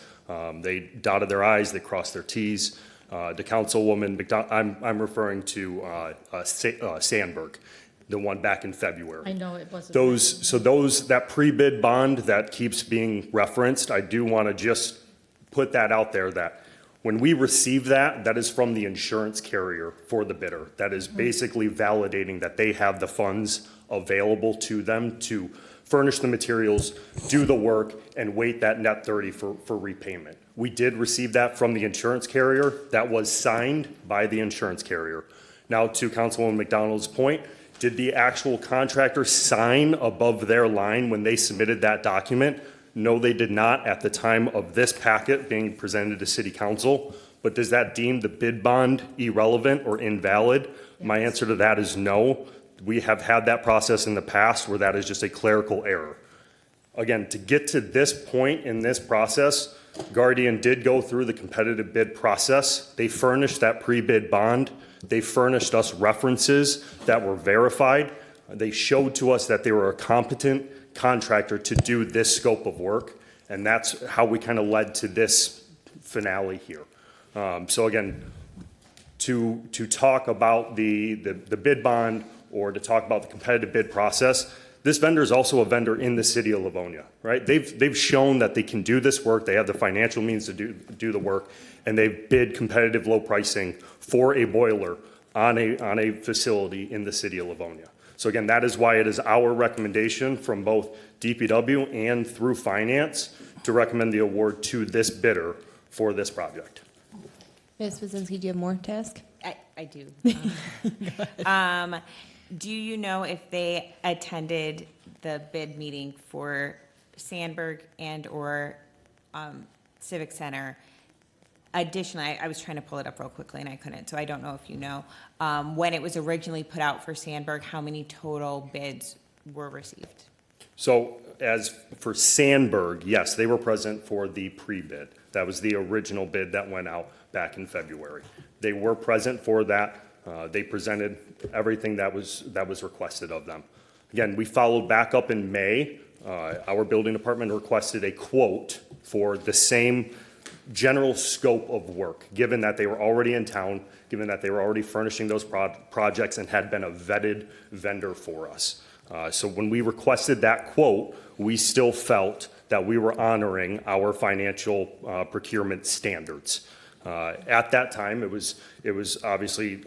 They dotted their I's, they crossed their T's. The Councilwoman I'm referring to Sandberg, the one back in February.
I know it wasn't.
That pre-bid bond that keeps being referenced, I do want to just put that out there that when we receive that is from the insurance carrier for the bidder. That is basically validating that they have the funds available to them to furnish the materials, do the work, and wait that net 30 for repayment. We did receive that from the insurance carrier. That was signed by the insurance carrier. Now, to Councilwoman McDonald's point, did the actual contractor sign above their line when they submitted that document? No, they did not at the time of this packet being presented to City Council. But does that deem the bid bond irrelevant or invalid? Yes. My answer to that is no. We have had that process in the past where that is just a clerical error. Again, to get to this point in this process, Guardian did go through the competitive bid process. They furnished that pre-bid bond. They furnished us references that were verified. They showed to us that they were a competent contractor to do this scope of work. And that's how we kind of led to this finale here. So again, to talk about the bid bond or to talk about the competitive bid process, this vendor is also a vendor in the city of Livonia, right? They've shown that they can do this work. They have the financial means to do the work, and they've bid competitive low pricing for a boiler on a facility in the city of Livonia. So again, that is why it is our recommendation from both DPW and through finance to recommend the award to this bidder for this project.
Ms. Wazinski, do you have more to ask?
I do. Do you know if they attended the bid meeting for Sandberg and/or Civic Center? Additionally, I was trying to pull it up real quickly and I couldn't, so I don't know if you know. When it was originally put out for Sandberg, how many total bids were received?
So as for Sandberg, yes, they were present for the pre-bid. That was the original bid that went out back in February. They were present for that. They presented everything that was requested of them. Again, we followed back up in May. Our building department requested a quote for the same general scope of work, given that they were already in town, given that they were already furnishing those projects and had been a vetted vendor for us. So when we requested that quote, we still felt that we were honoring our financial procurement standards. At that time, it was obviously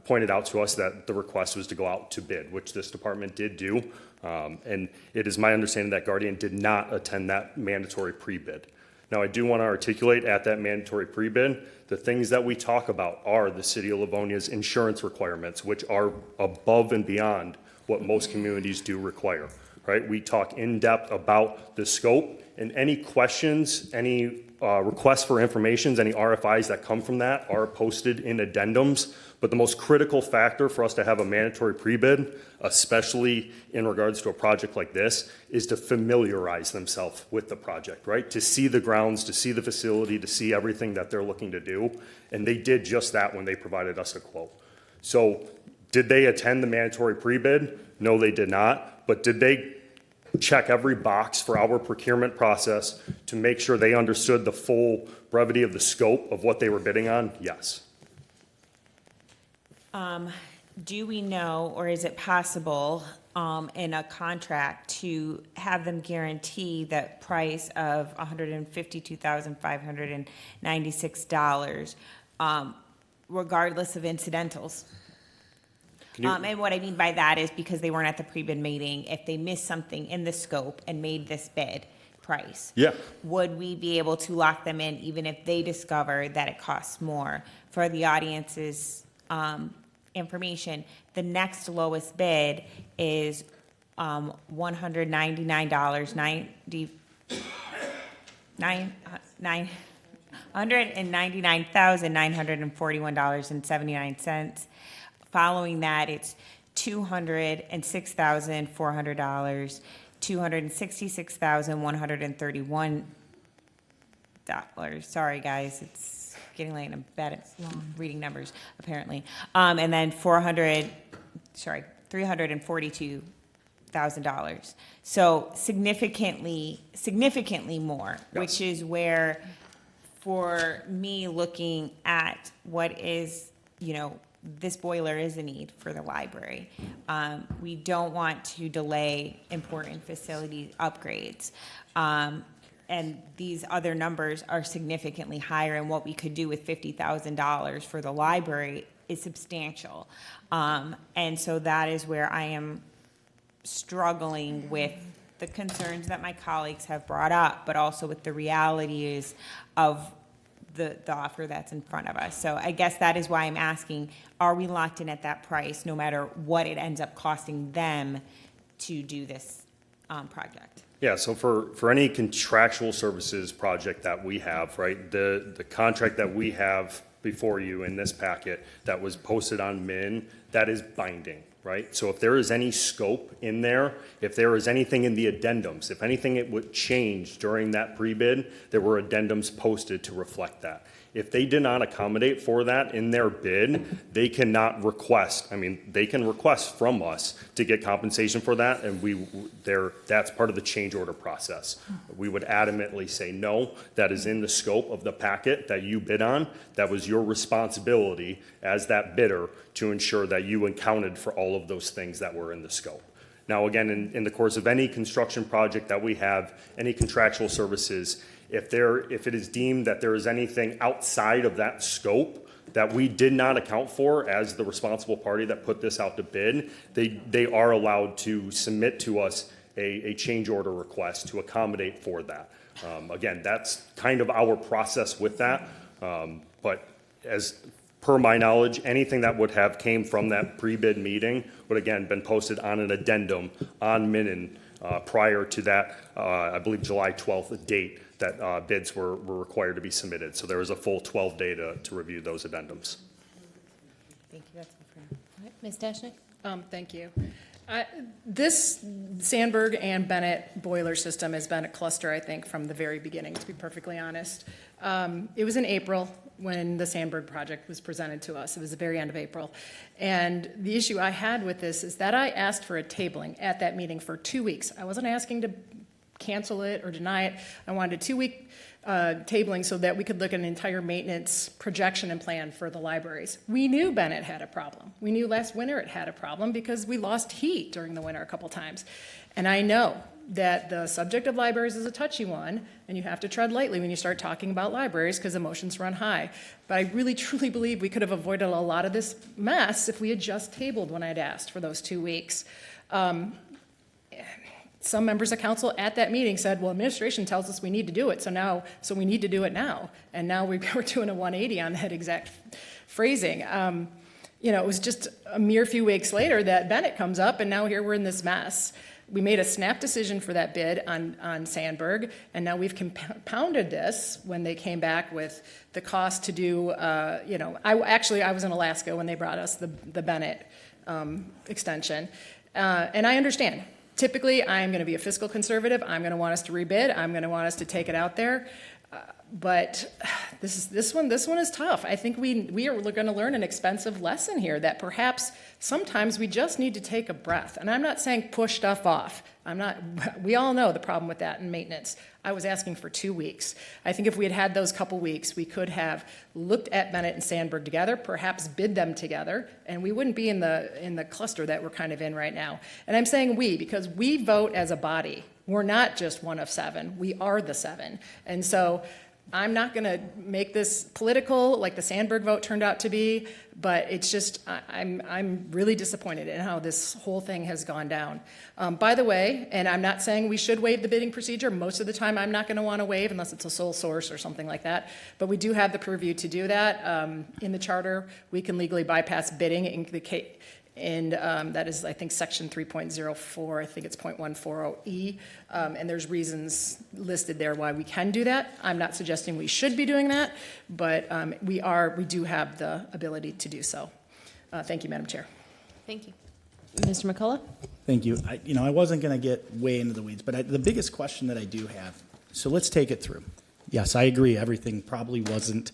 pointed out to us that the request was to go out to bid, which this department did do. And it is my understanding that Guardian did not attend that mandatory pre-bid. Now, I do want to articulate at that mandatory pre-bid, the things that we talk about are the City of Livonia's insurance requirements, which are above and beyond what most communities do require, right? We talk in depth about the scope, and any questions, any requests for information, any RFIs that come from that are posted in addendums. But the most critical factor for us to have a mandatory pre-bid, especially in regards to a project like this, is to familiarize themselves with the project, right? To see the grounds, to see the facility, to see everything that they're looking to do. And they did just that when they provided us a quote. So did they attend the mandatory pre-bid? No, they did not. But did they check every box for our procurement process to make sure they understood the full brevity of the scope of what they were bidding on? Yes.
Do we know, or is it possible in a contract to have them guarantee that price of $152,596 regardless of incidentals? And what I mean by that is because they weren't at the pre-bid meeting, if they missed something in the scope and made this bid price,
yeah,
would we be able to lock them in even if they discover that it costs more? For the audience's information, the next lowest bid is $199,941.79. Following that, it's $206,400, $266,131. Sorry, guys, it's getting late in bed. It's long reading numbers, apparently. And then $342,000. So significantly more, yes. Which is where, for me, looking at what is, this boiler is a need for the library. We don't want to delay important facility upgrades. And these other numbers are significantly higher, and what we could do with $50,000 for the library is substantial. And so that is where I am struggling with the concerns that my colleagues have brought up, but also with the realities of the offer that's in front of us. So I guess that is why I'm asking, are we locked in at that price no matter what it ends up costing them to do this project?
Yeah, so for any contractual services project that we have, right, the contract that we have before you in this packet that was posted on MIN, that is binding, right? So if there is any scope in there, if there is anything in the addendums, if anything it would change during that pre-bid, there were addendums posted to reflect that. If they did not accommodate for that in their bid, they cannot request, they can request from us to get compensation for that, and that's part of the change order process. We would adamantly say, no, that is in the scope of the packet that you bid on. That was your responsibility as that bidder to ensure that you accounted for all of those things that were in the scope. Now, again, in the course of any construction project that we have, any contractual services, if it is deemed that there is anything outside of that scope that we did not account for as the responsible party that put this out to bid, they are allowed to submit to us a change order request to accommodate for that. Again, that's kind of our process with that. But as per my knowledge, anything that would have came from that pre-bid meeting would, again, been posted on an addendum on Minin prior to that, I believe, July 12th date that bids were required to be submitted. So there was a full 12-day to review those addendums.
Thank you. That's all for now. All right, Ms. Dashnick?
Thank you. This Sandberg and Bennett boiler system has been a cluster, I think, from the very beginning, to be perfectly honest. It was in April when the Sandberg project was presented to us. It was the very end of April. And the issue I had with this is that I asked for a tabling at that meeting for 2 weeks. I wasn't asking to cancel it or deny it. I wanted a 2-week tabling so that we could look at an entire maintenance projection and plan for the libraries. We knew Bennett had a problem. We knew last winter it had a problem because we lost heat during the winter a couple times. And I know that the subject of libraries is a touchy one, and you have to tread lightly when you start talking about libraries because emotions run high. But I really, truly believe we could have avoided a lot of this mess if we had just tabled when I'd asked for those 2 weeks. Some members of council at that meeting said, well, administration tells us we need to do it, so we need to do it now. And now we're doing a 180 on that exact phrasing. It was just a mere few weeks later that Bennett comes up, and now here we're in this mess. We made a snap decision for that bid on Sandberg, and now we've compounded this when they came back with the cost to do, I was in Alaska when they brought us the Bennett extension. And I understand. Typically, I'm going to be a fiscal conservative. I'm going to want us to rebid. I'm going to want us to take it out there. But this one is tough. I think we are going to learn an expensive lesson here that perhaps sometimes we just need to take a breath. And I'm not saying push stuff off. We all know the problem with that in maintenance. I was asking for 2 weeks. I think if we had had those couple weeks, we could have looked at Bennett and Sandberg together, perhaps bid them together, and we wouldn't be in the cluster that we're kind of in right now. And I'm saying we because we vote as a body. We're not just one of 7. We are the 7. And so I'm not going to make this political like the Sandberg vote turned out to be, but it's just I'm really disappointed in how this whole thing has gone down. By the way, and I'm not saying we should waive the bidding procedure. Most of the time I'm not going to want to waive unless it's a sole source or something like that, but we do have the purview to do that. In the charter, we can legally bypass bidding in the case. And that is, I think, section 3.04, I think it's 0.140E, and there's reasons listed there why we can do that. I'm not suggesting we should be doing that, but we do have the ability to do so. Thank you, Madam Chair.
Thank you. Mr. McCullough?
Thank you. I wasn't going to get way into the weeds, but the biggest question that I do have, so let's take it through. Yes, I agree, everything probably wasn't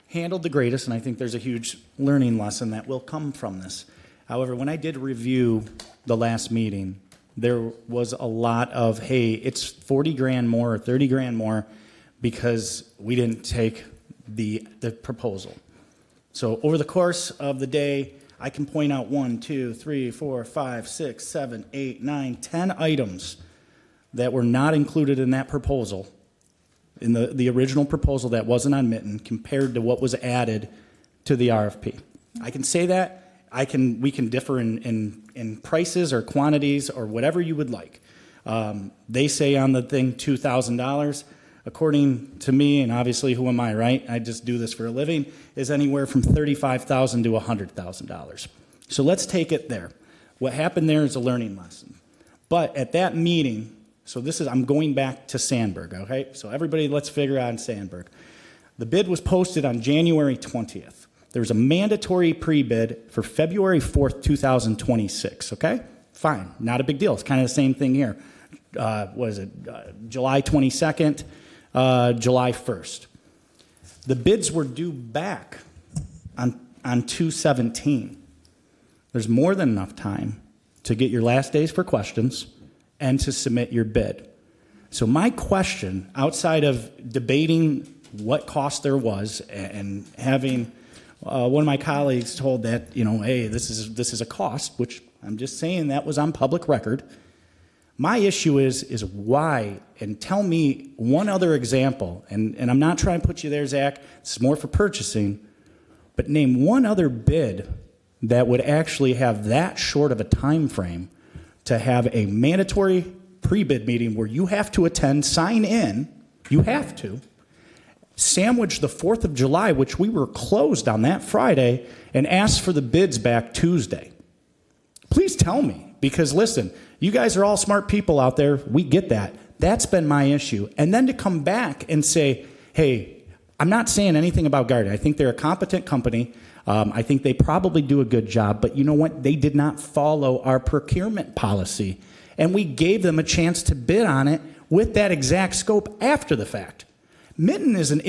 handled the greatest, and I think there's a huge learning lesson that will come from this. However, when I did review the last meeting, there was a lot of, hey, it's 40 grand more or 30 grand more because we didn't take the proposal. So over the course of the day, I can point out 1, 2, 3, 4, 5, 6, 7, 8, 9, 10 items that were not included in that proposal, in the original proposal that wasn't on Mitten, compared to what was added to the RFP. I can say that. We can differ in prices or quantities or whatever you would like. They say on the thing $2,000. According to me, and obviously who am I, right? I just do this for a living, is anywhere from $35,000 to $100,000. So let's take it there. What happened there is a learning lesson. But at that meeting, I'm going back to Sandberg, okay? So everybody, let's figure out Sandberg. The bid was posted on January 20th. There was a mandatory pre-bid for February 4th, 2026, okay? Fine, not a big deal. It's kind of the same thing here. July 22nd, July 1st. The bids were due back on 2/17. There's more than enough time to get your last days for questions and to submit your bid. So my question, outside of debating what cost there was and having one of my colleagues told that, hey, this is a cost, which I'm just saying that was on public record. My issue is why, and tell me one other example, and I'm not trying to put you there, Zach, this is more for purchasing, but name one other bid that would actually have that short of a time frame to have a mandatory pre-bid meeting where you have to attend, sign in, you have to, sandwich the 4th of July, which we were closed on that Friday, and ask for the bids back Tuesday. Please tell me, because listen, you guys are all smart people out there. We get that. That's been my issue. And then to come back and say, hey, I'm not saying anything about Guardian. I think they're a competent company. I think they probably do a good job. But you know what? They did not follow our procurement policy. And we gave them a chance to bid on it with that exact scope after the fact. Mitten is an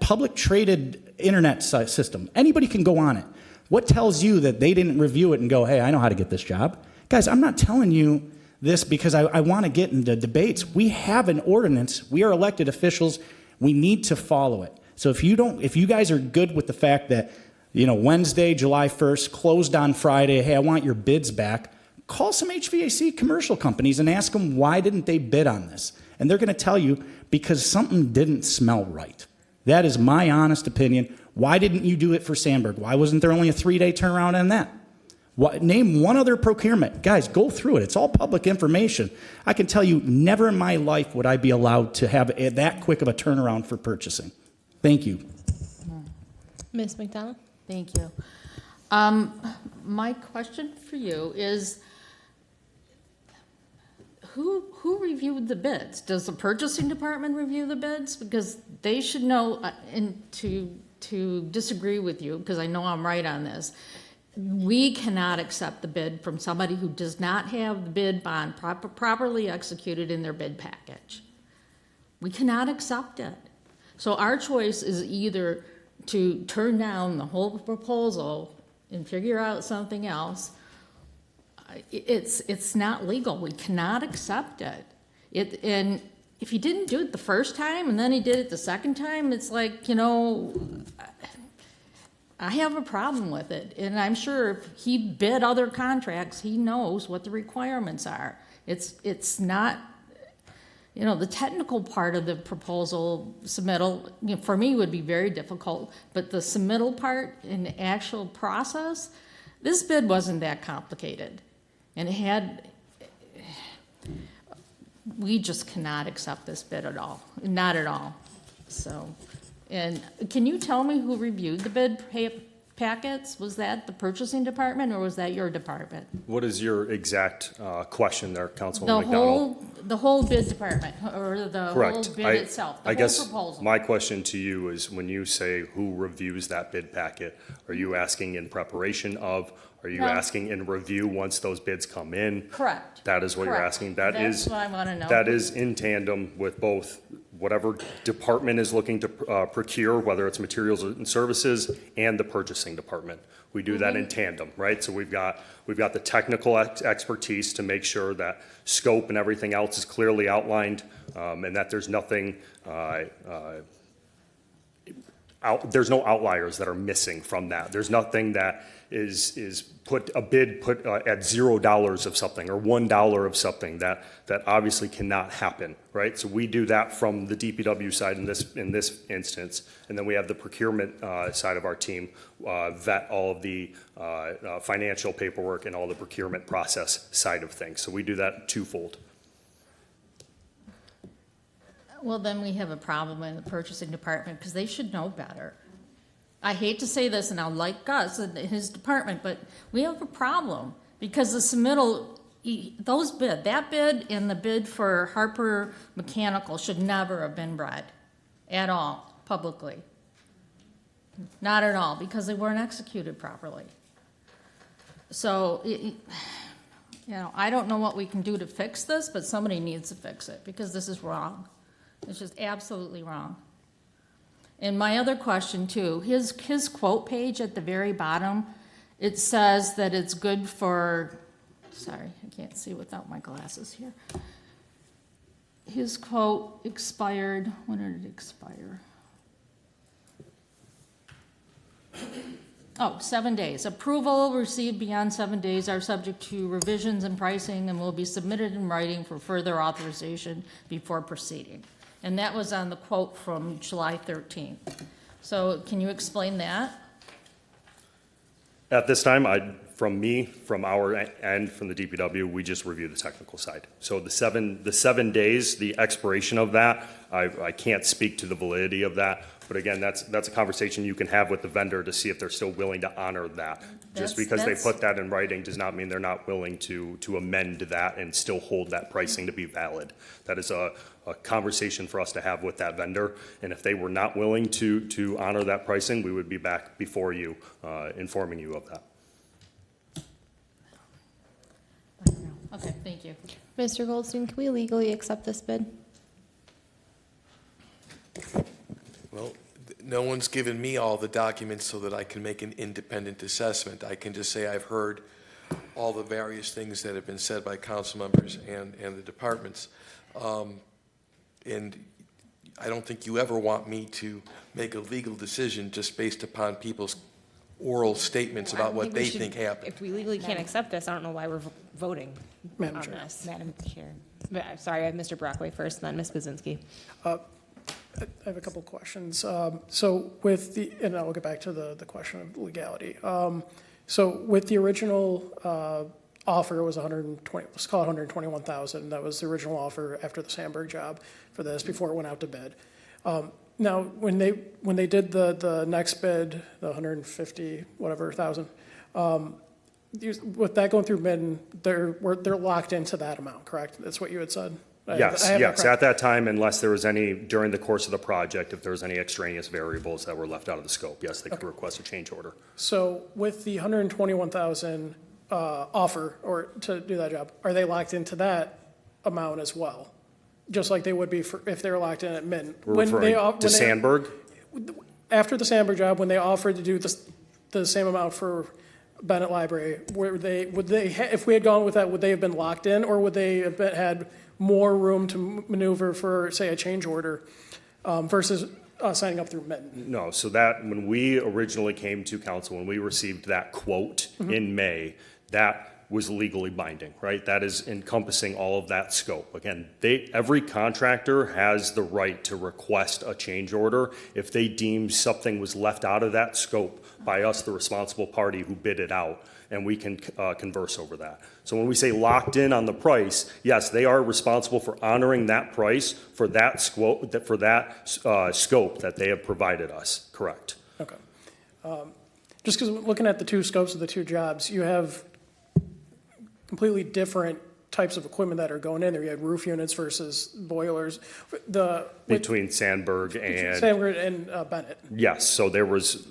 public traded internet system. Anybody can go on it. What tells you that they didn't review it and go, hey, I know how to get this job? Guys, I'm not telling you this because I want to get into debates. We have an ordinance. We are elected officials. We need to follow it. So if you guys are good with the fact that, Wednesday, July 1st, closed on Friday, hey, I want your bids back, call some HVAC commercial companies and ask them why didn't they bid on this? And they're going to tell you because something didn't smell right. That is my honest opinion. Why didn't you do it for Sandburg? Why wasn't there only a 3-day turnaround on that? Name one other procurement. Guys, go through it. It's all public information. I can tell you, never in my life would I be allowed to have that quick of a turnaround for purchasing. Thank you.
Ms. McDonald?
Thank you. My question for you is, who reviewed the bids? Does the purchasing department review the bids? Because they should know, and to disagree with you, because I know I'm right on this, we cannot accept the bid from somebody who does not have the bid bond properly executed in their bid package. We cannot accept it. So our choice is either to turn down the whole proposal and figure out something else. It's not legal. We cannot accept it. And if he didn't do it the first time and then he did it the second time, it's like, I have a problem with it. And I'm sure if he bid other contracts, he knows what the requirements are. It's not, the technical part of the proposal submittal, for me would be very difficult, but the submittal part in the actual process, this bid wasn't that complicated. And we just cannot accept this bid at all, not at all. So, and can you tell me who reviewed the bid packets? Was that the purchasing department or was that your department?
What is your exact question there, Councilwoman McDonald?
The whole bid department, or the
Correct.
whole bid itself, the
I
whole
guess
proposal?
my question to you is, when you say who reviews that bid packet, are you asking in preparation of, are you
No.
asking in review once those bids come in?
Correct.
That is what you're
Correct.
asking.
That's what I want to know.
That is in tandem with both whatever department is looking to procure, whether it's materials and services, and the purchasing department. We do that in tandem, right? So we've got the technical expertise to make sure that scope and everything else is clearly outlined, and that there's nothing, there's no outliers that are missing from that. There's nothing that is put at $0 of something or $1 of something that obviously cannot happen, right? So we do that from the DPW side in this instance, and then we have the procurement side of our team vet all of the financial paperwork and all the procurement process side of things. So we do that twofold.
Well, then we have a problem in the purchasing department because they should know better. I hate to say this, and I'll like Gus and his department, but we have a problem because the submittal, that bid and the bid for Harper Mechanical should never have been read at all publicly. Not at all, because they weren't executed properly. So, I don't know what we can do to fix this, but somebody needs to fix it because this is wrong. It's just absolutely wrong. And my other question too, his quote page at the very bottom, it says that it's good for, sorry, I can't see without my glasses here. His quote expired, when did it expire? 7 days. Approval received beyond 7 days are subject to revisions in pricing and will be submitted in writing for further authorization before proceeding. And that was on the quote from July 13th. So can you explain that?
At this time, from our end, from the DPW, we just review the technical side. So the seven days, the expiration of that, I can't speak to the validity of that. But again, that's a conversation you can have with the vendor to see if they're still willing to honor that. Just because they put that in writing does not mean they're not willing to amend that and still hold that pricing to be valid. That is a conversation for us to have with that vendor. And if they were not willing to honor that pricing, we would be back before you, informing you of that.
Okay, thank you.
Mr. Goldstein, can we legally accept this bid?
Well, no one's given me all the documents so that I can make an independent assessment. I can just say I've heard all the various things that have been said by council members and the departments. And I don't think you ever want me to make a legal decision just based upon people's oral statements about what they think happened.
If we legally can't accept this, I don't know why we're voting
Madam
on
Chair.
this.
Madam Chair.
Sorry, I have Mr. Brockway first, then Ms. Buzinski.
I have a couple of questions. So with the, and I'll get back to the question of legality. So with the original offer was 120, let's call it 121,000. That was the original offer after the Sandberg job for this, before it went out to bid. Now, when they did the next bid, the 150 whatever thousand, with that going through Midden, they're locked into that amount, correct? That's what you had said.
Yes, yes. At that time, unless there was any during the course of the project, if there was any extraneous variables that were left out of the scope, yes, they could request a change order.
So with the 121,000 offer or to do that job, are they locked into that amount as well? Just like they would be if they were locked in at Midden.
We're referring to Sandberg?
After the Sandberg job, when they offered to do the same amount for Bennett Library, would they if we had gone with that, would they have been locked in, or would they have had more room to maneuver for, say, a change order versus signing up through Midden?
No, so that when we originally came to council, when we received that quote in May, that was legally binding, right? That is encompassing all of that scope. Again, every contractor has the right to request a change order if they deem something was left out of that scope by us, the responsible party who bid it out, and we can converse over that. So when we say locked in on the price, yes, they are responsible for honoring that price for that scope that they have provided us, correct?
Okay. Just because looking at the two scopes of the two jobs, you have completely different types of equipment that are going in there. You have roof units versus boilers.
Between Sandberg and
Bennett.
Yes, so there was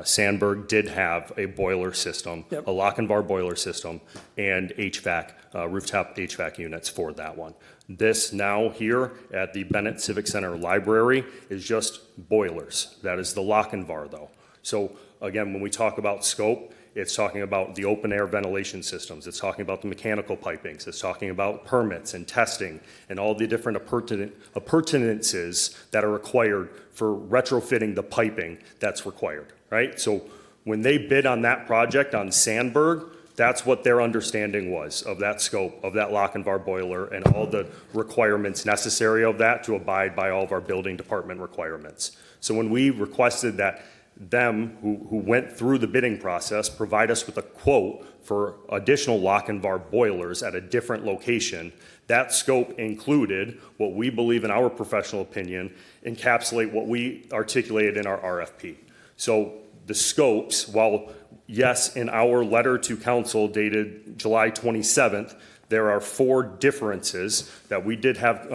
Sandberg did have a boiler system, a Lochinvar boiler system, and HVAC rooftop HVAC units for that one. This now here at the Bennett Civic Center Library is just boilers. That is the Lochinvar though. So again, when we talk about scope, it's talking about the open air ventilation systems. It's talking about the mechanical pipings. It's talking about permits and testing and all the different appurtenances that are required for retrofitting the piping that's required, right? So when they bid on that project on Sandberg, that's what their understanding was of that scope, of that Lochinvar boiler and all the requirements necessary of that to abide by all of our building department requirements. So when we requested that them who went through the bidding process provide us with a quote for additional Lochinvar boilers at a different location. That scope included what we believe, in our professional opinion, encapsulate what we articulated in our RFP. So the scopes, while yes, in our letter to council dated July 27th, there are 4 differences that we did have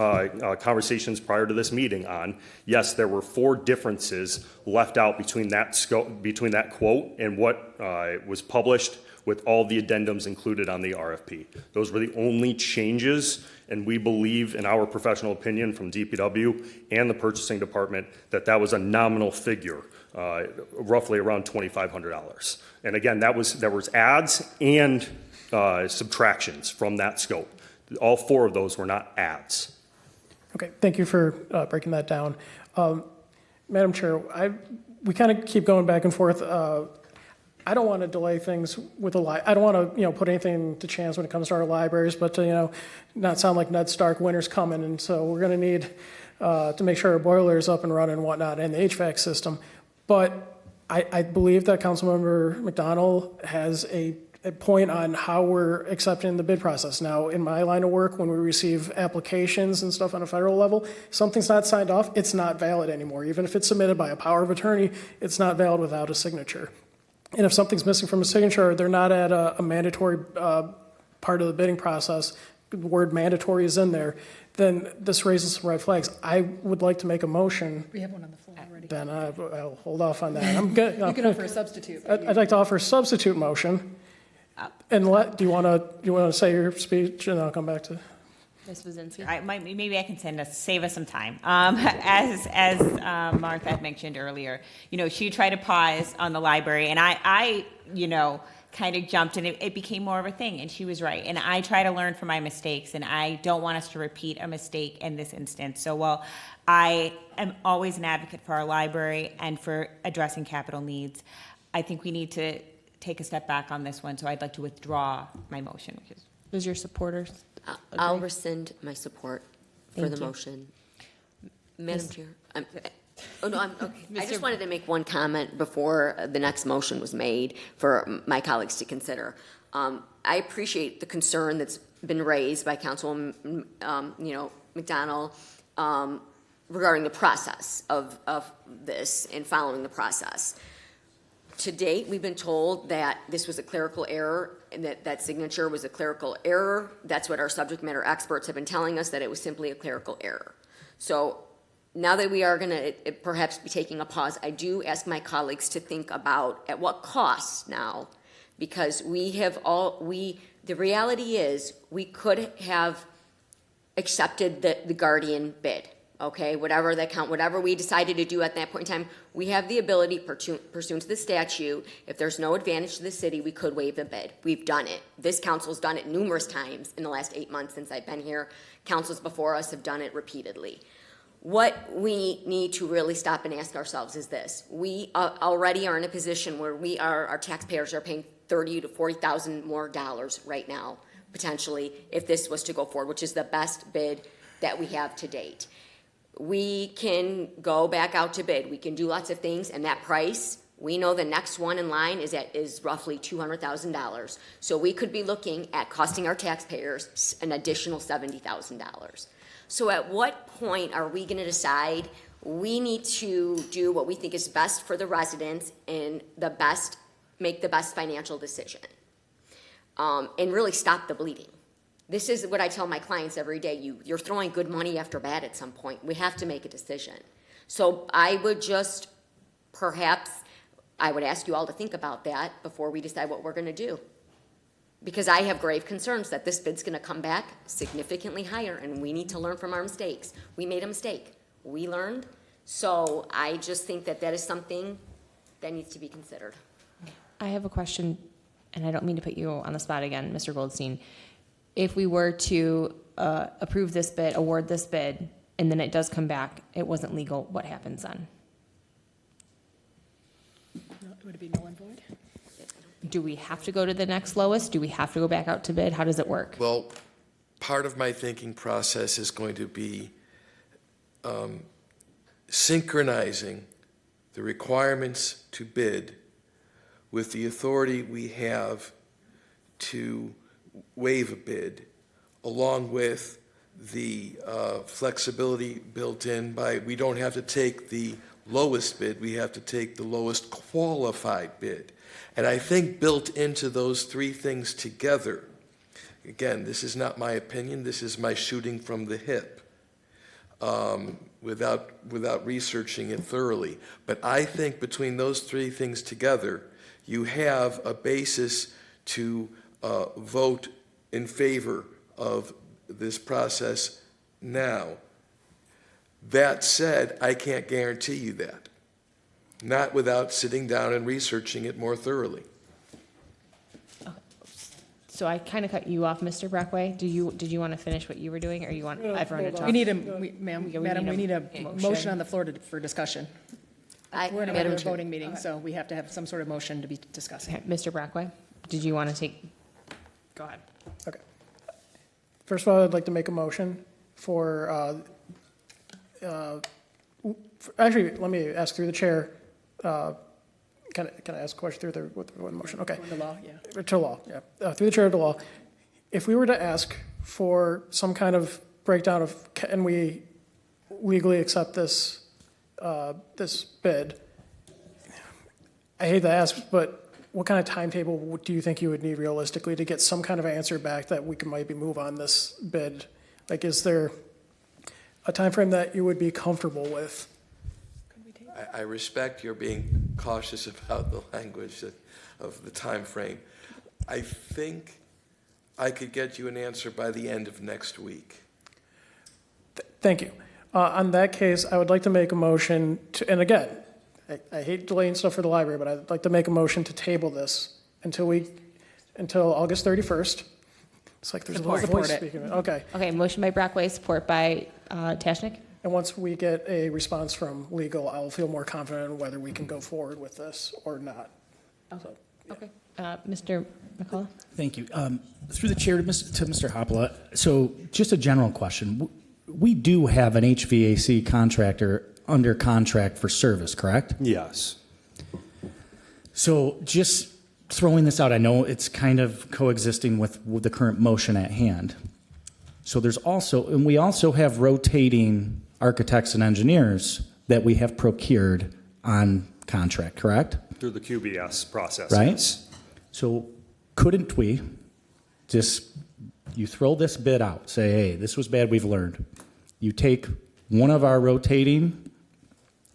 conversations prior to this meeting on. Yes, there were 4 differences left out between that scope, between that quote and what was published with all the addendums included on the RFP. Those were the only changes, and we believe, in our professional opinion from DPW and the purchasing department, that that was a nominal figure, roughly around $2,500. And again, there was adds and subtractions from that scope. All 4 of those were not adds.
Okay, thank you for breaking that down. Madam Chair, we kind of keep going back and forth. I don't want to delay things with I don't want to, put anything to chance when it comes to our libraries, but to, not sound like Ned Stark, winter's coming, and so we're going to need to make sure our boiler is up and running and whatnot, and the HVAC system. But I believe that Councilmember McDonald has a point on how we're accepting the bid process. Now, in my line of work, when we receive applications and stuff on a federal level, something's not signed off, it's not valid anymore. Even if it's submitted by a power of attorney, it's not valid without a signature. And if something's missing from a signature, they're not at a mandatory part of the bidding process, the word mandatory is in there, then this raises some red flags. I would like to make a motion.
We have one on the floor already.
Then I'll hold off on that. I'm good.
You can offer a substitute.
I'd like to offer a substitute motion. And do you want to say your speech, and I'll come back to
Ms. Buzinski.
Maybe I can save us some time. As Martha had mentioned earlier, she tried to pause on the library, and I kind of jumped and it became more of a thing, and she was right. And I try to learn from my mistakes, and I don't want us to repeat a mistake in this instance. So while I am always an advocate for our library and for addressing capital needs, I think we need to take a step back on this one, so I'd like to withdraw my motion.
Does your supporters
I'll rescind my support for
Thank
the
you.
motion. Madam Chair, I'm okay. I
Mr.
just wanted to make one comment before the next motion was made for my colleagues to consider. I appreciate the concern that's been raised by Councilwoman, McDonald, regarding the process of this and following the process. To date, we've been told that this was a clerical error and that signature was a clerical error. That's what our subject matter experts have been telling us, that it was simply a clerical error. So now that we are going to perhaps be taking a pause, I do ask my colleagues to think about at what cost now, because the reality is we could have accepted the Guardian bid. Okay, whatever we decided to do at that point in time, we have the ability, pursuant to the statute, if there's no advantage to the city, we could waive the bid. We've done it. This council's done it numerous times in the last 8 months since I've been here. Councils before us have done it repeatedly. What we need to really stop and ask ourselves is this. We already are in a position where our taxpayers are paying $30,000 to $40,000 more right now, potentially, if this was to go forward, which is the best bid that we have to date. We can go back out to bid. We can do lots of things, and that price, we know the next one in line is roughly $200,000. So we could be looking at costing our taxpayers an additional $70,000. So at what point are we going to decide we need to do what we think is best for the residents and make the best financial decision, and really stop the bleeding? This is what I tell my clients every day. You're throwing good money after bad at some point. We have to make a decision. So I would ask you all to think about that before we decide what we're going to do. Because I have grave concerns that this bid's going to come back significantly higher, and we need to learn from our mistakes. We made a mistake. We learned. So I just think that is something that needs to be considered.
I have a question, and I don't mean to put you on the spot again, Mr. Goldstein. If we were to approve this bid, award this bid, and then it does come back, it wasn't legal, what happens then?
Would it be null and void?
Do we have to go to the next lowest? Do we have to go back out to bid? How does it work?
Well, part of my thinking process is going to be synchronizing the requirements to bid with the authority we have to waive a bid, along with the flexibility built in by we don't have to take the lowest bid, we have to take the lowest qualified bid. And I think built into those three things together, again, this is not my opinion, this is my shooting from the hip, without researching it thoroughly. But I think between those three things together, you have a basis to vote in favor of this process now. That said, I can't guarantee you that, not without sitting down and researching it more thoroughly.
So I kind of cut you off, Mr. Brockway. Did you want to finish what you were doing, or you want everyone to talk?
We need a motion on the floor for discussion. We're in a regular voting meeting, so we have to have some sort of motion to be discussing.
Okay, Mr. Brockway, did you want to take? Go ahead.
Okay. First of all, I'd like to make a motion for, actually, let me ask through the chair, can I ask a question with the motion? Okay.
The law, yeah.
To law, yeah. Through the chair of the law, if we were to ask for some kind of breakdown of, can we legally accept this bid? I hate to ask, but what kind of timetable do you think you would need realistically to get some kind of answer back that we can maybe move on this bid? Like, is there a time frame that you would be comfortable with?
I respect your being cautious about the language of the time frame. I think I could get you an answer by the end of next week.
Thank you. On that case, I would like to make a motion to, and again, I hate delaying stuff for the library, but I'd like to make a motion to table this until we until August 31st. It's like there's a little
Support
voice
it.
speaking. Okay.
Okay, motion by Brockway, support by Tashnik.
And once we get a response from legal, I'll feel more confident on whether we can go forward with this or not. So,
Okay. Mr. McCullough?
Thank you. Through the chair to Mr. Hopla, so just a general question. We do have an HVAC contractor under contract for service, correct?
Yes.
So just throwing this out, I know it's kind of coexisting with the current motion at hand. So there's also, and we also have rotating architects and engineers that we have procured on contract, correct?
Through the QBS process.
Right?
Yes.
So couldn't we just, you throw this bid out, say, hey, this was bad, we've learned. You take one of our rotating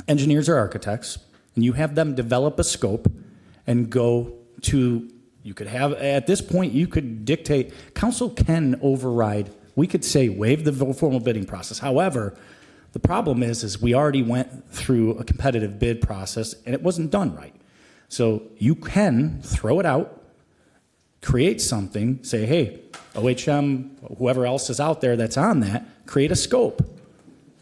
engineers or architects, and you have them develop a scope and go to, you could have, at this point, you could dictate, council can override, we could say waive the formal bidding process. However, the problem is we already went through a competitive bid process and it wasn't done right. So you can throw it out, create something, say, hey, OHM, whoever else is out there that's on that, create a scope.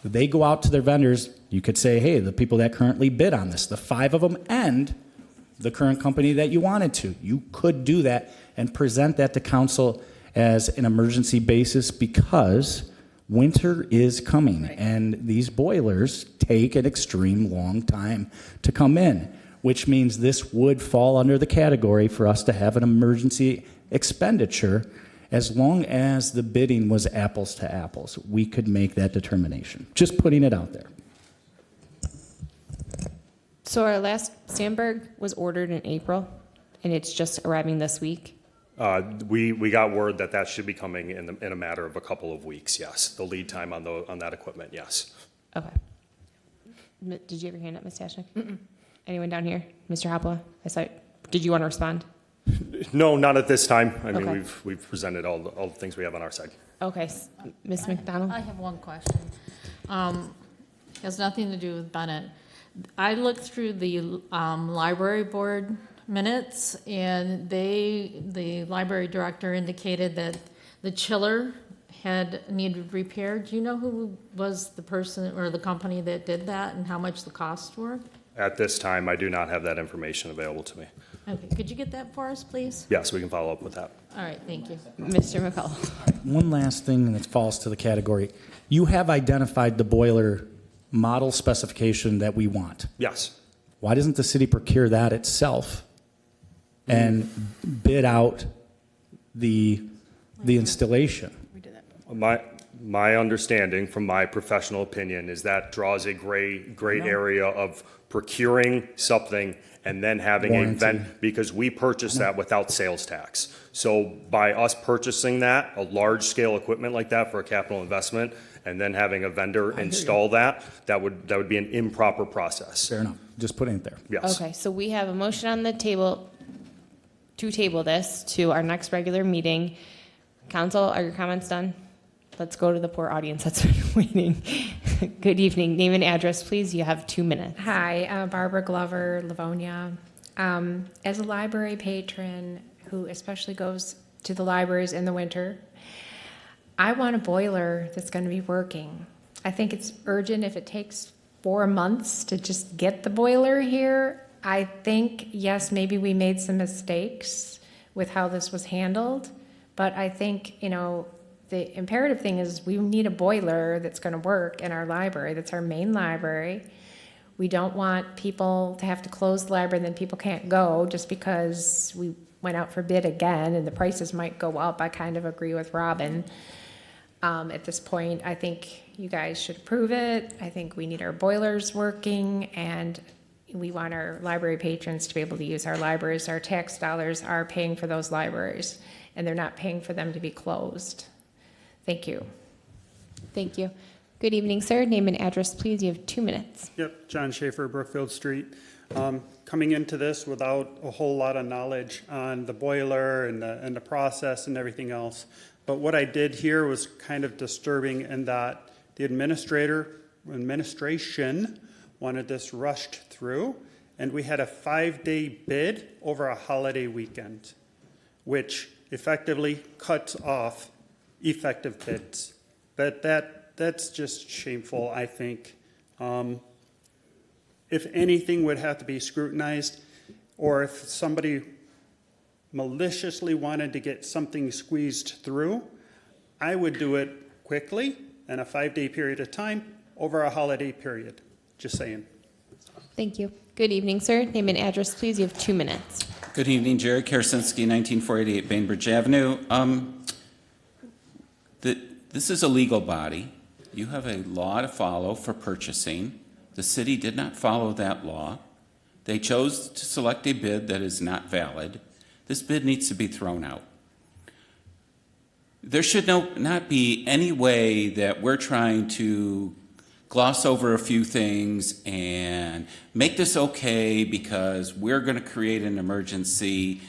They go out to their vendors. You could say, hey, the people that currently bid on this, the 5 of them and the current company that you wanted to. You could do that and present that to council as an emergency basis because winter is coming and these boilers take an extreme long time to come in, which means this would fall under the category for us to have an emergency expenditure. As long as the bidding was apples to apples, we could make that determination. Just putting it out there.
So our last Sandberg was ordered in April, and it's just arriving this week.
We got word that should be coming in a matter of a couple of weeks. Yes, the lead time on that equipment. Yes.
Okay. Did you have your hand up, Ms. Tashnik? Anyone down here? Mr. Hopla? I saw. Did you want to respond?
No, not at this time. I mean,
Okay.
we've presented all the things we have on our side.
Okay, Ms. McDonald?
I have one question. Has nothing to do with Bennett. I looked through the library board minutes, and the library director indicated that the chiller had needed repair. Do you know who was the person or the company that did that and how much the costs were?
At this time, I do not have that information available to me.
Okay, could you get that for us, please?
Yes, we can follow up with that.
All right, thank you.
Mr. McCullough?
One last thing that falls to the category. You have identified the boiler model specification that we want.
Yes.
Why doesn't the city procure that itself and bid out the installation?
My understanding, from my professional opinion, is that draws a gray area of procuring something and then having a vendor, because we purchased that without sales tax. So by us purchasing that, a large scale equipment like that for a capital investment, and then having a vendor install that would be an improper process.
Fair enough. Just putting it there.
Yes.
Okay, so we have a motion on the table to table this to our next regular meeting. Council, are your comments done? Let's go to the poor audience that's been waiting. Good evening. Name and address, please. You have 2 minutes.
Hi, Barbara Glover, Livonia. As a library patron who especially goes to the libraries in the winter, I want a boiler that's going to be working. I think it's urgent if it takes 4 months to just get the boiler here. I think, yes, maybe we made some mistakes with how this was handled, but I think, the imperative thing is we need a boiler that's going to work in our library. That's our main library. We don't want people to have to close the library and then people can't go just because we went out for bid again and the prices might go up. I kind of agree with Robin. At this point, I think you guys should approve it. I think we need our boilers working, and we want our library patrons to be able to use our libraries. Our tax dollars are paying for those libraries, and they're not paying for them to be closed. Thank you.
Thank you. Good evening, sir. Name and address, please. You have 2 minutes.
Yep, John Schaefer, Brookfield Street. Coming into this without a whole lot of knowledge on the boiler and the process and everything else. But what I did here was kind of disturbing in that the administration wanted this rushed through, and we had a 5-day bid over a holiday weekend. which effectively cuts off effective bids. That's just shameful, I think. If anything would have to be scrutinized, or if somebody maliciously wanted to get something squeezed through, I would do it quickly in a 5-day period of time over a holiday period. Just saying.
Thank you. Good evening, sir. Name and address, please. You have 2 minutes.
Good evening, Jerry Karasinski, 19488 Bainbridge Avenue. This is a legal body. You have a law to follow for purchasing. The city did not follow that law. They chose to select a bid that is not valid. This bid needs to be thrown out. There should not be any way that we're trying to gloss over a few things and make this okay because we're going to create an emergency.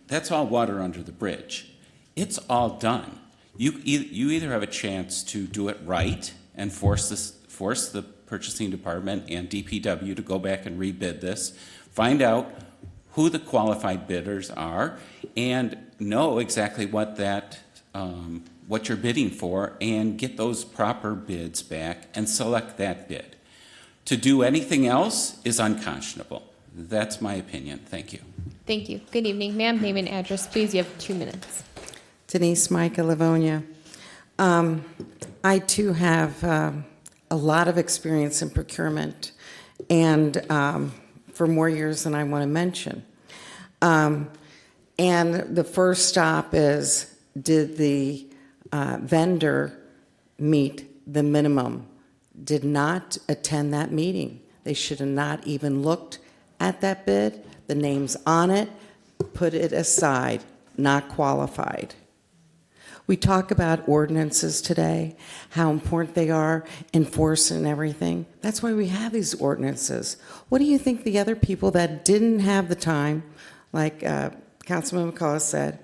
That's all water under the bridge. It's all done. You either have a chance to do it right and force the purchasing department and DPW to go back and rebid this, find out who the qualified bidders are, and know exactly what what you're bidding for, and get those proper bids back and select that bid. To do anything else is unconscionable. That's my opinion. Thank you.
Thank you. Good evening, ma'am. Name and address, please. You have 2 minutes.
Denise Micah, Livonia. I too have a lot of experience in procurement, and for more years than I want to mention. And the first stop is, did the vendor meet the minimum? Did not attend that meeting. They should have not even looked at that bid, the names on it, put it aside, not qualified. We talk about ordinances today, how important they are, enforcing everything. That's why we have these ordinances. What do you think the other people that didn't have the time, like Councilman McCullough said,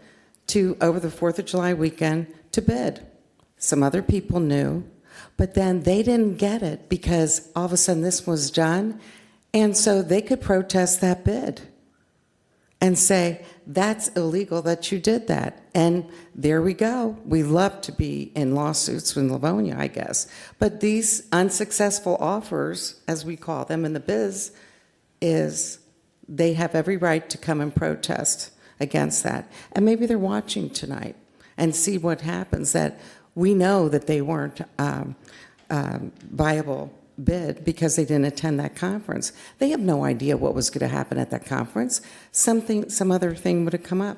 to over the 4th of July weekend to bid? Some other people knew, but then they didn't get it because all of a sudden this was done, and so they could protest that bid and say, that's illegal that you did that. And there we go. We love to be in lawsuits in Livonia, I guess. But these unsuccessful offers, as we call them in the biz, is they have every right to come and protest against that. And maybe they're watching tonight and see what happens, that we know that they weren't viable bid because they didn't attend that conference. They have no idea what was going to happen at that conference. Some other thing would have come up.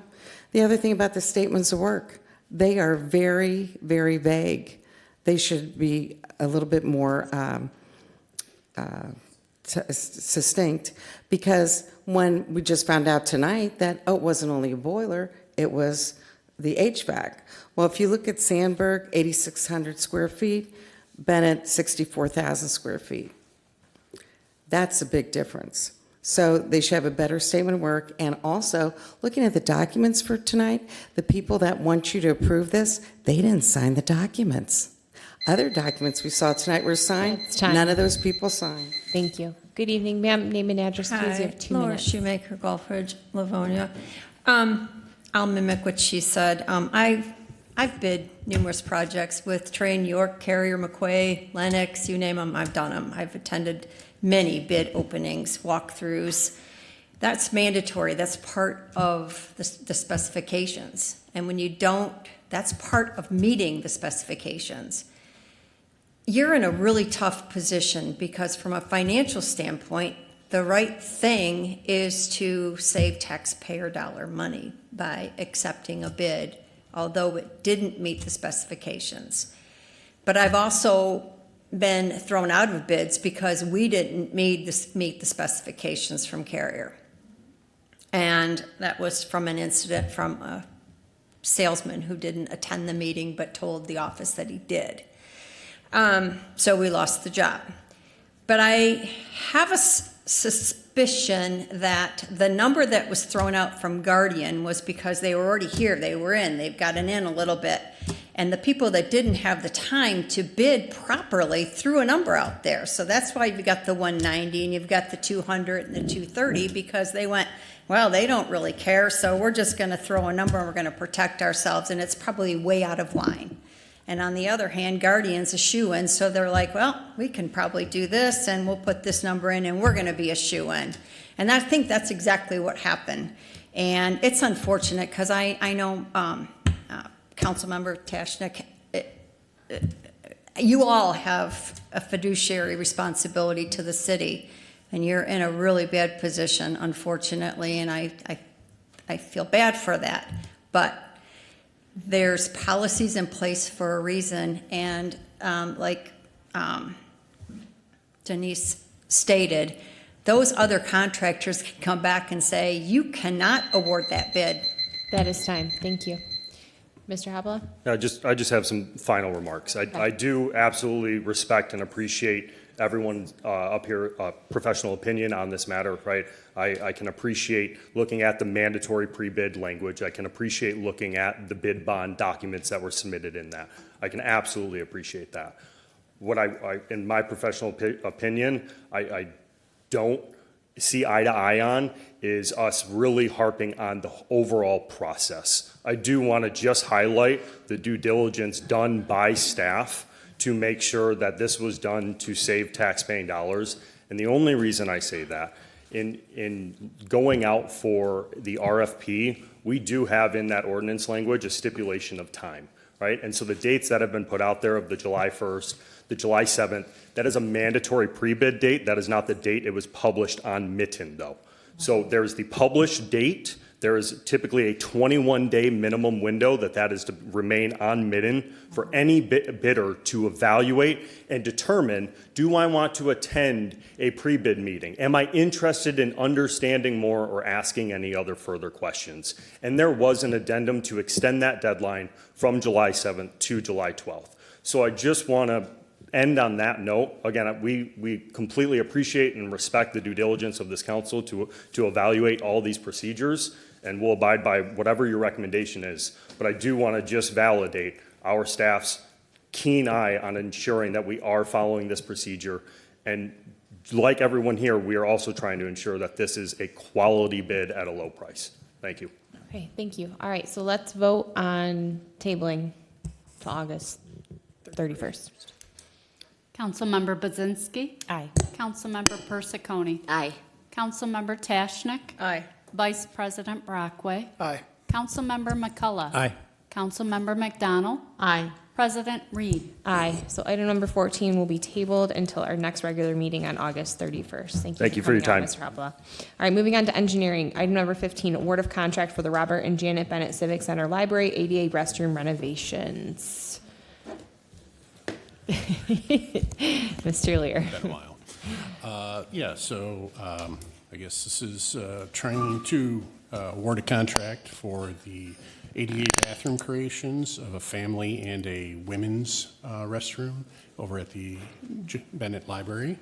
The other thing about the statements of work, they are very, very vague. They should be a little bit more succinct, because when we just found out tonight that, it wasn't only a boiler, it was the HVAC. Well, if you look at Sandburg, 8,600 square feet, Bennett, 64,000 square feet. That's a big difference. So they should have a better statement of work. And also, looking at the documents for tonight, the people that want you to approve this, they didn't sign the documents. Other documents we saw tonight were signed. None of those people signed.
Thank you. Good evening, ma'am. Name and address, please. You have 2
Laura
minutes.
Shoemaker, Gulfbridge, Livonia. I'll mimic what she said. I've bid numerous projects with Train, York, Carrier, McQuay, Lennox, you name them, I've done them. I've attended many bid openings, walkthroughs. That's mandatory. That's part of the specifications. And when you don't, that's part of meeting the specifications. You're in a really tough position because from a financial standpoint, the right thing is to save taxpayer dollar money by accepting a bid, although it didn't meet the specifications. But I've also been thrown out of bids because we didn't meet the specifications from Carrier. And that was from an incident from a salesman who didn't attend the meeting but told the office that he did. So we lost the job. But I have a suspicion that the number that was thrown out from Guardian was because they were already here. They were in. They've gotten in a little bit. And the people that didn't have the time to bid properly threw a number out there. So that's why you've got the 190 and you've got the 200 and the 230, because they went, well, they don't really care, so we're just going to throw a number and we're going to protect ourselves, and it's probably way out of line. And on the other hand, Guardian's a shoo-in, so they're like, well, we can probably do this, and we'll put this number in, and we're going to be a shoo-in. And I think that's exactly what happened. And it's unfortunate, because I know Councilmember Tashnik, you all have a fiduciary responsibility to the city, and you're in a really bad position, unfortunately, and I feel bad for that. But there's policies in place for a reason, and like Denise stated, those other contractors can come back and say, you cannot award that bid.
That is time. Thank you. Mr. Hopla?
I just have some final remarks. I do absolutely respect and appreciate everyone up here, professional opinion on this matter, right? I can appreciate looking at the mandatory pre-bid language. I can appreciate looking at the bid bond documents that were submitted in that. I can absolutely appreciate that. What in my professional opinion, I don't see eye to eye on is us really harping on the overall process. I do want to just highlight the due diligence done by staff to make sure that this was done to save taxpaying dollars. And the only reason I say that, in going out for the RFP, we do have in that ordinance language a stipulation of time, right? And so the dates that have been put out there of the July 1st, the July 7th, that is a mandatory pre-bid date. That is not the date it was published on Mitten, though. So there's the published date. There is typically a 21-day minimum window that is to remain on Mitten for any bidder to evaluate and determine, do I want to attend a pre-bid meeting? Am I interested in understanding more or asking any other further questions? And there was an addendum to extend that deadline from July 7th to July 12th. So I just want to end on that note. Again, we completely appreciate and respect the due diligence of this council to evaluate all these procedures, and we'll abide by whatever your recommendation is. But I do want to just validate our staff's keen eye on ensuring that we are following this procedure. And like everyone here, we are also trying to ensure that this is a quality bid at a low price. Thank you.
Okay, thank you. All right, so let's vote on tabling to August 31st.
Councilmember Bazinski?
Aye.
Councilmember Persicone?
Aye.
Councilmember Tashnik?
Aye.
Vice President Brockway?
Aye.
Councilmember McCullough?
Aye.
Councilmember McDonald?
Aye.
President Reed?
Aye. So item number 14 will be tabled until our next regular meeting on August 31st.
Thank you for your
coming
time.
out, Mr. Hopla. All right, moving on to engineering. Item number 15, award of contract for the Robert and Janet Bennett Civic Center Library ADA restroom renovations. Mr. Lear.
Been a while. I guess this is trying to award a contract for the ADA bathroom creations of a family and a women's restroom over at the Bennett Library.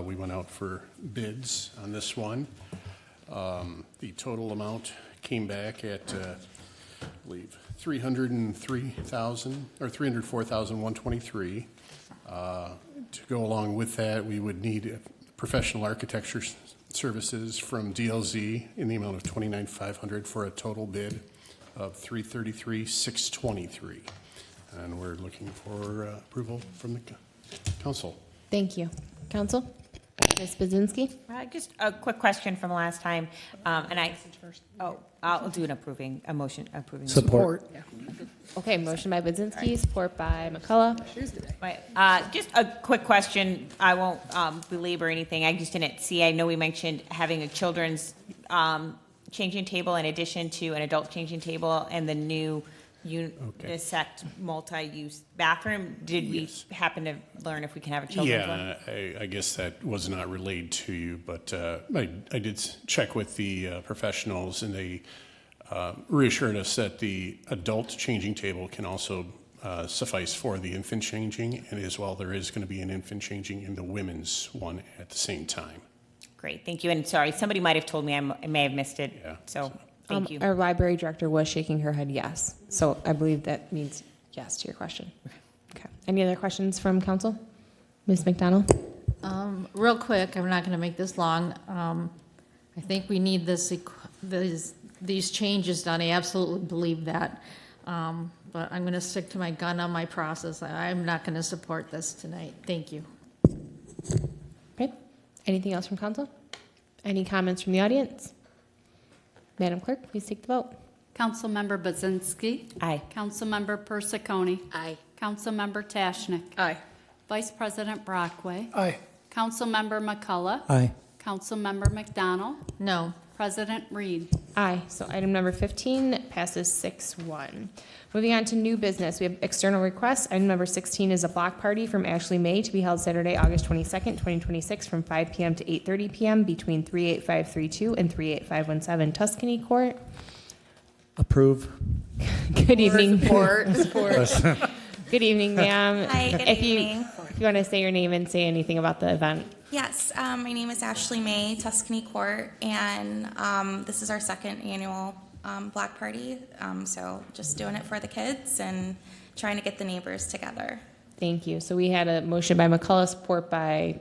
We went out for bids on this one. The total amount came back at, I believe, $304,123. To go along with that, we would need professional architecture services from DLZ in the amount of $29,500 for a total bid of $333,623. And we're looking for approval from the council.
Thank you. Council? Ms. Bazinski?
Just a quick question from last time, I'll do a motion approving.
Support.
Okay, motion by Bazinski, support by McCullough.
Right, just a quick question. I won't belabor anything. I just didn't see, I know we mentioned having a children's changing table in addition to an adult changing table and the new unisex multi-use bathroom. Did we happen to learn if we can have a children's one?
Yeah, I guess that was not relayed to you, but I did check with the professionals, and they reassured us that the adult changing table can also suffice for the infant changing, and as well there is going to be an infant changing in the women's one at the same time.
Great, thank you. And sorry, somebody might have told me, I may have missed it. So thank you.
Our library director was shaking her head yes. So I believe that means yes to your question. Okay. Any other questions from council? Ms. McDonald?
Real quick, I'm not going to make this long. I think we need these changes done. I absolutely believe that. But I'm going to stick to my gun on my process. I'm not going to support this tonight. Thank you.
Okay. Anything else from council? Any comments from the audience? Madam Clerk, please take the vote.
Councilmember Bazinski.
Aye.
Councilmember Persicone.
Aye.
Councilmember Tashnik.
Aye.
Vice President Brockway.
Aye.
Councilmember McCullough.
Aye.
Councilmember McDonald.
No.
President Reed.
Aye. So item number 15 passes 6-1. Moving on to new business, we have external requests. Item number 16 is a block party from Ashley May to be held Saturday, August 22nd, 2026, from 5 p.m. to 8:30 p.m. between 38532 and 38517 Tuscany Court.
Approve.
Good evening.
Support.
Good evening, ma'am.
Hi, good
If
evening.
you want to say your name and say anything about the event.
Yes, my name is Ashley May, Tuscany Court, and this is our second annual block party. So just doing it for the kids and trying to get the neighbors together.
Thank you. So we had a motion by McCullough, support by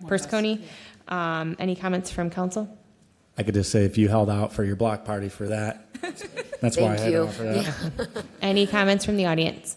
Persicone. Any comments from council?
I could just say if you held out for your block party for that, that's why I had to offer that.
Any comments from the audience?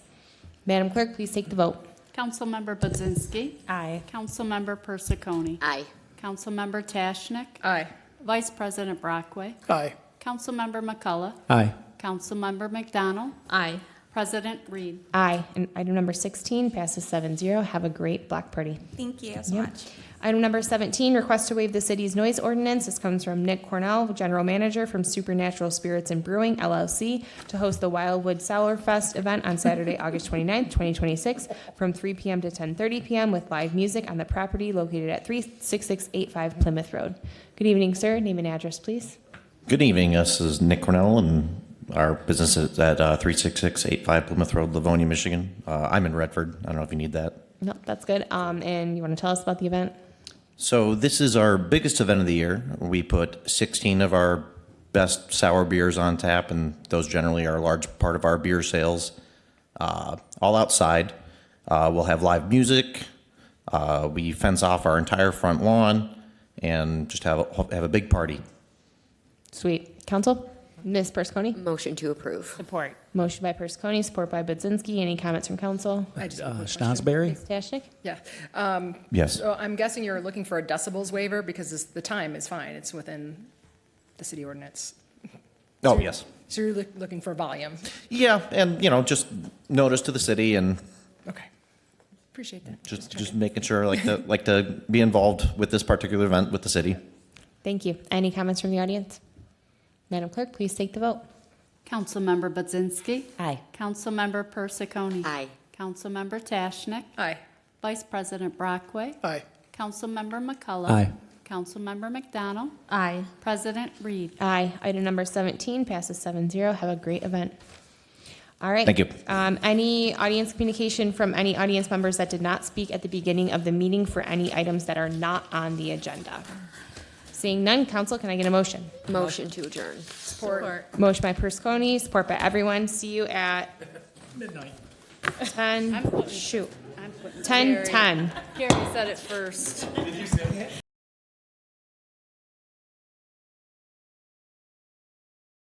Madam Clerk, please take the vote.
Councilmember Bazinski.
Aye.
Councilmember Persicone.
Aye.
Councilmember Tashnik.
Aye.
Vice President Brockway.
Aye.
Councilmember McCullough.
Aye.
Councilmember McDonald.
Aye.
President Reed.
Aye. And item number 16 passes 7-0. Have a great block party.
Thank you so
Yep.
much.
Item number 17, request to waive the city's noise ordinance. This comes from Nick Cornell, General Manager from Supernatural Spirits and Brewing, LLC, to host the Wildwood Sour Fest event on Saturday, August 29th, 2026, from 3 p.m. to 10:30 p.m. with live music on the property located at 36685 Plymouth Road. Good evening, sir. Name and address, please.
Good evening. This is Nick Cornell, and our business is at 36685 Plymouth Road, Livonia, Michigan. I'm in Redford. I don't know if you need that.
No, that's good. And you want to tell us about the event?
So this is our biggest event of the year. We put 16 of our best sour beers on tap, and those generally are a large part of our beer sales. All outside. We'll have live music. We fence off our entire front lawn and just have a big party.
Sweet. Council? Ms. Persicone?
Motion to approve.
Support.
Motion by Persicone, support by Budzinski. Any comments from council?
I just have a quick question.
Stansberry?
Ms. Tashnik?
Yeah.
Yes.
So I'm guessing you're looking for a decibels waiver because the time is fine. It's within the city ordinance.
Oh, yes.
So you're looking for volume.
Yeah, and, just notice to the city and
Okay. Appreciate that.
just making sure, like to be involved with this particular event with the city.
Thank you. Any comments from the audience? Madam Clerk, please take the vote.
Councilmember Bazinski.
Aye.
Councilmember Persicone.
Aye.
Councilmember Tashnik.
Aye.
Vice President Brockway.
Aye.
Councilmember McCullough.
Aye.
Councilmember McDonald.
Aye.
President Reed.
Aye. Item number 17 passes 7-0. Have a great event. All right.
Thank you.
Any audience communication from any audience members that did not speak at the beginning of the meeting for any items that are not on the agenda? Seeing none, council, can I get a motion?
Motion to adjourn.
Support.
Motion by Persicone, support by everyone. See you at midnight. 10, shoot. 10:10.
Carrie said it first.